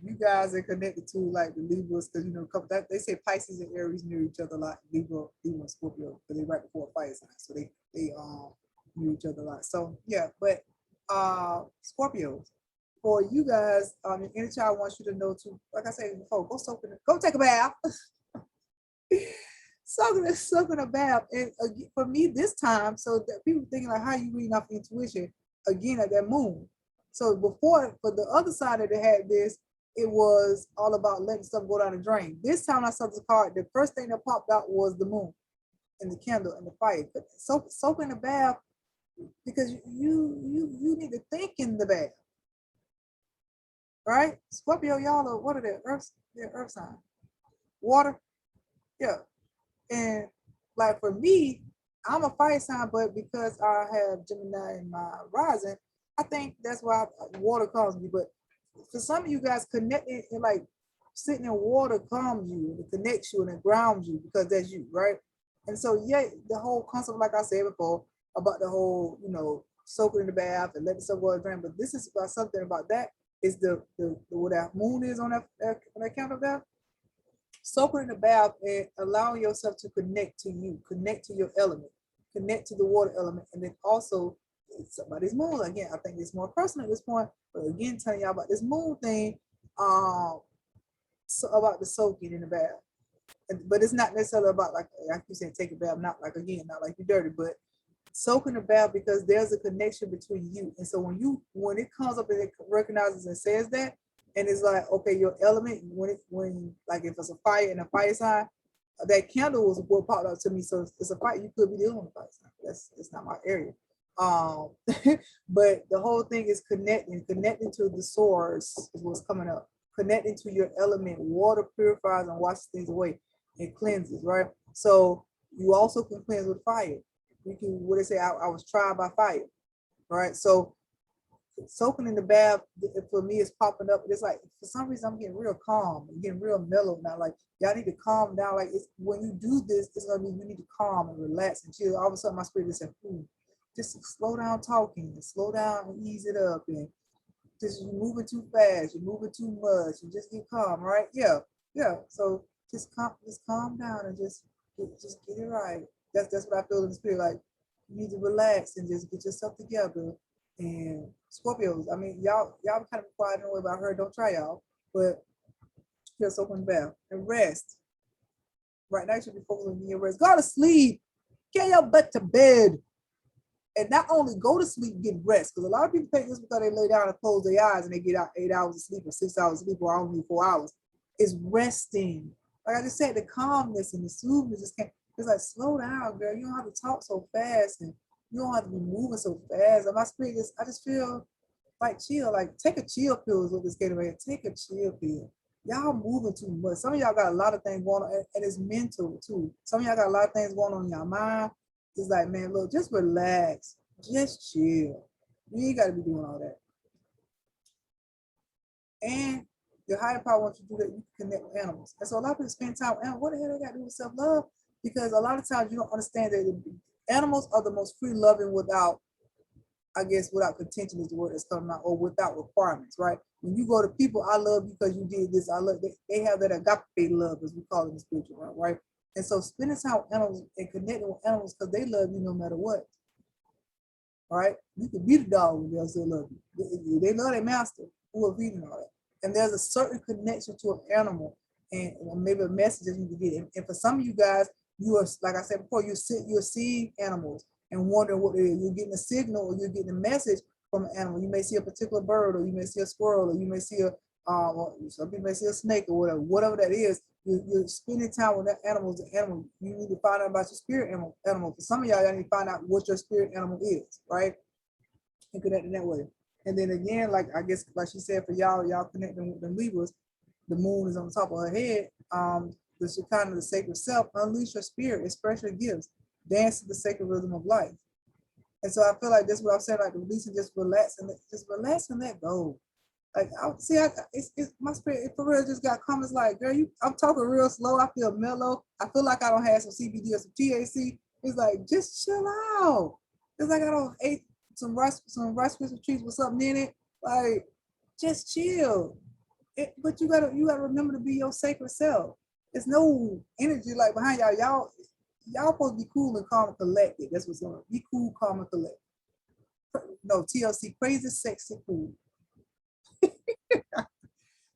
Speaker 1: you guys are connected to like the Libras, because you know, they say Pisces and Aries near each other a lot. Libra and Scorpio, because they right before fire sign, so they near each other a lot. So yeah, but Scorpios, for you guys, any child wants you to know to, like I said before, go soak in, go take a bath. Soaking a bath, and for me this time, so that people thinking like, how you reading off intuition again at that moon. So before, for the other side that they had this, it was all about letting stuff go down the drain. This time I saw the card, the first thing that popped out was the moon and the candle and the fire. But soak in the bath, because you need to think in the bath, right? Scorpio, y'all are, what are they? Earth sign, water, yeah. And like for me, I'm a fire sign, but because I have Gemini in my rising, I think that's why water calms me. But for some of you guys, connecting and like sitting in water calms you, it connects you and it grounds you, because that's you, right? And so yeah, the whole concept, like I said before, about the whole, you know, soaking in the bath and letting stuff go drain. But this is about something about that is the what that moon is on that count of that. Soaking in the bath and allowing yourself to connect to you, connect to your element, connect to the water element, and then also somebody's moon. Again, I think it's more personal at this point, but again, telling y'all about this moon thing, so about the soaking in the bath. But it's not necessarily about like you said, take a bath, not like again, not like you're dirty, but soak in the bath, because there's a connection between you. And so when it comes up and it recognizes and says that, and it's like, okay, your element, when like if it's a fire and a fire sign, that candle was what popped up to me. So it's a fire, you could be dealing with a fire sign. That's not my area. But the whole thing is connecting to the source is what's coming up. Connecting to your element. Water purifies and washes things away. It cleanses, right? So you also can cleanse with fire. You can, what they say, I was tried by fire, right? So soaking in the bath for me is popping up. It's like for some reason I'm getting real calm, I'm getting real mellow now. Like y'all need to calm down. Like it's when you do this, it's gonna be you need to calm and relax and chill. All of a sudden my spirit is saying, just slow down talking, and slow down and ease it up, and just you're moving too fast, you're moving too much, and just get calm, right? Yeah, yeah. So just calm down and just get it right. That's what I feel in the spirit. Like you need to relax and just get yourself together. And Scorpios, I mean, y'all kind of quiet in a way about her. Don't try y'all, but just open the bath and rest. Right now, you should be focusing on your rest. Go to sleep. Get your butt to bed. And not only go to sleep, get rest. Because a lot of people think this because they lay down and close their eyes and they get out 8 hours of sleep or 6 hours of sleep or only 4 hours. It's resting. Like I just said, the calmness and the soothness just can't. It's like, slow down, girl. You don't have to talk so fast and you don't have to be moving so fast. And my spirit is, I just feel like chill. Like take a chill pill is what this getting ready. Take a chill pill. Y'all moving too much. Some of y'all got a lot of things going on, and it's mental too. Some of y'all got a lot of things going on in your mind. It's like, man, look, just relax, just chill. You ain't got to be doing all that. And your higher power wants you to do that. You can connect with animals. And so a lot of people spend time with animals. What the hell they got to do with self-love? Because a lot of times you don't understand that animals are the most free loving without, I guess, without contention is the word that's coming out, or without requirements, right? When you go to people, I love you because you did this. I love. They have that agape love, as we call it in the spiritual realm, right? And so spending time with animals and connecting with animals because they love you no matter what. All right, you can beat a dog when they'll still love you. They love their master who are feeding all that. And there's a certain connection to an animal, and maybe a message that you can get. And for some of you guys, you are, like I said before, you're seeing animals and wondering what it is. You're getting a signal or you're getting a message from an animal. You may see a particular bird, or you may see a squirrel, or you may see some people may see a snake, or whatever that is. You're spending time with that animal. The animal, you need to find out about your spirit animal. For some of y'all need to find out what your spirit animal is, right? And connect in that way. And then again, like I guess, like she said, for y'all connecting with the Libras, the moon is on top of her head. The Shekinah, the sacred self, unleash your spirit, express your gifts, dance to the sacred rhythm of life. And so I feel like that's what I'm saying, like releasing, just relax and let go. Like it's my spirit for real just got comments like, girl, I'm talking real slow. I feel mellow. I feel like I don't have some CBD or some THC. It's like, just chill out. It's like I don't ate some rice Krispie treats with something in it. Like, just chill. but you gotta remember to be your sacred self. There's no energy like behind y'all. Y'all supposed to be cool and calm and collected. That's what's on. Be cool, calm, and collected. No, TLC, crazy, sexy, cool.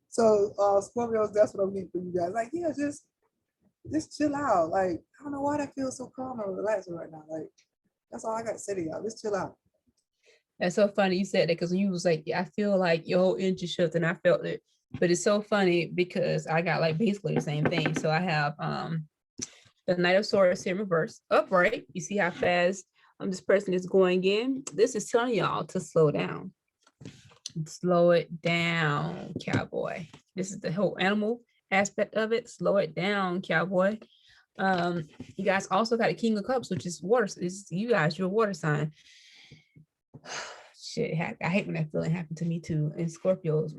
Speaker 1: So Scorpios, that's what I mean for you guys. Like, yeah, just chill out. Like, I don't know why that feels so calm and relaxing right now. Like, that's all I got to say to y'all. Just chill out.
Speaker 2: That's so funny you said that because you was like, yeah, I feel like your whole energy shift and I felt it. But it's so funny because I got like basically the same thing. So I have the Knight of Swords in reverse, upright. You see how fast this person is going in. This is telling y'all to slow down. Slow it down, cowboy. This is the whole animal aspect of it. Slow it down, cowboy. You guys also got a King of Cups, which is water. Is you guys, you're a water sign. Shit, I hate when that feeling happened to me too. And Scorpios,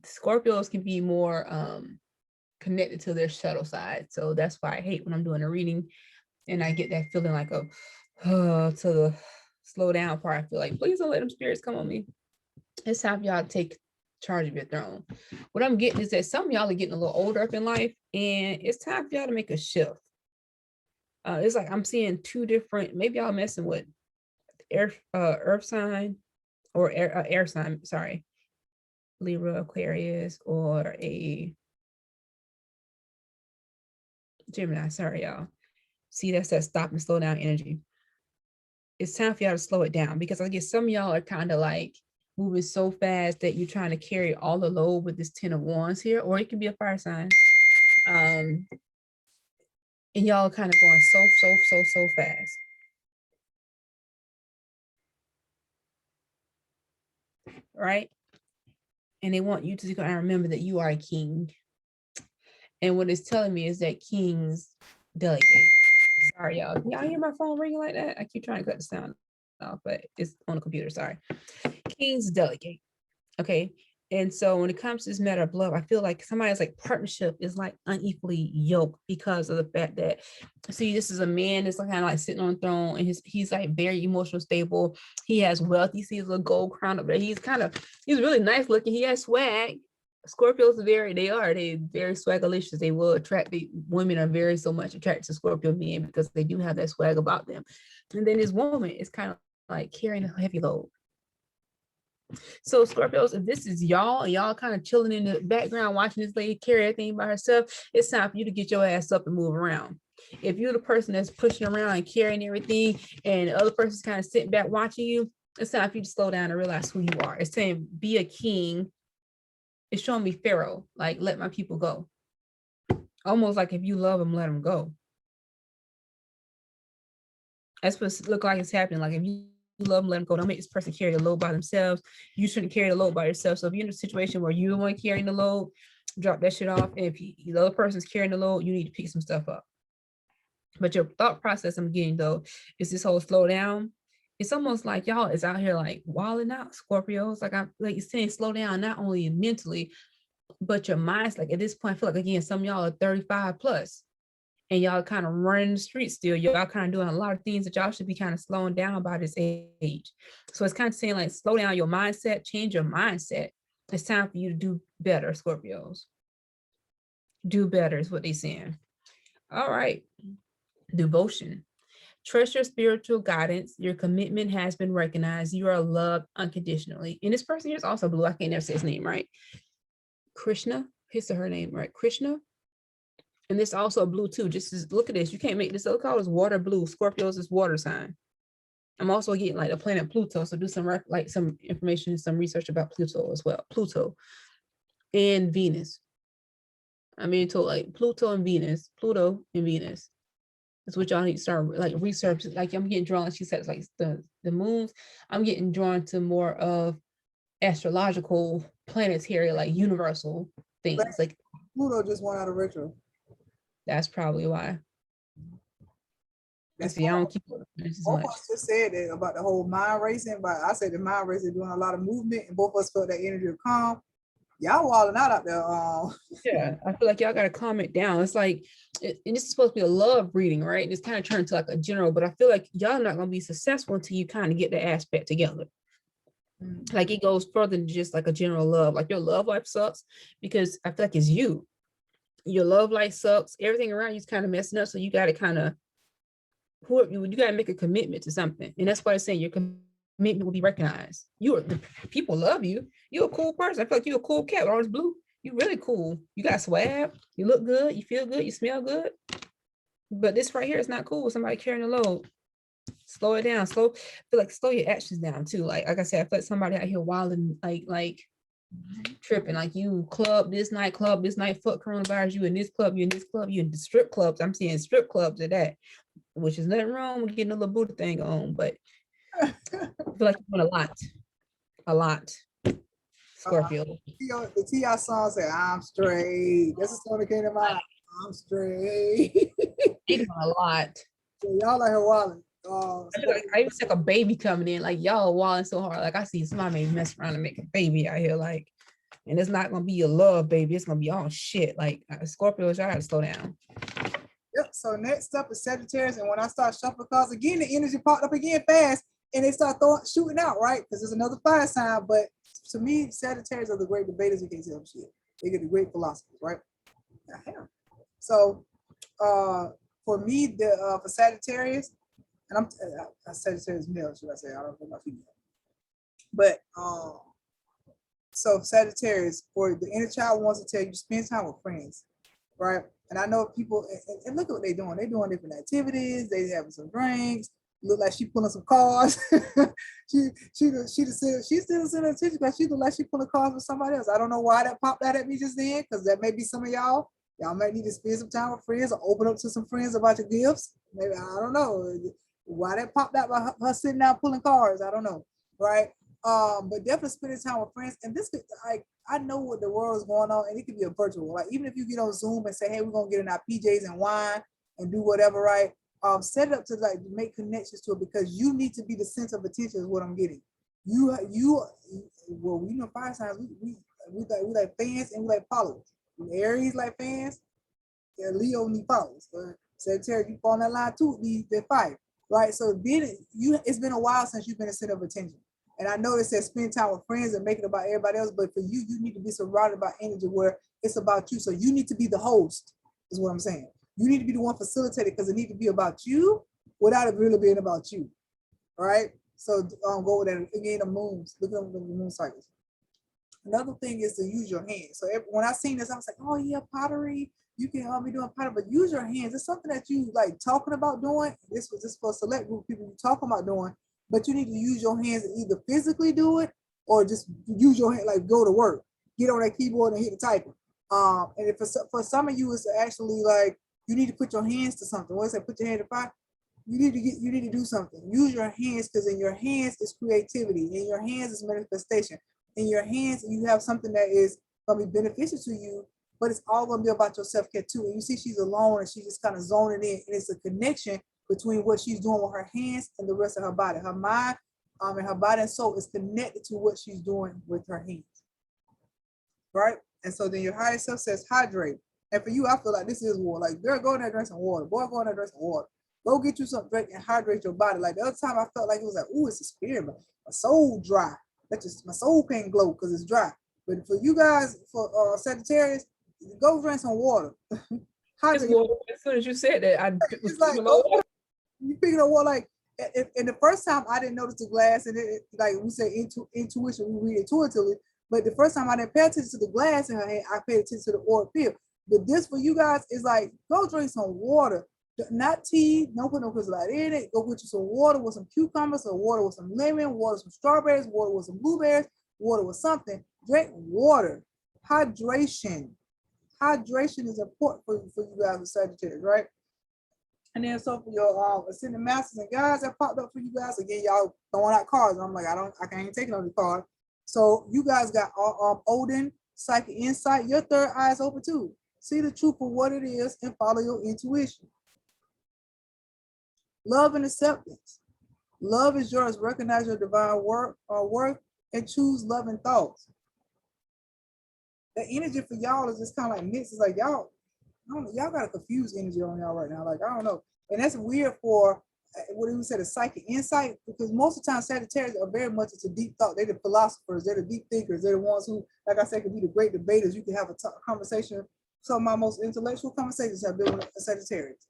Speaker 2: Scorpios can be more connected to their shuttle side. So that's why I hate when I'm doing a reading and I get that feeling like a to the slow down part. I feel like, please don't let them spirits come on me. It's time for y'all to take charge of your throne. What I'm getting is that some of y'all are getting a little older up in life and it's time for y'all to make a shift. It's like I'm seeing two different, maybe y'all messing with earth sign or air sign, sorry, Libra, Aquarius, or a Gemini, sorry y'all. See, that's that stop and slow down energy. It's time for y'all to slow it down because I guess some of y'all are kind of like moving so fast that you're trying to carry all the load with this 10 of Wands here, or it can be a fire sign. And y'all are kind of going so fast. Right? And they want you to kind of remember that you are a king. And what it's telling me is that kings delegate. Sorry, y'all. Y'all hear my phone ringing like that? I keep trying to cut the sound off, but it's on the computer. Sorry. Kings delegate. Okay. And so when it comes to this matter of love, I feel like somebody's like partnership is like unequally yoked because of the fact that, see, this is a man that's like kind of like sitting on a throne and he's like very emotional stable. He has wealth. You see his little gold crown up there. He's really nice looking. He has swag. Scorpios are very swagalicious. They will attract, the women are very so much attracted to Scorpio men because they do have that swag about them. And then this woman is kind of like carrying a heavy load. So Scorpios, if this is y'all and y'all kind of chilling in the background watching this lady carry everything by herself, it's time for you to get your ass up and move around. If you're the person that's pushing around and carrying everything and the other person's kind of sitting back watching you, it's time for you to slow down and realize who you are. It's saying be a king. It's showing me Pharaoh, like let my people go. Almost like if you love them, let them go. That's what it look like it's happening. Like if you love them, let them go. Don't make this person carry the load by themselves. You shouldn't carry the load by yourself. So if you're in a situation where you're the one carrying the load, drop that shit off. And if the other person's carrying the load, you need to pick some stuff up. But your thought process I'm getting though is this whole slow down. It's almost like y'all is out here like wilding out, Scorpios. Like I'm like you're saying, slow down not only mentally, but your mind's like at this point. I feel like again, some of y'all are 35 plus. And y'all kind of running the street still. Y'all kind of doing a lot of things that y'all should be kind of slowing down by this age. So it's kind of saying like, slow down your mindset, change your mindset. It's time for you to do better, Scorpios. Do better is what they're saying. All right. Devotion. Trust your spiritual guidance. Your commitment has been recognized. You are loved unconditionally. And this person here is also blue. I can't never say his name right. Krishna. His or her name, right? Krishna. And this also blue too. Just look at this. You can't make this. Look how it's water blue. Scorpios is water sign. I'm also getting like the planet Pluto. So do some some information, some research about Pluto as well. Pluto and Venus. I mean, told like Pluto and Venus. That's what y'all need to start like research. Like I'm getting drawn. She says like the moons. I'm getting drawn to more of astrological planetary, like universal things. Like
Speaker 1: Pluto just went out of retro.
Speaker 2: That's probably why.
Speaker 1: That's
Speaker 2: see, I don't keep
Speaker 1: both of us just said that about the whole mind racing, but I said the mind racing doing a lot of movement, and both of us felt that energy of calm. Y'all walling out there.
Speaker 2: Yeah, I feel like y'all got to calm it down. It's like, and this is supposed to be a love reading, right? And it's kind of turned to like a general, but I feel like y'all not going to be successful until you kind of get the aspect together.
Speaker 1: Mm.
Speaker 2: Like it goes further than just like a general love. Like your love life sucks because I feel like it's you. Your love life sucks. Everything around you is kind of messing up. So you got to kind of you got to make a commitment to something, and that's why I'm saying your commitment will be recognized. The people love you. You're a cool person. I feel like you're a cool cat with all this blue. You really cool. You got swag. You look good. You feel good. You smell good. But this right here is not cool with somebody carrying a load. Slow it down. Slow your actions down too. Like I said, I feel like somebody out here wilding, like tripping. Like you club this night, fuck coronavirus. You in this club, you in this club, you in the strip clubs. I'm seeing strip clubs at that, which is nothing wrong with getting a little booty thing on, but I feel like you're doing a lot. Scorpio.
Speaker 1: The T.I. song said, I'm straight. That's the song that came to mind. I'm straight.
Speaker 2: They doing a lot.
Speaker 1: So y'all like her wallet.
Speaker 2: I even see like a baby coming in, like y'all walling so hard. Like I see somebody mess around and make a baby out here, like, and it's not gonna be a love baby. It's gonna be all shit. Like Scorpios, y'all gotta slow down.
Speaker 1: Yep. So next up is Sagittarius, and when I start shuffling cards again, the energy popped up again fast, and they start shooting out, right? Because there's another fire sign. But to me, Sagittarius are the great debaters. You can't tell them shit. They get the great philosophers, right? So for me, for Sagittarius, and I'm Sagittarius male, should I say? I don't know about female. But so Sagittarius, for the inner child wants to tell you, spend time with friends, right? And I know people, and look at what they're doing. They're doing different activities. They having some drinks. Look like she pulling some cars. she's still sending attention, but she look like she pulling cars for somebody else. I don't know why that popped out at me just then, because that may be some of y'all. Y'all might need to spend some time with friends or open up to some friends about your gifts. Maybe, I don't know why that popped out by her sitting down pulling cars. I don't know, right? But definitely spending time with friends. And this could, like, I know what the world is going on, and it could be a virtual. Like, even if you get on Zoom and say, hey, we're gonna get in our PJs and wine and do whatever, right? Set it up to like make connections to it, because you need to be the sense of attention is what I'm getting. Well, we know fire signs, we like fans and we like followers. Aries like fans, yeah, Leo need followers. Sagittarius, you fall in that line too, they fight, right? So then it's been a while since you've been a center of attention. And I know it says spend time with friends and make it about everybody else, but for you, you need to be surrounded by energy where it's about you. So you need to be the host, is what I'm saying. You need to be the one facilitated, because it needs to be about you without it really being about you, right? So go with that. Again, the moons, look at the moon cycles. Another thing is to use your hands. So when I seen this, I was like, oh yeah, pottery. You can help me doing pottery, but use your hands. It's something that you like talking about doing. This was just for a select group of people you talking about doing, but you need to use your hands to either physically do it or just use your hand, like go to work, get on that keyboard and hit the typing. And if for some of you, it's actually like you need to put your hands to something. What is that? Put your hand to fire. You need to do something. Use your hands, because in your hands is creativity. In your hands is manifestation. In your hands, you have something that is going to be beneficial to you, but it's all going to be about your self-care too. And you see she's alone and she's just kind of zoning in, and it's a connection between what she's doing with her hands and the rest of her body. Her mind and her body and soul is connected to what she's doing with her hands, right? And so then your higher self says hydrate. And for you, I feel like this is war. Like, girl, go in there, drink some water. Boy, go in there, drink some water. Go get you some drink and hydrate your body. Like the other time, I felt like it was like, ooh, it's a spirit, but my soul dry. My soul can't glow because it's dry. But for you guys, for Sagittarius, go drink some water.
Speaker 2: As soon as you said that, I was
Speaker 1: like, you picking up water. Like, and the first time I didn't notice the glass, and like we say intuition, we read intuitively. But the first time I didn't pay attention to the glass in her hand, I paid attention to the aura field. But this for you guys is like, go drink some water. Not tea, don't put no crystal in it. Go get you some water with some cucumbers, or water with some lemon, water with some strawberries, water with some blueberries, water with something. Drink water. Hydration. Hydration is important for you guys with Sagittarius, right? And then so for your ascending masters and guys that popped up for you guys, again, y'all throwing out cards. I'm like, I can't take another card. So you guys got Odin, psychic insight. Your third eye is open too. See the truth for what it is and follow your intuition. Love and acceptance. Love is yours. Recognize your divine worth and choose loving thoughts. The energy for y'all is just kind of like mixed. It's like y'all got a confused energy on y'all right now. Like, I don't know. And that's weird for what do we say, the psychic insight, because most of the time Sagittarius are very much into deep thought. They're the philosophers, they're the deep thinkers, they're the ones who, like I said, can be the great debaters. You can have a conversation. Some of my most intellectual conversations have been with a Sagittarius.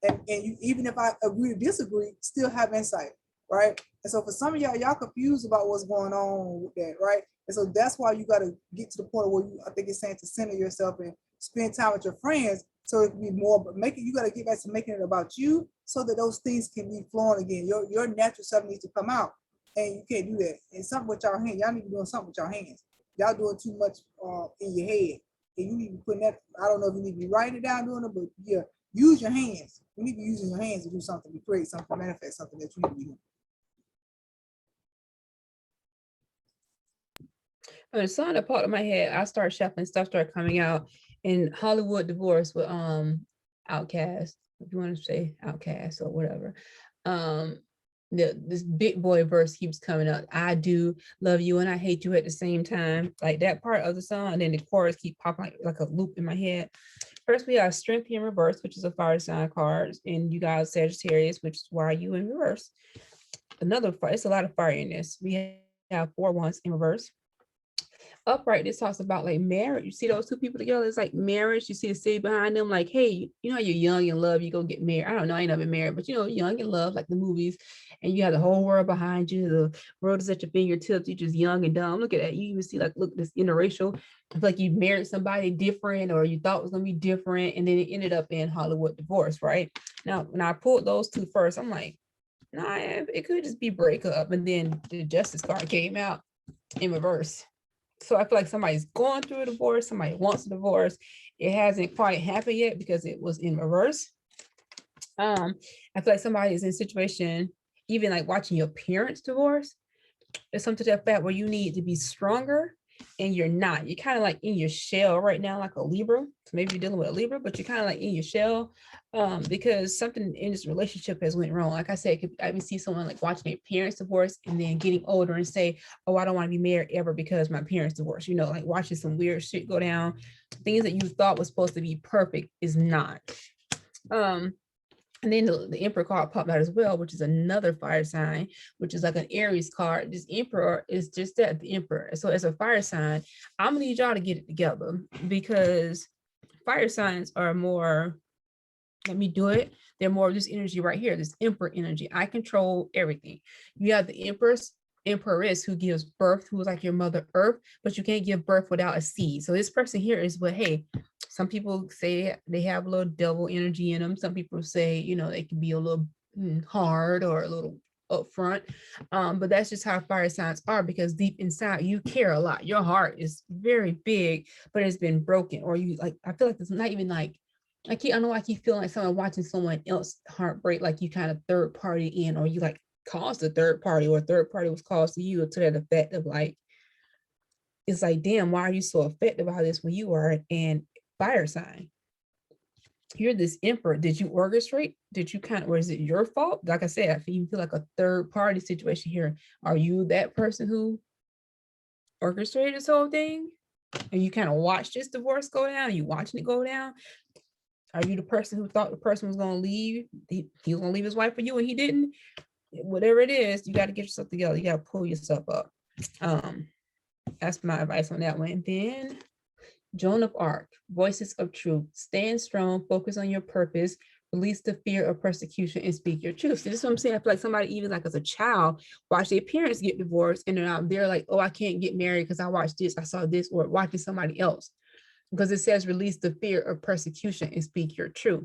Speaker 1: And you, even if I agree to disagree, still have insight, right? And so for some of y'all confused about what's going on with that, right? And so that's why you got to get to the point where you, I think it's saying, to center yourself and spend time with your friends, so it can be more, but make it, you got to get back to making it about you, so that those things can be flowing again. Your natural self needs to come out, and you can't do that. And something with y'all hands, y'all need to be doing something with your hands. Y'all doing too much in your head, and you need to be putting that. I don't know if you need to be writing it down, doing it, but yeah, use your hands. You need to be using your hands to do something, to create something, to manifest something that you need to be doing.
Speaker 2: When the song that popped in my head, I started shuffling, stuff started coming out, in Hollywood Divorce with Outkast, if you want to say Outkast or whatever. This big boy verse keeps coming up. I do love you and I hate you at the same time. Like that part of the song, and then the chorus keep popping like a loop in my head. First, we have Strength in Reverse, which is a fire sign card, and you got Sagittarius, which is why you in reverse. Another fire, it's a lot of fire in this. We have 4 wands in reverse. Upright, this talks about like marriage. You see those two people together, it's like marriage. You see the city behind them, like, hey, you know, you're young in love, you go get married. I don't know, I ain't never been married, but you know, young in love, like the movies, and you have the whole world behind you, the world is at your fingertips, you're just young and dumb. Look at that. You even see, like, look, this interracial. I feel like you married somebody different, or you thought it was gonna be different, and then it ended up in Hollywood Divorce, right? Now, when I pulled those two first, I'm like, nah, it could just be breakup. And then the Justice card came out in reverse. So I feel like somebody's going through a divorce, somebody wants a divorce. It hasn't quite happened yet because it was in reverse. I feel like somebody is in a situation, even like watching your parents divorce. There's something to that fact where you need to be stronger and you're not. You're kind of like in your shell right now, like a Libra. So maybe you're dealing with a Libra, but you're kind of like in your shell because something in this relationship has went wrong. Like I said, I even see someone like watching their parents divorce and then getting older and say, oh, I don't want to be married ever because my parents divorced. You know, like watching some weird shit go down. Things that you thought was supposed to be perfect is not. And then the Emperor card popped out as well, which is another fire sign, which is like an Aries card. This Emperor is just that, the Emperor. So as a fire sign, I'm gonna need y'all to get it together, because fire signs are more, let me do it. They're more of this energy right here, this Emperor energy. I control everything. You have the Empress who gives birth, who is like your mother earth, but you can't give birth without a seed. So this person here is what, hey, some people say they have a little devil energy in them. Some people say, you know, they can be a little hard or a little upfront. But that's just how fire signs are, because deep inside you care a lot. Your heart is very big, but it's been broken. Or you like, I feel like it's not even like, I don't know, I keep feeling like someone watching someone else heartbreak, like you kind of third party in, or you like caused a third party, or a third party was caused to you, to that effect of like, it's like, damn, why are you so affected by this when you are an fire sign? You're this Emperor. Did you orchestrate? Did you kind of, or is it your fault? Like I said, I feel like a third party situation here. Are you that person who orchestrated this whole thing? And you kind of watched this divorce go down? Are you watching it go down? Are you the person who thought the person was going to leave? He was going to leave his wife for you and he didn't? Whatever it is, you got to get yourself together. You got to pull yourself up. That's my advice on that one. And then Joan of Arc, Voices of Truth. Stand strong, focus on your purpose, release the fear of persecution, and speak your truth. So this is what I'm saying. I feel like somebody, even like as a child, watched their parents get divorced, and they're like, oh, I can't get married because I watched this, I saw this, or watching somebody else. Because it says release the fear of persecution and speak your truth.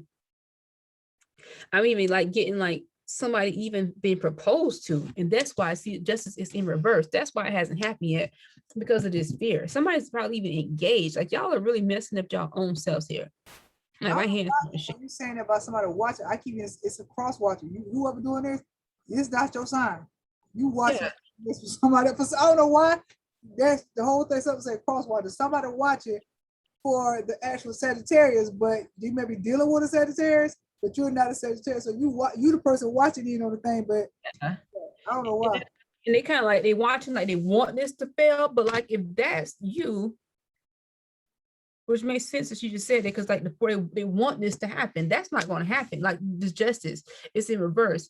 Speaker 2: I'm even like getting like somebody even being proposed to, and that's why I see justice is in reverse. That's why it hasn't happened yet, because of this fear. Somebody's probably even engaged. Like, y'all are really messing up y'all own selves here. Like, my hands.
Speaker 1: You saying about somebody watching? I keep it's a cross watching. You whoever doing this, it's not your sign. You watching this for somebody else. I don't know why. That's the whole thing. Something say cross watching. Somebody watching for the actual Sagittarius, but you may be dealing with a Sagittarius, but you're not a Sagittarius. So you the person watching in on the thing, but I don't know why.
Speaker 2: And they kind of like, they watching, like they want this to fail, but like if that's you, which makes sense that you just said it, because like they want this to happen, that's not going to happen. Like this justice, it's in reverse.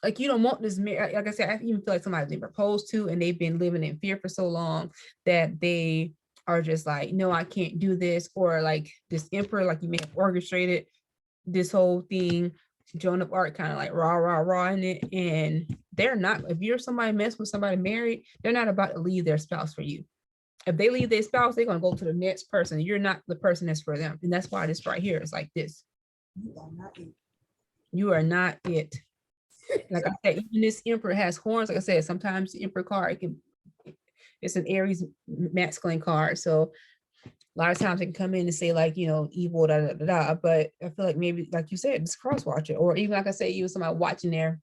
Speaker 2: like you don't want this marriage. Like I said, I even feel like somebody's been proposed to and they've been living in fear for so long that they are just like, no, I can't do this. Or like this emperor, like you may have orchestrated this whole thing, Joan of Arc kind of like rah, rah, rah in it. And they're not, if you're somebody mess with somebody married, they're not about to leave their spouse for you. If they leave their spouse, they're gonna go to the next person. You're not the person that's for them. And that's why this right here is like this.
Speaker 1: You are not it.
Speaker 2: You are not it. Like I said, even this emperor has horns. Like I said, sometimes the emperor card it's an Aries masculine card. So a lot of times it can come in and say like, evil, da, da, da, da. But I feel like maybe, like you said, just cross watch it. Or even like I said, even somebody watching their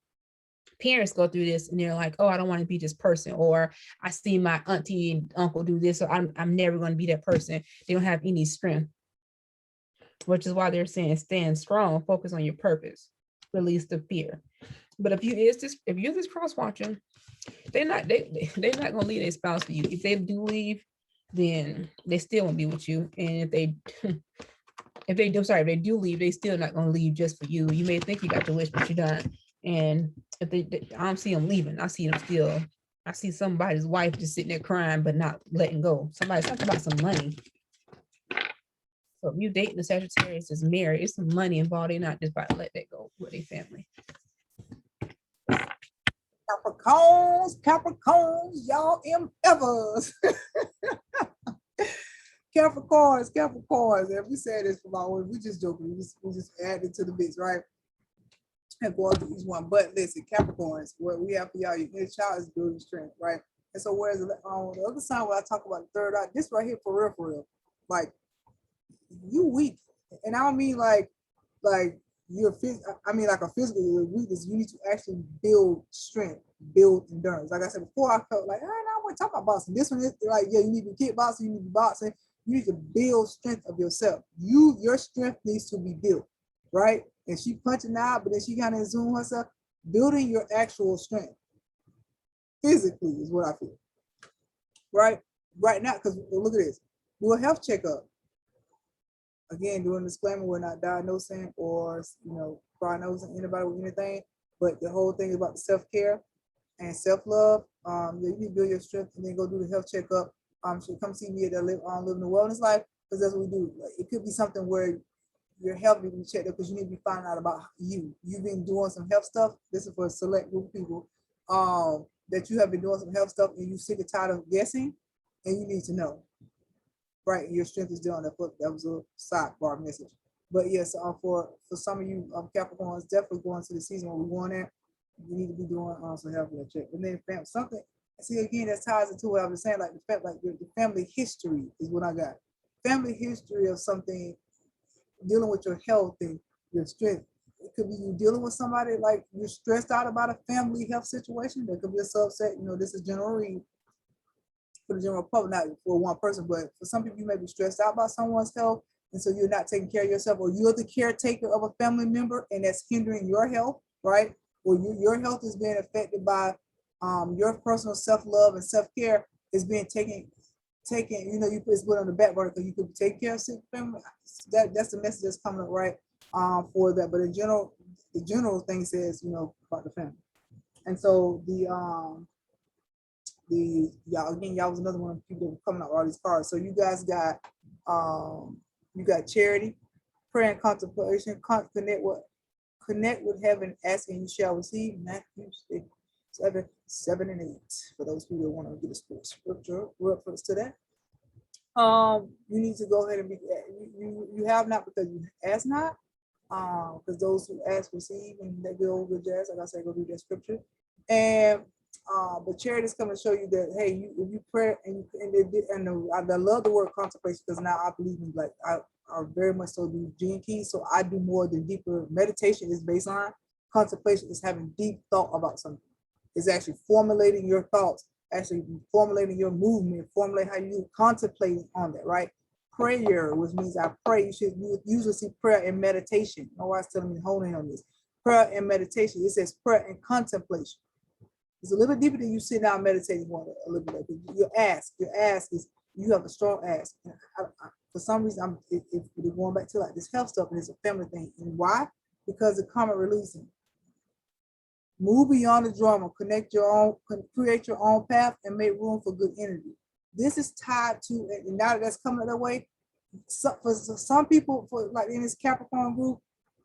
Speaker 2: parents go through this and they're like, oh, I don't want to be this person. Or I see my auntie and uncle do this, so I'm never going to be that person. They don't have any strength, which is why they're saying stand strong, focus on your purpose, release the fear. But if you're this cross watching, they're not gonna leave their spouse for you. If they do leave, then they still won't be with you. And if they do leave, they still not gonna leave just for you. You may think you got your wish, but you don't. And if I don't see them leaving, I see them still. I see somebody's wife just sitting there crying but not letting go. Somebody's talking about some money. So if you dating a Sagittarius is married, it's some money involved. They're not just about to let that go with their family.
Speaker 1: Capricorns, y'all MFers. Capricorns. And we said this from our, we just joking. We just added to the mix, right? And go through each one. But listen, Capricorns, what we have for y'all, your inner child is building strength, right? And so whereas on the other side, when I talk about the third eye, this right here for real, like you weak. And I don't mean like you're I mean like a physical weakness. You need to actually build strength, build endurance. Like I said before, I felt like, I don't want to talk about boxing. This one is like, yeah, you need to be kickboxing, you need to be boxing, you need to build strength of yourself. Your strength needs to be built, right? And she punching out, but then she kind of zoom herself, building your actual strength physically is what I feel. Right now, because look at this. Do a health checkup. Again, doing a disclaimer, we're not diagnosing or diagnosing anybody with anything, but the whole thing is about the self-care and self-love. You need to build your strength and then go do the health checkup. So come see me at the Living the Wellness Life, because that's what we do. Like, it could be something where your health needs to be checked up because you need to be finding out about you. You've been doing some health stuff. This is for a select group of people that you have been doing some health stuff and you sick and tired of guessing, and you need to know. Right, your strength is down. That was a sidebar message. But yes, for some of you Capricorns, definitely going to the season where we're going at, you need to be doing some health check. And then something, see again, that ties into what I was saying, like the family history is what I got. Family history of something dealing with your health and your strength. It could be you dealing with somebody like you're stressed out about a family health situation. There could be a subset, this is general read for the general public, not for one person, but for some people, you may be stressed out about someone's health, and so you're not taking care of yourself, or you're the caretaker of a family member, and that's hindering your health, right? Or your health is being affected by your personal self-love and self-care is being taken, you put it on the back burner because you could take care of sick family. That's the message that's coming up, right? For that, but in general, the general thing says, about the family, and so y'all was another one of the people that were coming out with all these cards. So you guys got charity, prayer and contemplation, connect with heaven, asking you shall receive. Matthew 7 and 8. For those people that want to get a scripture reference to that. You need to go ahead and you have not because you ask not. Because those who ask receive, and they go over jazz. Like I said, go read that scripture. And but charity is coming to show you that, hey, if you pray and I love the word contemplation because now I believe in I very much so do Gene Keys. So I do more than deeper meditation is based on contemplation is having deep thought about something. It's actually formulating your thoughts, actually formulating your movement, formulate how you contemplate on that, right? Prayer, which means I pray. You usually see prayer and meditation. My wife's telling me holding on this. Prayer and meditation. It says prayer and contemplation. It's a little bit deeper than you sit down meditating on it a little bit. Your ask is you have a strong ask. For some reason, if we're going back to like this health stuff and it's a family thing. And why? Because the karmic releasing. Move beyond the drama, create your own path, and make room for good energy. This is tied to, and now that that's coming that way, for some people, for like in this Capricorn group,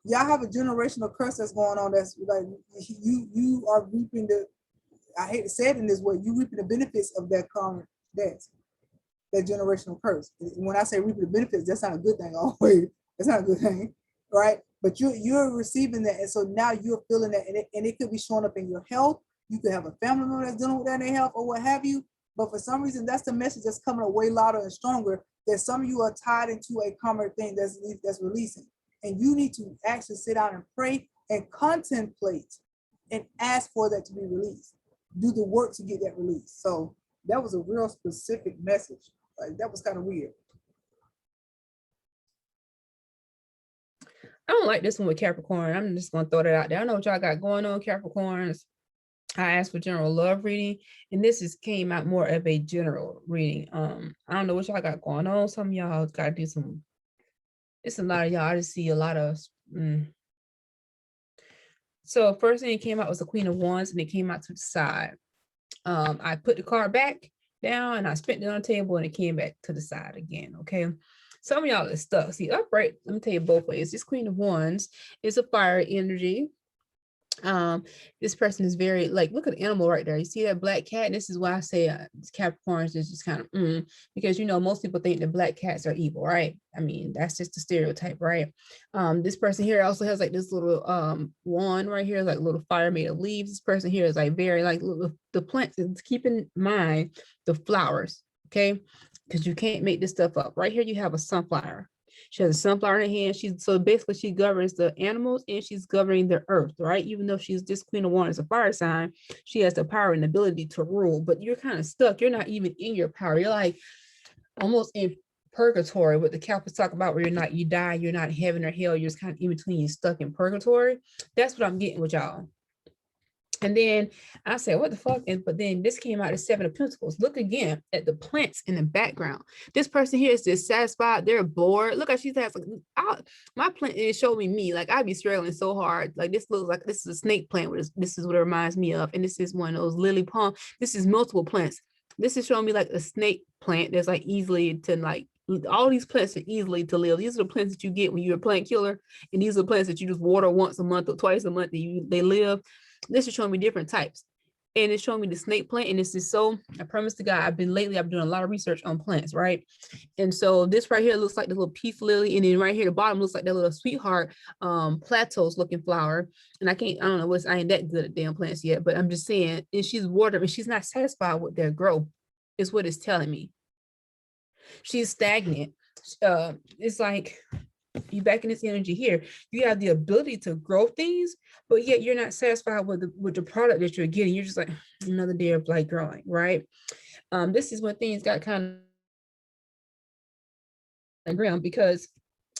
Speaker 1: y'all have a generational curse that's going on. That's like you are reaping the. I hate to say it in this way, you reaping the benefits of that karma, that generational curse. When I say reaping the benefits, that's not a good thing always. That's not a good thing, right? But you're receiving that, and so now you're feeling that, and it could be showing up in your health. You could have a family member that's dealing with that in their health or what have you. But for some reason, that's the message that's coming up way louder and stronger. That some of you are tied into a karmic thing that's releasing, and you need to actually sit down and pray and contemplate and ask for that to be released. Do the work to get that released. So that was a real specific message. Like that was kind of weird.
Speaker 2: I don't like this one with Capricorn. I'm just gonna throw that out there. I know what y'all got going on, Capricorns. I asked for general love reading, and this came out more of a general reading. I don't know what y'all got going on. Some of y'all gotta do some. It's a lot of y'all. I just see a lot of. So first thing that came out was the Queen of Wands, and it came out to the side. I put the card back down and I spent it on the table, and it came back to the side again. Okay. Some of y'all are stuck. See, upright, let me tell you both ways. This Queen of Wands is a fire energy. This person is very, like, look at the animal right there. You see that black cat? This is why I say Capricorns is just kind of because most people think that black cats are evil, right? I mean, that's just a stereotype, right? This person here also has like this little wand right here, like a little fire made of leaves. This person here is like very like the plants. Keep in mind the flowers, okay? Because you can't make this stuff up. Right here, you have a sunflower. She has a sunflower in her hand. So basically she governs the animals and she's governing the earth, right? Even though she's this Queen of Wands, a fire sign, she has the power and ability to rule, but you're kind of stuck. You're not even in your power. You're like almost in purgatory, what the Catholics talk about, where you die, you're not in heaven or hell. You're just kind of in between, you're stuck in purgatory. That's what I'm getting with y'all. And then I said, what the fuck? But then this came out as Seven of Pentacles. Look again at the plants in the background. This person here is dissatisfied. They're bored. Look how she's like, my plant, it showed me, like, I'd be struggling so hard. Like, this looks like this is a snake plant. This is what it reminds me of. And this is one of those lily palm. This is multiple plants. This is showing me like a snake plant that's like easily to like, all these plants are easily to live. These are the plants that you get when you're a plant killer. And these are the plants that you just water once a month or twice a month and they live. This is showing me different types, and it's showing me the snake plant. And this is so, I promise to God, I've been doing a lot of research on plants, right? And so this right here looks like the little peace lily, and then right here the bottom looks like that little sweetheart plateaus looking flower. And I don't know I ain't that good at damn plants yet, but I'm just saying, and she's watering, and she's not satisfied with their growth, is what it's telling me. She's stagnant. It's like, you back in this energy here, you have the ability to grow things, but yet you're not satisfied with the product that you're getting. You're just like, another day of like growing, right? This is when things got kind of ground, because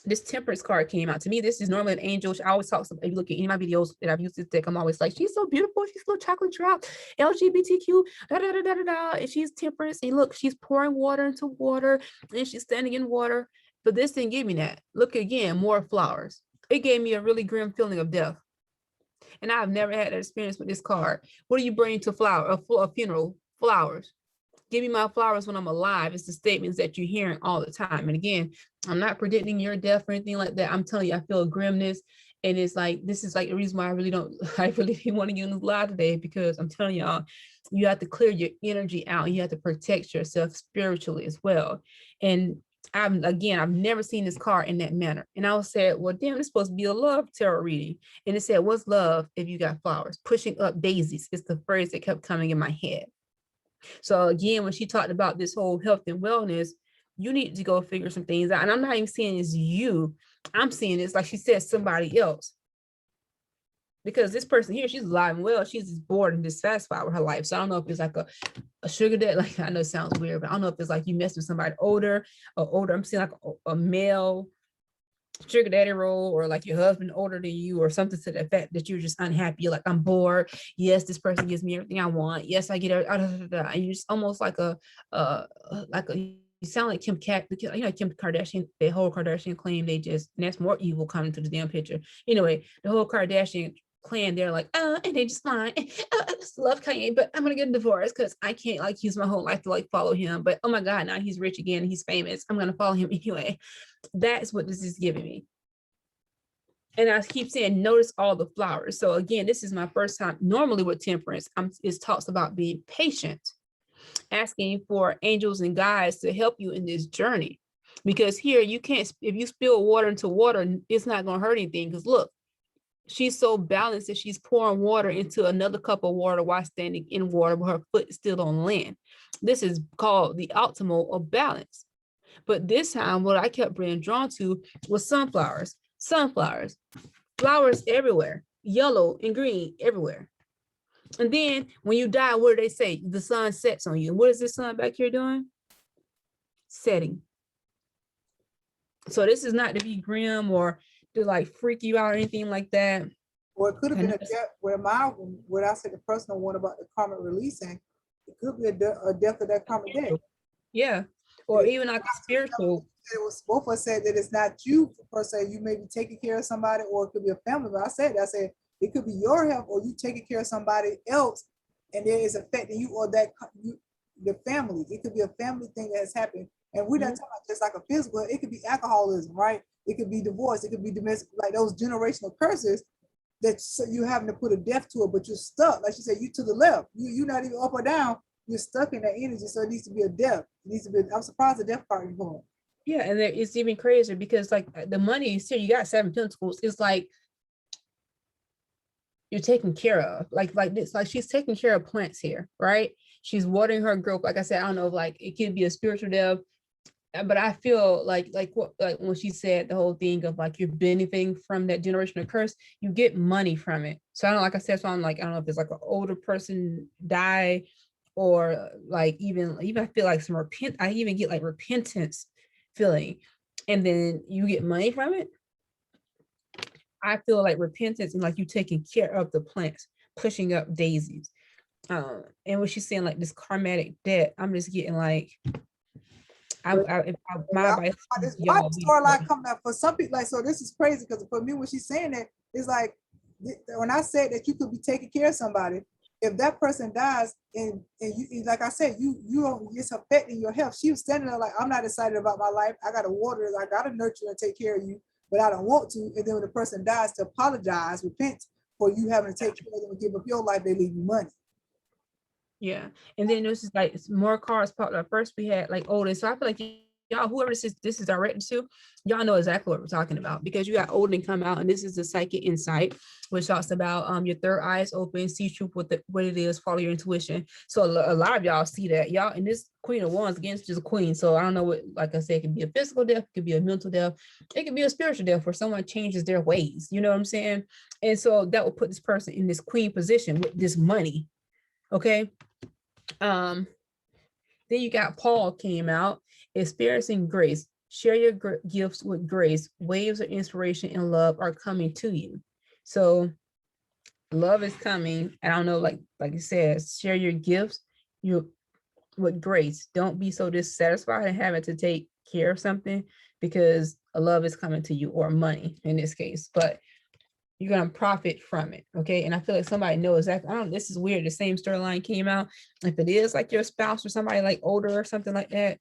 Speaker 2: this Temperance card came out. To me, this is normally an angel. I always talk, if you look at any of my videos that I've used this deck, I'm always like, she's so beautiful, she's a little chocolate drop, LGBTQ, da da da da da da, and she's Temperance, and look, she's pouring water into water, and she's standing in water. But this didn't give me that. Look again, more flowers. It gave me a really grim feeling of death. And I've never had that experience with this card. What do you bring to a funeral? Flowers. Give me my flowers when I'm alive. It's the statements that you're hearing all the time. And again, I'm not predicting your death or anything like that. I'm telling you, I feel a grimness. And it's like, this is like the reason why I really didn't want to get on this live today, because I'm telling y'all, you have to clear your energy out. You have to protect yourself spiritually as well. And I've never seen this card in that manner. And I said, well, damn, it's supposed to be a love tarot reading. And it said, what's love if you got flowers? Pushing up daisies is the phrase that kept coming in my head. So again, when she talked about this whole health and wellness, you need to go figure some things out. And I'm not even saying it's you. I'm seeing it's like she said, somebody else. Because this person here, she's alive and well. She's just bored and dissatisfied with her life. So I don't know if it's like a sugar daddy. Like, I know it sounds weird, but I don't know if it's like you messed with somebody older. I'm seeing like a male sugar daddy role, or like your husband older than you, or something to the effect that you're just unhappy. You're like, I'm bored. Yes, this person gives me everything I want. Yes, I get it. And you're just almost like you sound like Kim Kardashian, the whole Kardashian claim, and that's more evil coming to the damn picture. Anyway, the whole Kardashian playing there like, and they just fine. I just love Kanye, but I'm gonna get a divorce because I can't like use my whole life to like follow him. But oh my God, now he's rich again, he's famous. I'm gonna follow him anyway. That's what this is giving me. And I keep saying, notice all the flowers. So again, this is my first time. Normally with temperance, it talks about being patient, asking for angels and guides to help you in this journey. Because here you can't, if you spill water into water, it's not going to hurt anything. Because look, she's so balanced that she's pouring water into another cup of water while standing in water, but her foot is still on land. This is called the optimal of balance. But this time, what I kept being drawn to was sunflowers, flowers everywhere, yellow and green everywhere. And then when you die, what do they say? The sun sets on you. What is this sun back here doing? Setting. So this is not to be grim or to like freak you out or anything like that.
Speaker 1: Or it could have been a death where what I said, the personal one about the karmic releasing, it could be a death of that karmic death.
Speaker 2: Yeah. Or even like a spiritual.
Speaker 1: It was both of us said that it's not you per se. You may be taking care of somebody, or it could be a family. But I said it could be your health, or you taking care of somebody else, and there is affecting you or the family. It could be a family thing that has happened. And we're not talking about just like a physical, it could be alcoholism, right? It could be divorce, it could be domestic, like those generational curses that you having to put a death to it, but you're stuck. Like you said, you to the left, you're not even up or down, you're stuck in that energy. So it needs to be a death. It needs to be, I'm surprised the death card is going.
Speaker 2: Yeah, and it's even crazier because like the money is here, you got 7 pentacles. It's like you're taking care of, like this, like she's taking care of plants here, right? She's watering her growth. Like I said, I don't know, like it could be a spiritual death, but I feel like when she said the whole thing of like you're benefiting from that generational curse, you get money from it. So I don't, like I said, so I'm like, I don't know if it's like an older person die, or like even I feel like I even get like repentance feeling, and then you get money from it. I feel like repentance and like you taking care of the plants, pushing up daisies. And what she's saying, like this karmatic debt, I'm just getting like, my advice,
Speaker 1: why the storyline coming up for some people, like, so this is crazy because for me, when she's saying that, it's like when I said that you could be taking care of somebody, if that person dies and you, like I said, you it's affecting your health. She was standing there like, I'm not excited about my life. I got to water it. I got to nurture and take care of you, but I don't want to. And then when the person dies, to apologize, repent for you having to take care of them and give up your life, they leave you money.
Speaker 2: Yeah. And then there's just like more cards popped up. First we had like Odin. So I feel like y'all, whoever this is directed to, y'all know exactly what we're talking about, because you got Odin come out, and this is the psychic insight, which talks about your third eye is open, see truth what it is, follow your intuition. So a lot of y'all see that, y'all, and this Queen of Wands against just a queen. So I don't know what, like I said, it could be a physical death, it could be a mental death, it could be a spiritual death where someone changes their ways, you know what I'm saying? And so that will put this person in this queen position with this money. Okay. Then you got Paul came out, experiencing grace. Share your gifts with grace. Waves of inspiration and love are coming to you. So love is coming. I don't know, like it says, share your gifts with grace. Don't be so dissatisfied and having to take care of something, because a love is coming to you, or money in this case, but you're going to profit from it. Okay. And I feel like somebody knows that. I don't, this is weird. The same storyline came out. If it is like your spouse or somebody like older or something like that,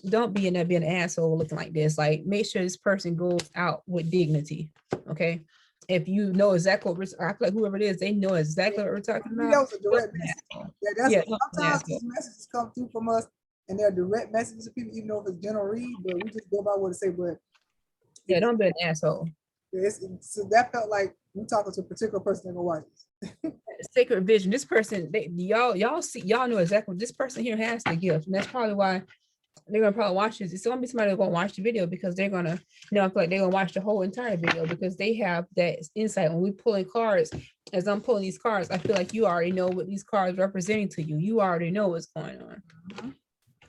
Speaker 2: don't be in there being an asshole looking like this. Like, make sure this person goes out with dignity. Okay. If you know exactly what I feel like whoever it is, they know exactly what we're talking about.
Speaker 1: That was a direct message. Sometimes these messages come through from us and they're direct messages to people, even though if it's general read, but we just go by what it say. But
Speaker 2: yeah, don't be an asshole.
Speaker 1: So that felt like we talking to a particular person in the watch.
Speaker 2: Sacred vision. This person, y'all see, y'all know exactly this person here has the gift, and that's probably why they're gonna probably watch this. It's gonna be somebody gonna watch the video, because they're gonna, I feel like they're gonna watch the whole entire video, because they have that insight. When we pulling cards, as I'm pulling these cards, I feel like you already know what these cards representing to you. You already know what's going on. Mm-hmm.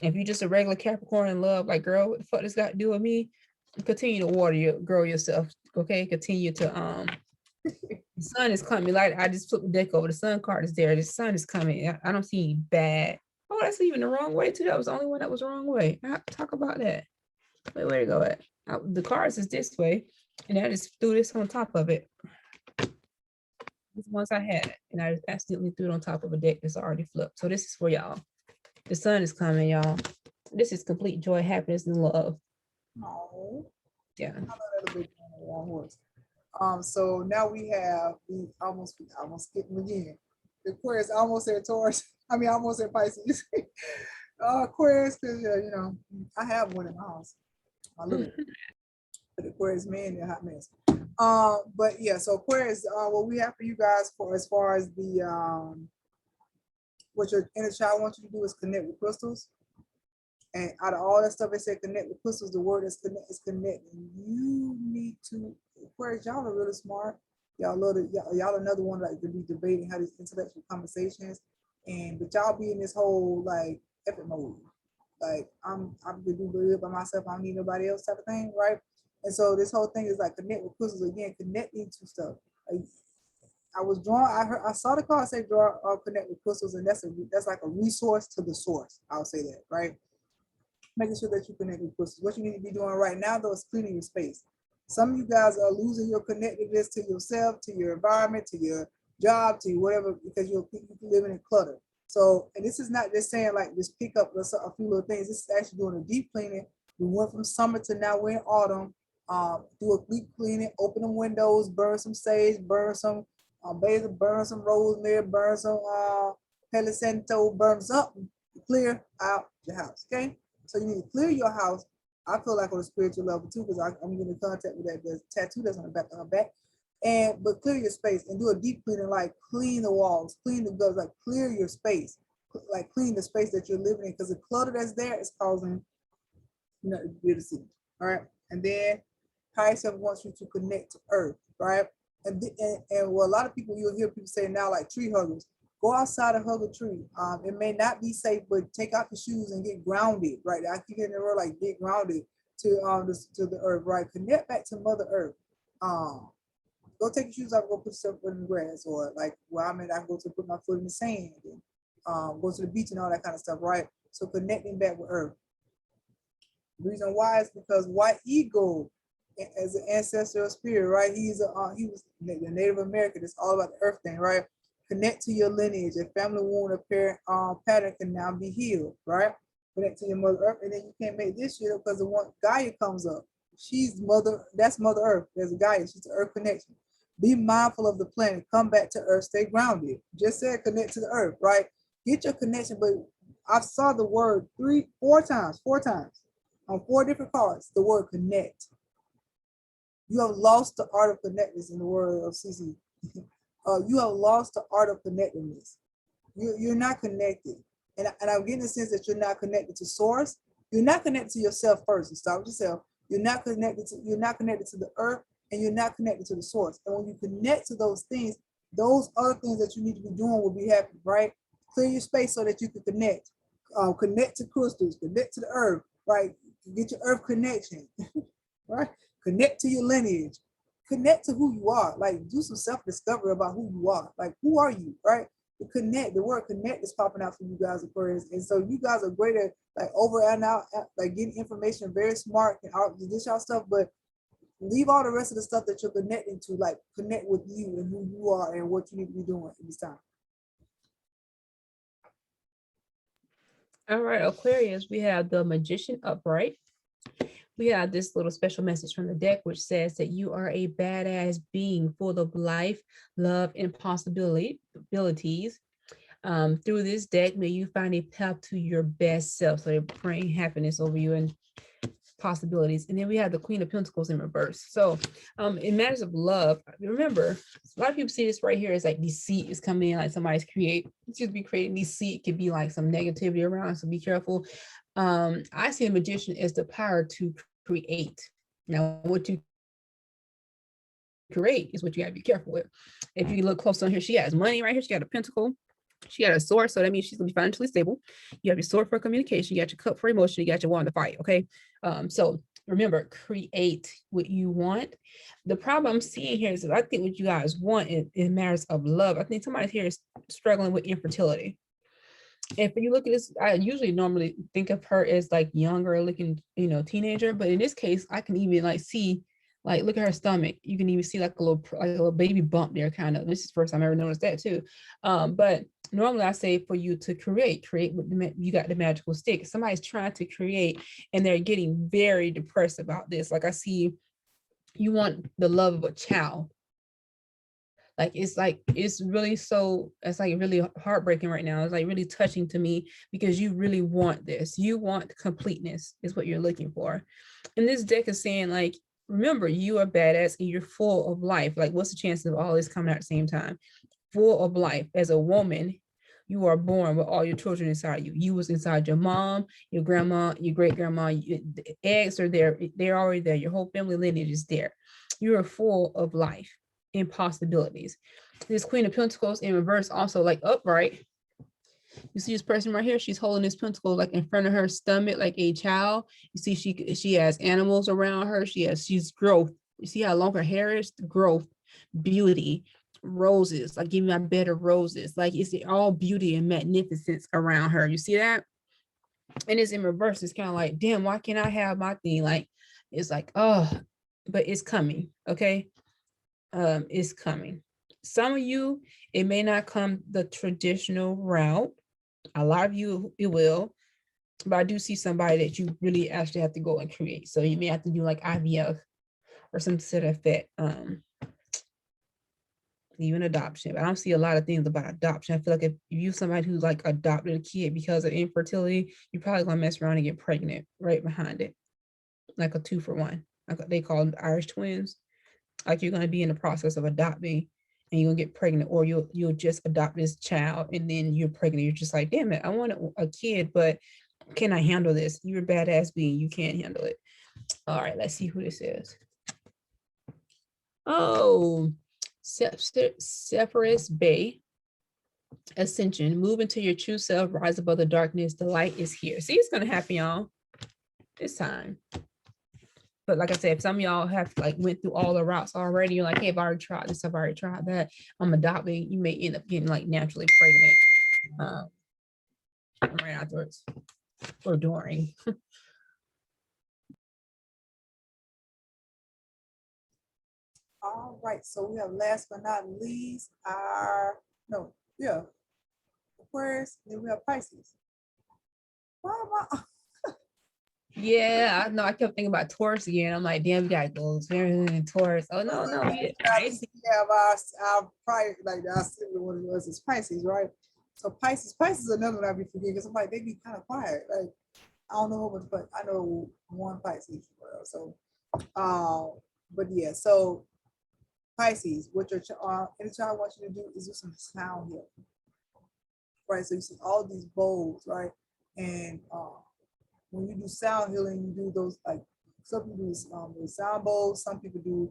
Speaker 2: If you're just a regular Capricorn in love, like, girl, what the fuck does got to do with me? Continue to grow yourself. Okay, continue to the sun is coming. Like, I just flipped the deck over. The sun card is there. The sun is coming. I don't see bad. Oh, that's even the wrong way too. That was the only one that was the wrong way. I talk about that. Wait, where to go at? The cards is this way, and I just threw this on top of it. These ones I had, and I accidentally threw it on top of a deck that's already flipped. So this is for y'all. The sun is coming, y'all. This is complete joy, happiness, and love.
Speaker 1: Oh,
Speaker 2: Yeah.
Speaker 1: I know that'll be a long horse. So now we almost skipped them again. The Aquarius almost at Taurus. I mean, almost at Pisces. Aquarius, because I have one in my house. I love it. But Aquarius man, they're a hot mess. But yeah, so Aquarius, what we have for you guys for as far as the what your inner child wants you to do is connect with crystals. And out of all that stuff, they said connect with crystals. The word is connect is connecting. You need to, Aquarius, y'all are really smart. Y'all love it. Y'all another one like to be debating how these intellectual conversations, but y'all be in this whole like effort mode. Like I'm gonna do good by myself. I don't need nobody else type of thing, right? And so this whole thing is like connect with crystals again, connecting to stuff. Like, I saw the card say draw or connect with crystals, and that's like a resource to the source. I'll say that, right? Making sure that you connect with crystals. What you need to be doing right now, though, is cleaning your space. Some of you guys are losing your connectedness to yourself, to your environment, to your job, to whatever, because you're living in clutter. So, and this is not just saying like just pick up a few little things. This is actually doing a deep cleaning. We went from summer to now we're in autumn. Do a deep cleaning, open the windows, burn some sage, burn some basil, burn some rosemary, burn some Palo Santo, burns up, clear out your house. Okay. So you need to clear your house. I feel like on a spiritual level too, because I'm getting in contact with that tattoo that's on the back of her back. But clear your space and do a deep cleaning, like clean the walls, clean the gutters, like clear your space, like clean the space that you're living in, because the clutter that's there is causing beauty. All right. And then Pisces wants you to connect to earth, right? And what a lot of people, you'll hear people say now, like tree huggers, go outside and hug a tree. It may not be safe, but take out the shoes and get grounded, right? I keep getting the word like get grounded to the earth, right? Connect back to Mother Earth. Go take your shoes off and go put yourself in the grass, or like where I'm at, I go to put my foot in the sand and go to the beach and all that kind of stuff, right? So connecting back with earth. The reason why is because white eagle, as an ancestral spirit, right? He was the Native American. It's all about the earth thing, right? Connect to your lineage. Your family wound apparent pattern can now be healed, right? Connect to your Mother Earth, and then you can't make this shit up because the one Gaia comes up. She's mother. That's Mother Earth. There's a Gaia. She's the Earth connection. Be mindful of the planet. Come back to Earth. Stay grounded. Just said connect to the Earth, right? Get your connection. But I saw the word four times on 4 different cards. The word connect. You have lost the art of connectedness in the word of CC. You have lost the art of connectedness. You're not connected. And I'm getting the sense that you're not connected to source. You're not connected to yourself first. You start with yourself. You're not connected to the earth, and you're not connected to the source. And when you connect to those things, those other things that you need to be doing will be happening, right? Clear your space so that you can connect. Connect to crystals, connect to the earth, right? Get your earth connection, right? Connect to your lineage, connect to who you are, like do some self-discovery about who you are, like who are you, right? The word connect is popping out for you guys, Aquarius. And so you guys are great at like over and out, like getting information, very smart and all this y'all stuff, but leave all the rest of the stuff that you're connecting to, like connect with you and who you are and what you need to be doing at this time.
Speaker 2: All right, Aquarius, we have the Magician upright. We have this little special message from the deck, which says that you are a badass being full of life, love, and possibilities. Through this deck, may you find a path to your best self. So they're praying happiness over you and possibilities. And then we have the Queen of Pentacles in reverse. So in matters of love, remember, a lot of people see this right here as like deceit is coming in, like somebody's creating deceit. It could be like some negativity around, so be careful. I see a magician as the power to create. Now, what you create is what you got to be careful with. If you look close on here, she has money right here. She got a pentacle. She got a sword, so that means she's gonna be financially stable. You have your sword for communication. You got your cup for emotion. You got your wand to fight. Okay, so remember, create what you want. The problem I'm seeing here is that I think what you guys want in matters of love. I think somebody here is struggling with infertility. If you look at this, I usually normally think of her as like younger looking, teenager. But in this case, I can even like see Like, look at her stomach. You can even see like a little baby bump there, kind of. This is the first time I ever noticed that too. But normally I say for you to create with you got the magical stick. Somebody's trying to create and they're getting very depressed about this. Like I see you want the love of a child. It's really so it's like really heartbreaking right now. It's like really touching to me because you really want this. You want completeness is what you're looking for. And this deck is saying like, remember, you are badass and you're full of life. Like, what's the chance of all this coming out at the same time? Full of life. As a woman, you are born with all your children inside you. You was inside your mom, your grandma, your great grandma. The eggs are there. They're already there. Your whole family lineage is there. You are full of life and possibilities. This Queen of Pentacles in reverse, also like upright. You see this person right here? She's holding this pentacle like in front of her stomach, like a child. You see, she has animals around her. She's growth. You see how long her hair is? Growth, beauty, roses. Like, give me my bed of roses. Like, it's all beauty and magnificence around her. You see that? And it's in reverse. It's kind of like, damn, why can't I have my thing? Like, it's like, oh, but it's coming. Okay. It's coming. Some of you, it may not come the traditional route. A lot of you, it will. But I do see somebody that you really actually have to go and create. So you may have to do like IVF or some sort of that, even adoption. But I don't see a lot of things about adoption. I feel like if you somebody who's like adopted a kid because of infertility, you're probably gonna mess around and get pregnant right behind it, like a 2-for-1. Like they call them Irish twins. Like you're gonna be in the process of adopting and you're gonna get pregnant, or you'll just adopt this child and then you're pregnant. You're just like, damn it, I want a kid, but can I handle this? You're a badass being, you can't handle it. All right, let's see who this is. Oh, Sepphoris Bay Ascension. Move into your true self, rise above the darkness. The light is here. See, it's gonna happen, y'all. It's time. But like I said, if some of y'all have like went through all the routes already, you're like, hey, I've already tried this, I've already tried that, I'm adopting, you may end up getting like naturally pregnant right afterwards or during.
Speaker 1: All right, so we have last but not least Aquarius, then we have Pisces. Why am I?
Speaker 2: Yeah, I know. I kept thinking about Taurus again. I'm like, damn, we got goals, very Taurus. Oh no, no,
Speaker 1: We have our prior, like I said, what it was is Pisces, right? So Pisces is another one I be forgetting because I'm like, they be kind of quiet. Like, I don't know what, but I know one Pisces. So, but yeah, so Pisces, what your any child wants you to do is do some sound healing, right? So you see all these bowls, right? And when you do sound healing, you do those like some people do the sound bowls, some people do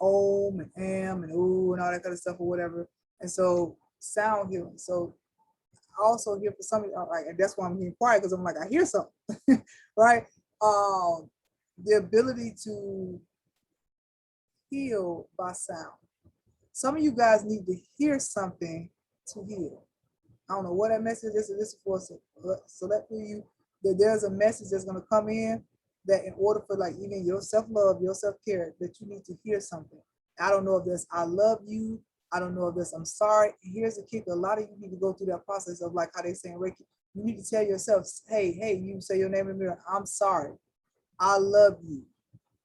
Speaker 1: om and am and ooh and all that kind of stuff or whatever. And so sound healing. So I also hear for some like, and that's why I'm being quiet because I'm like I hear something, right? The ability to heal by sound. Some of you guys need to hear something to heal. I don't know what that message is. This is for select for you that there's a message that's going to come in that in order for like even your self-love, your self-care, that you need to hear something. I don't know if that's I love you. I don't know if that's I'm sorry. Here's the kick. A lot of you need to go through that process of like how they say in Reiki. You need to tell yourself, hey, you say your name in the mirror. I'm sorry. I love you.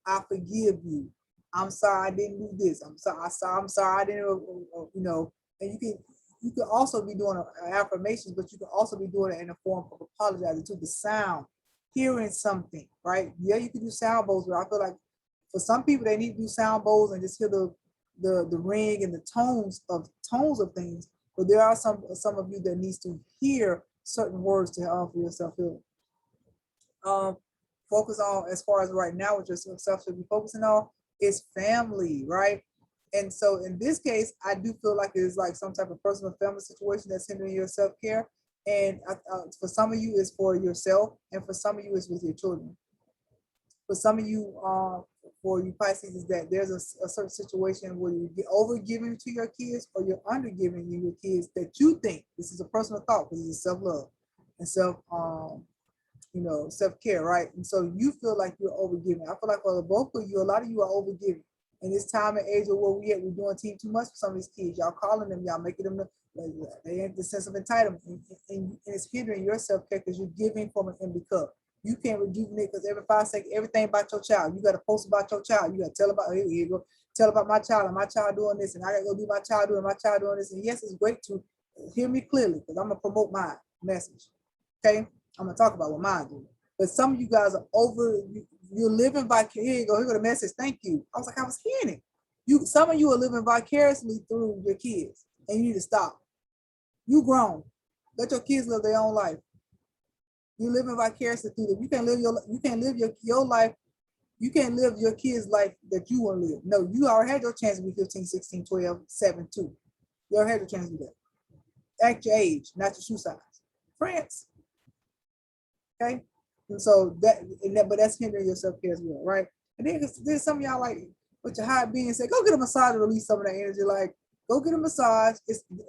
Speaker 1: I forgive you. I'm sorry I didn't do this. I'm sorry I didn't, and you can also be doing affirmations, but you can also be doing it in a form of apologizing to the sound, hearing something, right? Yeah, you can do sound bowls, but I feel like for some people they need to do sound bowls and just hear the ring and the tones of things. But there are some of you that needs to hear certain words to help yourself heal. Focus on as far as right now, what yourself should be focusing on is family, right? And so in this case, I do feel like it's like some type of personal family situation that's hindering your self-care. And for some of you, it's for yourself, and for some of you, it's with your children. For some of you, for you Pisces, is that there's a certain situation where you get over giving to your kids or you're under giving your kids that you think, this is a personal thought, this is self-love and self self-care, right? And so you feel like you're overgiving. I feel like for the both of you, a lot of you are overgiving. And this time and age of where we at, we're doing team too much for some of these kids. Y'all calling them, y'all making them, they have the sense of entitlement. And it's hindering your self-care because you're giving from an empty cup. You can't rejuvenate because every 5 seconds, everything about your child. You got to post about your child. You got to tell about, here you go, tell about my child and my child doing this. And I got to go do my child doing this. And yes, it's great to hear me clearly because I'm going to promote my message. Okay. I'm going to talk about what mine do. But some of you guys are you're living vicariously. Here you go. Here go the message. Thank you. I was like, I was hearing it. Some of you are living vicariously through your kids and you need to stop. You grown. Let your kids live their own life. You're living vicariously through them. You can't live your life. You can't live your kids' life that you want to live. No, you already had your chance to be 15, 16, 12, 7, 2. You already had your chance to do that. Act your age, not your shoe size. France. Okay. And so but that's hindering your self-care as well, right? And then there's some of y'all like with your high being say, go get a massage to release some of that energy. Like, go get a massage.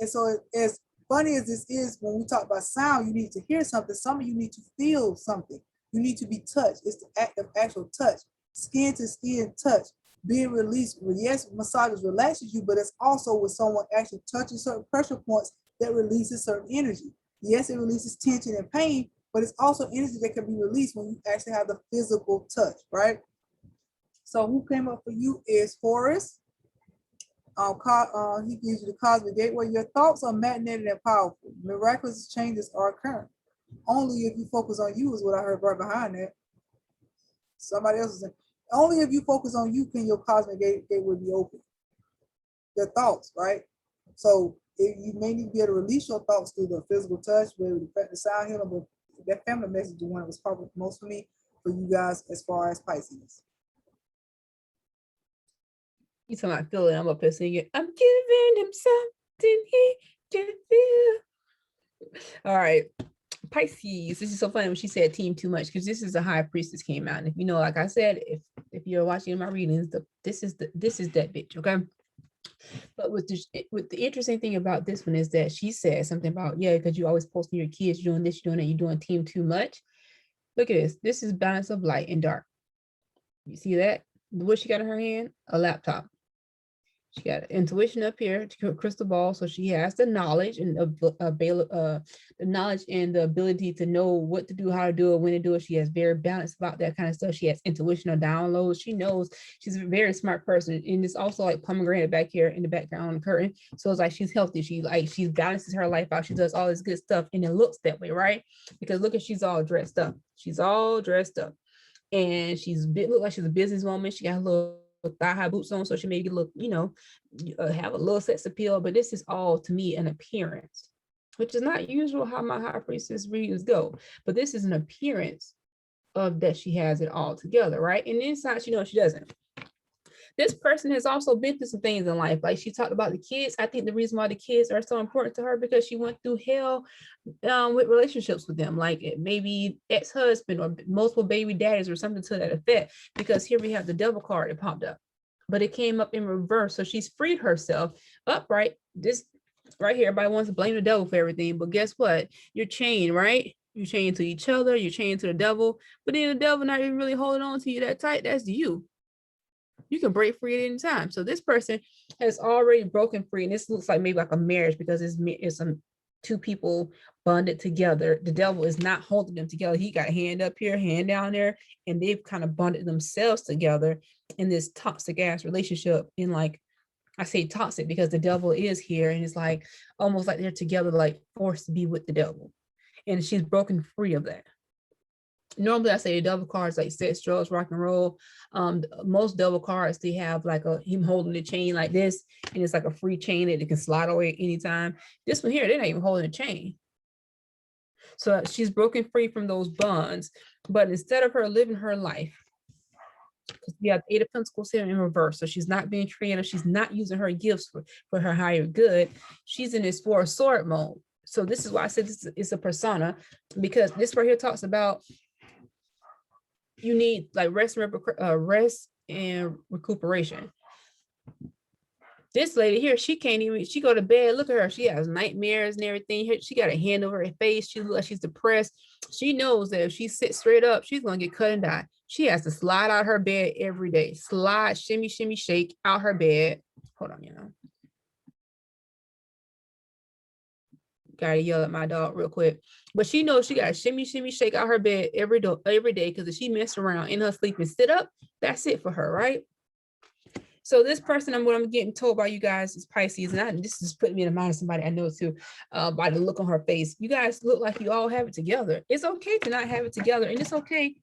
Speaker 1: And so as funny as this is, when we talk about sound, you need to hear something. Some of you need to feel something. You need to be touched. It's the act of actual touch, skin to skin touch, being released. Yes, massages relaxes you, but it's also with someone actually touching certain pressure points that releases certain energy. Yes, it releases tension and pain, but it's also energy that can be released when you actually have the physical touch, right? So who came up for you is Forrest. He gives you the cosmic gateway. Your thoughts are magnetic and powerful. Miraculous changes are occurring. Only if you focus on you is what I heard right behind that. Somebody else is saying, only if you focus on you can your cosmic gateway be open. Your thoughts, right? So you may need to be able to release your thoughts through the physical touch, where the sound healing, but that family message is one that was probably most for me, for you guys, as far as Pisces.
Speaker 2: You talking about feeling? I'm up here singing. I'm giving him something he can feel. All right, Pisces. This is so funny when she said team too much, because this is the high priestess came out, and if you know, like I said, if you're watching my readings, this is that bitch. Okay. But with the interesting thing about this one is that she said something about, yeah, because you always posting your kids, you're doing this, you're doing that, you're doing team too much. Look at this. This is balance of light and dark. You see that? What she got in her hand? A laptop. She got intuition up here, crystal ball. So she has the knowledge and the knowledge and the ability to know what to do, how to do it, when to do it. She has very balanced about that kind of stuff. She has intuition or downloads. She knows. She's a very smart person. And it's also like pomegranate back here in the background on the curtain. So it's like she's healthy. She balances her life out. She does all this good stuff, and it looks that way, right? Because look at, she's all dressed up. She's all dressed up, and look like she's a businesswoman. She got a little thigh-high boots on, so she maybe look, have a little sex appeal. But this is all, to me, an appearance, which is not usual how my high priestess readings go. But this is an appearance of that she has it all together, right? And inside, she doesn't. This person has also been through some things in life. Like she talked about the kids. I think the reason why the kids are so important to her, because she went through hell with relationships with them, like maybe ex-husband or multiple baby daddies or something to that effect. Because here we have the devil card that popped up, but it came up in reverse. So she's freed herself upright. This right here, everybody wants to blame the devil for everything, but guess what? You're chained, right? You're chained to each other. You're chained to the devil, but then the devil not even really holding on to you that tight. That's you. You can break free at any time. So this person has already broken free, and this looks like maybe like a marriage, because it's some two people bonded together. The devil is not holding them together. He got a hand up here, hand down there, and they've kind of bonded themselves together in this toxic ass relationship. And like I say toxic because the devil is here, and it's like almost like they're together, like forced to be with the devil. And she's broken free of that. Normally I say the double cards like sex, drugs, rock and roll. Most double cards, they have like him holding the chain like this, and it's like a free chain that it can slide away anytime. This one here, they're not even holding a chain. So she's broken free from those bonds. But instead of her living her life, because we have 8 of Pentacles here in reverse, so she's not being creative, she's not using her gifts for her higher good. She's in this 4 of sword mode. So this is why I said this is a persona, because this right here talks about you need like rest and recuperation. This lady here, she can't even, she go to bed, look at her, she has nightmares and everything. She got a hand over her face, she looks like she's depressed. She knows that if she sits straight up, she's gonna get cut and die. She has to slide out her bed every day. Slide, shimmy, shimmy, shake out her bed. Hold on, gotta yell at my dog real quick. But she knows she gotta shimmy, shimmy, shake out her bed every day, because if she mess around in her sleep and sit up, that's it for her, right? So this person, what I'm getting told by you guys is Pisces, and this is putting me in the mind of somebody I know too, by the look on her face. You guys look like you all have it together. It's okay to not have it together, and it's okay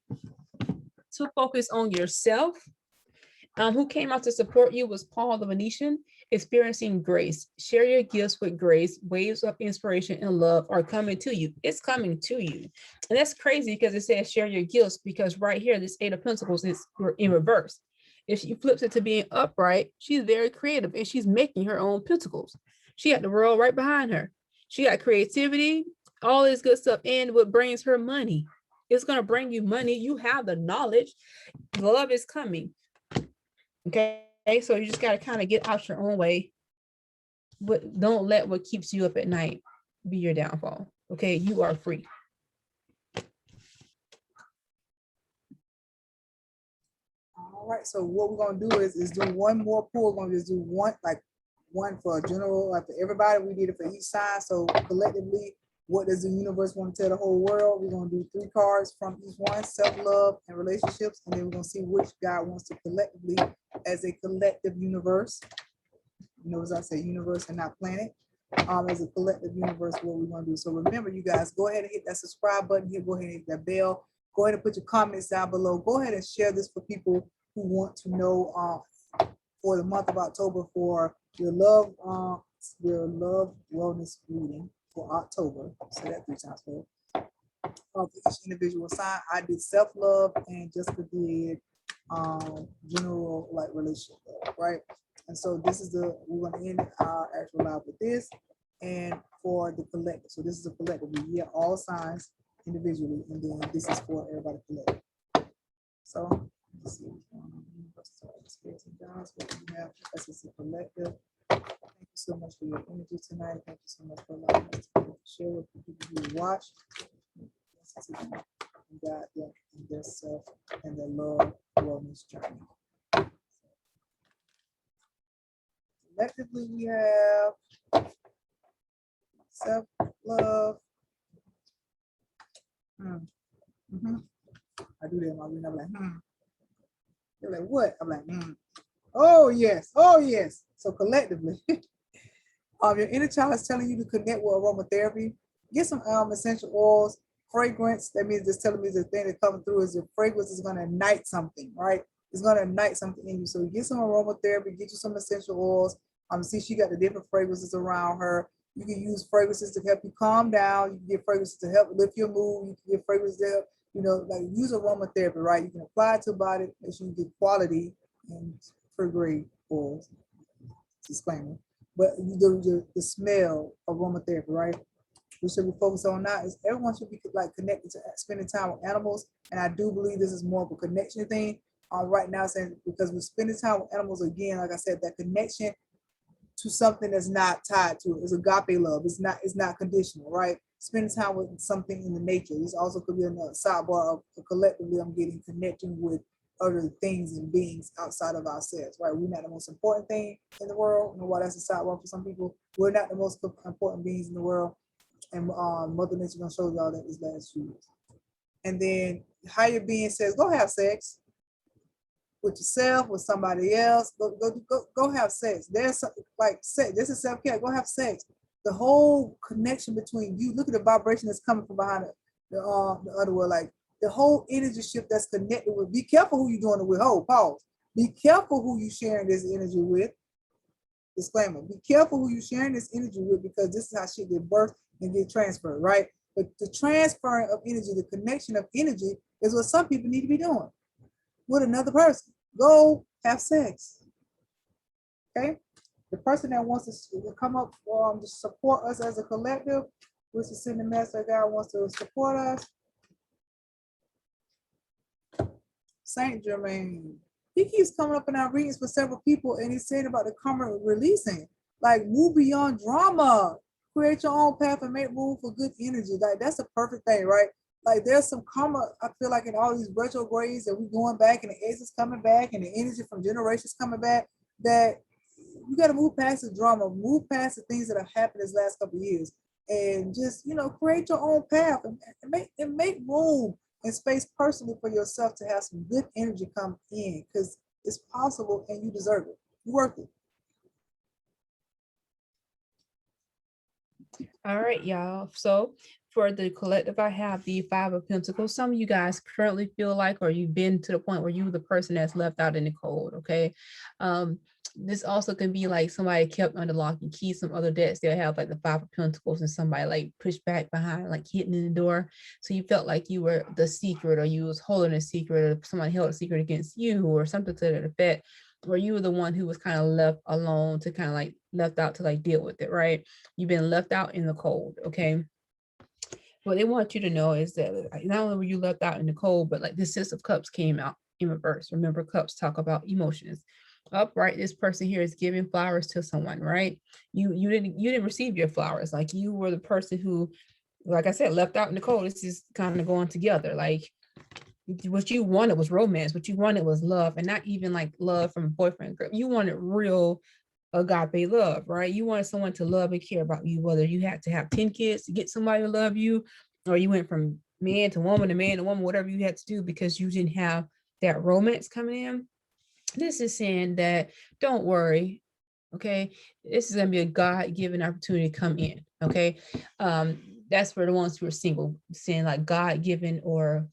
Speaker 2: to focus on yourself. Who came out to support you was Paul the Venetian, experiencing grace. Share your gifts with grace. Waves of inspiration and love are coming to you. It's coming to you. And that's crazy because it says share your gifts, because right here, this Eight of Pentacles is in reverse. If she flips it to being upright, she's very creative and she's making her own pentacles. She got the world right behind her. She got creativity, all this good stuff, and what brings her money. It's going to bring you money. You have the knowledge. Love is coming. Okay, so you just got to kind of get out your own way, but don't let what keeps you up at night be your downfall. Okay, you are free.
Speaker 1: All right, so what we're gonna do is do one more pull. We're gonna just do one for a general, like for everybody. We did it for each sign. So collectively, what does the universe want to tell the whole world? We're gonna do 3 cards from each one: self-love and relationships, and then we're gonna see which God wants to collectively, as a collective universe. You know, as I say, universe and not planet. As a collective universe, what we're gonna do. So remember, you guys, go ahead and hit that subscribe button here. Go ahead and hit that bell. Go ahead and put your comments down below. Go ahead and share this for people who want to know for the month of October for your love wellness reading for October. Say that 3 times for each individual sign. I did self-love and Jessica did general like relationship love, right? And so this is we're gonna end our actual live with this and for the collective. So this is a collective. We hear all signs individually, and then this is for everybody collective. So let's see. This is a collective. Thank you so much for your energy tonight. Thank you so much for allowing us to share with the people who watch. God, them and their self and their love wellness journey. Collectively, we have self-love. I do that in my reading. I'm like, They're like, what? I'm like, oh yes, oh yes. So collectively, your inner child is telling you to connect with aromatherapy. Get some essential oils, fragrance. That means it's telling me the thing that coming through is your fragrance is going to ignite something, right? It's going to ignite something in you. So get some aromatherapy, get you some essential oils. See, she got the different fragrances around her. You can use fragrances to help you calm down. You can get fragrances to help lift your mood. You can get fragrances to help, like use aromatherapy, right? You can apply it to the body, make sure you get quality and for grade oils. Disclaimer. But the smell of aromatherapy, right? We should be focused on now is everyone should be like connected to spending time with animals. And I do believe this is more of a connection thing. Right now, saying because we're spending time with animals again, like I said, that connection to something that's not tied to it is agape love. It's not conditional, right? Spending time with something in the nature. This also could be another sidebar of collectively I'm getting connecting with other things and beings outside of ourselves, right? We're not the most important thing in the world. You know why that's a sidebar for some people? We're not the most important beings in the world. And Mother Nature gonna show y'all that this last few years. And then higher being says, go have sex with yourself, with somebody else. Go have sex. There's like sex. This is self-care. Go have sex. The whole connection between you. Look at the vibration that's coming from behind the other world. Like the whole energy shift that's connected with. Be careful who you're doing it with. Hold, pause. Be careful who you're sharing this energy with. Disclaimer. Be careful who you're sharing this energy with, because this is how shit get birthed and get transferred, right? But the transferring of energy, the connection of energy is what some people need to be doing with another person. Go have sex. Okay? The person that wants to come up to support us as a collective, which is sending the message God wants to support us. Saint Germain, he keeps coming up in our readings for several people, and he's saying about the karma releasing, like move beyond drama, create your own path and make room for good energy. Like that's a perfect thing, right? Like there's some karma, I feel like in all these retrogrades that we're going back and the exes coming back and the energy from generations coming back, that you got to move past the drama, move past the things that have happened this last couple of years, and just create your own path and make room and space personally for yourself to have some good energy come in, because it's possible and you deserve it. You're worth it.
Speaker 2: All right, y'all. So for the collective, I have the Five of Pentacles. Some of you guys currently feel like, or you've been to the point where you're the person that's left out in the cold. Okay. This also can be like somebody kept under lock and key. Some other debts they'll have like the Five of Pentacles, and somebody like pushed back behind, like hitting in the door. So you felt like you were the secret, or you was holding a secret, or somebody held a secret against you, or something to that effect, where you were the one who was kind of left alone to kind of like left out to like deal with it, right? You've been left out in the cold, okay? What they want you to know is that not only were you left out in the cold, but like the Six of Cups came out in reverse. Remember, cups talk about emotions. Upright, this person here is giving flowers to someone, right? You didn't receive your flowers. Like you were the person who, like I said, left out in the cold. This is kind of going together. Like what you wanted was romance. What you wanted was love, and not even like love from a boyfriend. You wanted real agape love, right? You wanted someone to love and care about you, whether you had to have 10 kids to get somebody to love you, or you went from man to woman to man to woman, whatever you had to do because you didn't have that romance coming in. This is saying that don't worry, okay? This is going to be a God-given opportunity to come in, okay? That's for the ones who are single, saying like God-given or,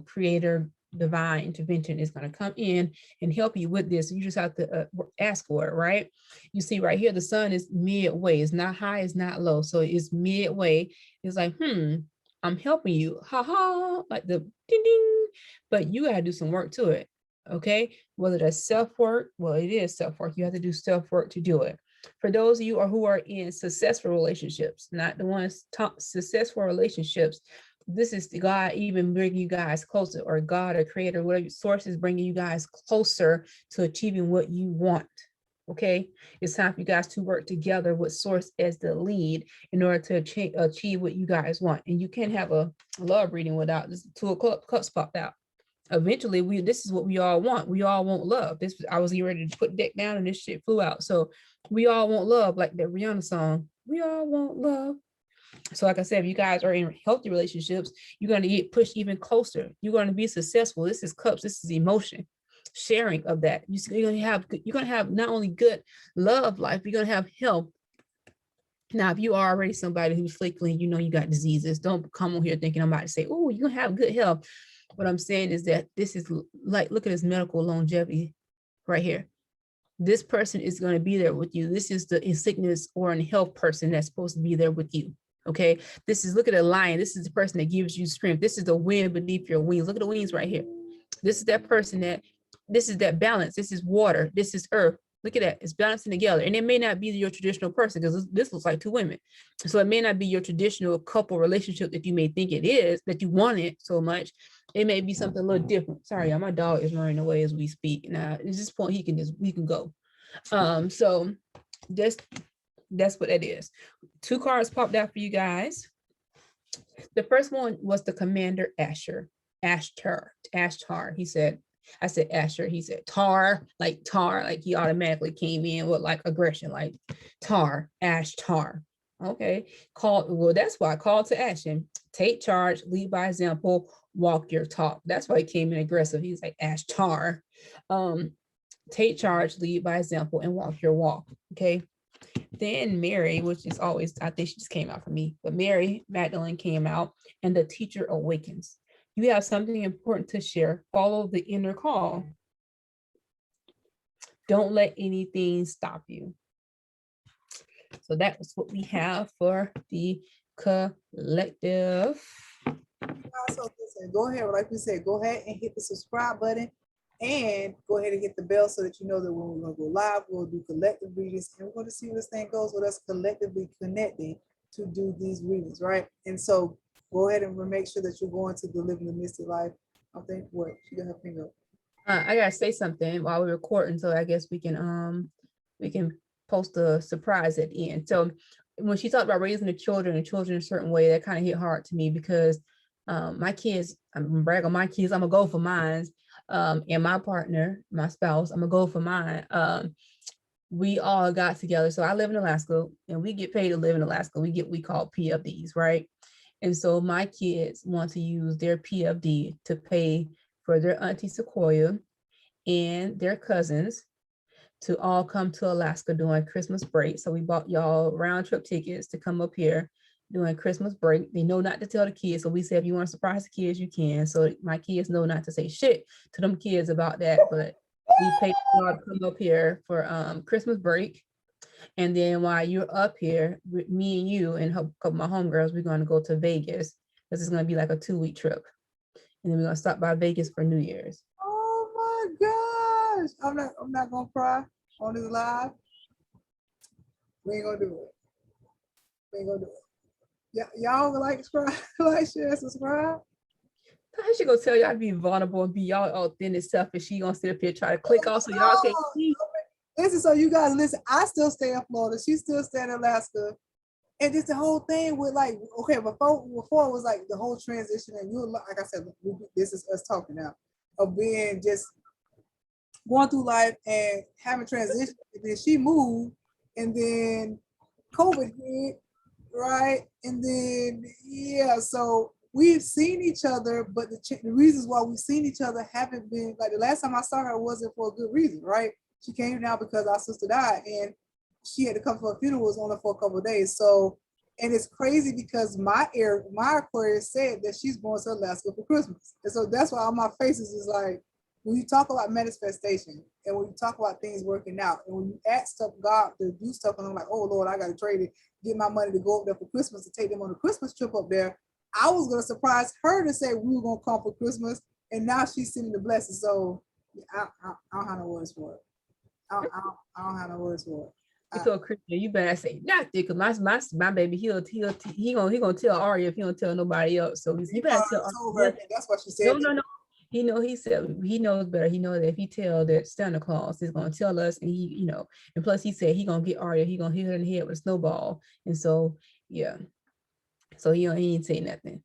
Speaker 2: creator, divine intervention is going to come in and help you with this. You just have to ask for it, right? You see right here, the sun is midway. It's not high, it's not low. So it's midway. It's like, I'm helping you. Ha ha, like the ding ding. But you got to do some work to it. Okay, whether that's self-work, well, it is self-work. You have to do self-work to do it. For those of you who are in successful relationships, not the ones successful relationships, this is God even bringing you guys closer, or God or creator, whatever source is bringing you guys closer to achieving what you want. Okay, it's time for you guys to work together with source as the lead in order to achieve what you guys want. And you can't have a love reading without this Two of Cups popped out. Eventually, this is what we all want. We all want love. I was getting ready to put deck down and this shit flew out. So we all want love, like that Rihanna song. We all want love. So like I said, if you guys are in healthy relationships, you're going to get pushed even closer. You're going to be successful. This is cups. This is emotion. Sharing of that. You're going to have not only good love life, you're going to have health. Now, if you are already somebody who's flaky, you got diseases, don't come on here thinking I'm about to say, oh, you're going to have good health. What I'm saying is that this is like, look at this medical longevity right here. This person is going to be there with you. This is the in sickness or in health person that's supposed to be there with you. Okay. This is, look at a lion. This is the person that gives you strength. This is the wind beneath your wings. Look at the wings right here. This is that person this is that balance. This is water. This is earth. Look at that. It's balancing together. And it may not be your traditional person, because this looks like two women. So it may not be your traditional couple relationship that you may think it is, that you want it so much. It may be something a little different. Sorry, y'all, my dog is running away as we speak. Now, at this point, we can go. So that's what that is. Two cards popped out for you guys. The first one was the Commander Ashtar. He said, I said Asher, he said tar, like he automatically came in with like aggression, like Ashtar. Okay, that's why call to action. Take charge, lead by example, walk your talk. That's why he came in aggressive. He's like Ashtar. Take charge, lead by example, and walk your walk. Okay. Then Mary, which is always, I think she just came out for me, but Mary Magdalene came out, and the teacher awakens. You have something important to share. Follow the inner call. Don't let anything stop you. So that was what we have for the collective.
Speaker 1: So listen, go ahead, like we said, go ahead and hit the subscribe button, and go ahead and hit the bell so that you know that when we're going to go live, we'll do collective readings, and we're going to see where this thing goes with us collectively connecting to do these readings, right? And so go ahead and make sure that you're going to the Living the Mystic Life. I think what she got her finger up.
Speaker 2: I gotta say something while we're recording, so I guess we can post a surprise at the end. So when she talked about raising the children a certain way, that kind of hit hard to me because my kids, I'm gonna brag on my kids, I'm gonna go for mine. And my partner, my spouse, I'm gonna go for mine. We all got together. So I live in Alaska and we get paid to live in Alaska. We call PFDs, right? And so my kids want to use their PFD to pay for their auntie Sequoia and their cousins to all come to Alaska during Christmas break. So we bought y'all round trip tickets to come up here during Christmas break. They know not to tell the kids. So we said, if you want to surprise the kids, you can. So my kids know not to say shit to them kids about that. But we paid y'all to come up here for Christmas break. And then while you're up here, with me and you and a couple of my homegirls, we're going to go to Vegas. This is going to be like a 2-week trip. And then we're going to stop by Vegas for New Year's.
Speaker 1: Oh my gosh. I'm not gonna cry on this live. We ain't gonna do it. We ain't gonna do it. Yeah, y'all like subscribe, like, share, subscribe.
Speaker 2: I should go tell y'all to be vulnerable and be y'all authentic self, and she gonna sit up here try to click off so y'all can see.
Speaker 1: Listen, so you guys listen. I still stay in Florida. She still stay in Alaska. And just the whole thing with like, okay, before it was like the whole transition, and you like I said, this is us talking now of being just going through life and having transition. And then she moved, and then COVID hit, right? And then yeah, so we've seen each other, but the reasons why we've seen each other haven't been like the last time I saw her wasn't for a good reason, right? She came now because our sister died, and she had to come for a funeral. It was only for a couple of days. So, and it's crazy because my Aquarius said that she's going to Alaska for Christmas, and so that's why all my faces is like when you talk about manifestation and when you talk about things working out and when you ask stuff God to do stuff, and I'm like, oh Lord, I got to trade it, get my money to go up there for Christmas to take them on a Christmas trip up there. I was gonna surprise her to say we were gonna come for Christmas, and now she's sending the blessing. So I don't have no words for it. I don't have no words for it.
Speaker 2: You told Christian, you better say nothing because my baby he gonna tell Aria if he don't tell nobody else. So he better tell
Speaker 1: Aria. That's what she said.
Speaker 2: No. He said he knows better. He knows that if he tell that Santa Claus is gonna tell us, and he, and plus he said he gonna get Aria, he gonna hit her in the head with a snowball. And so yeah. So he ain't say nothing.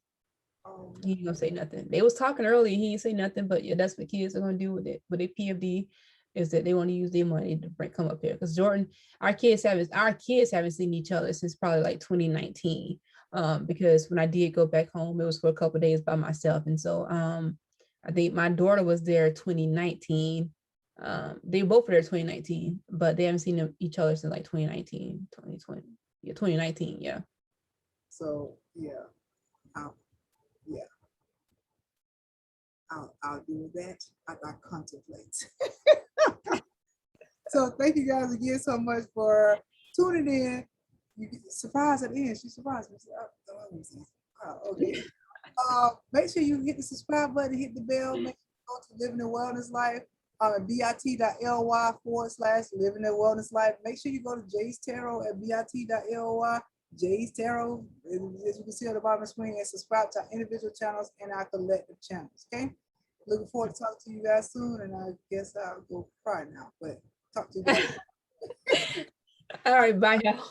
Speaker 2: He ain't gonna say nothing. They was talking earlier, he ain't say nothing, but yeah, that's what kids are gonna do with it. With their PFD is that they want to use their money to come up here. Because Jordan, our kids haven't seen each other since probably like 2019. Because when I did go back home, it was for a couple of days by myself. And so I think my daughter was there 2019. They both were there 2019, but they haven't seen each other since like 2019, 2020. Yeah, 2019, yeah.
Speaker 1: So yeah. I'll do that. I contemplate. So thank you guys again so much for tuning in. You get surprised at the end. She surprised me. Okay. Make sure you hit the subscribe button, hit the bell, make sure you go to Living a Wellness Life. bit.ly/Living a Wellness Life. Make sure you go to Jay's Tarot at bit.ly. Jay's Tarot, as you can see on the bottom of the screen, and subscribe to our individual channels and our collective channels. Okay. Looking forward to talking to you guys soon, and I guess I'll go cry now, but talk to you guys.
Speaker 2: All right, bye now.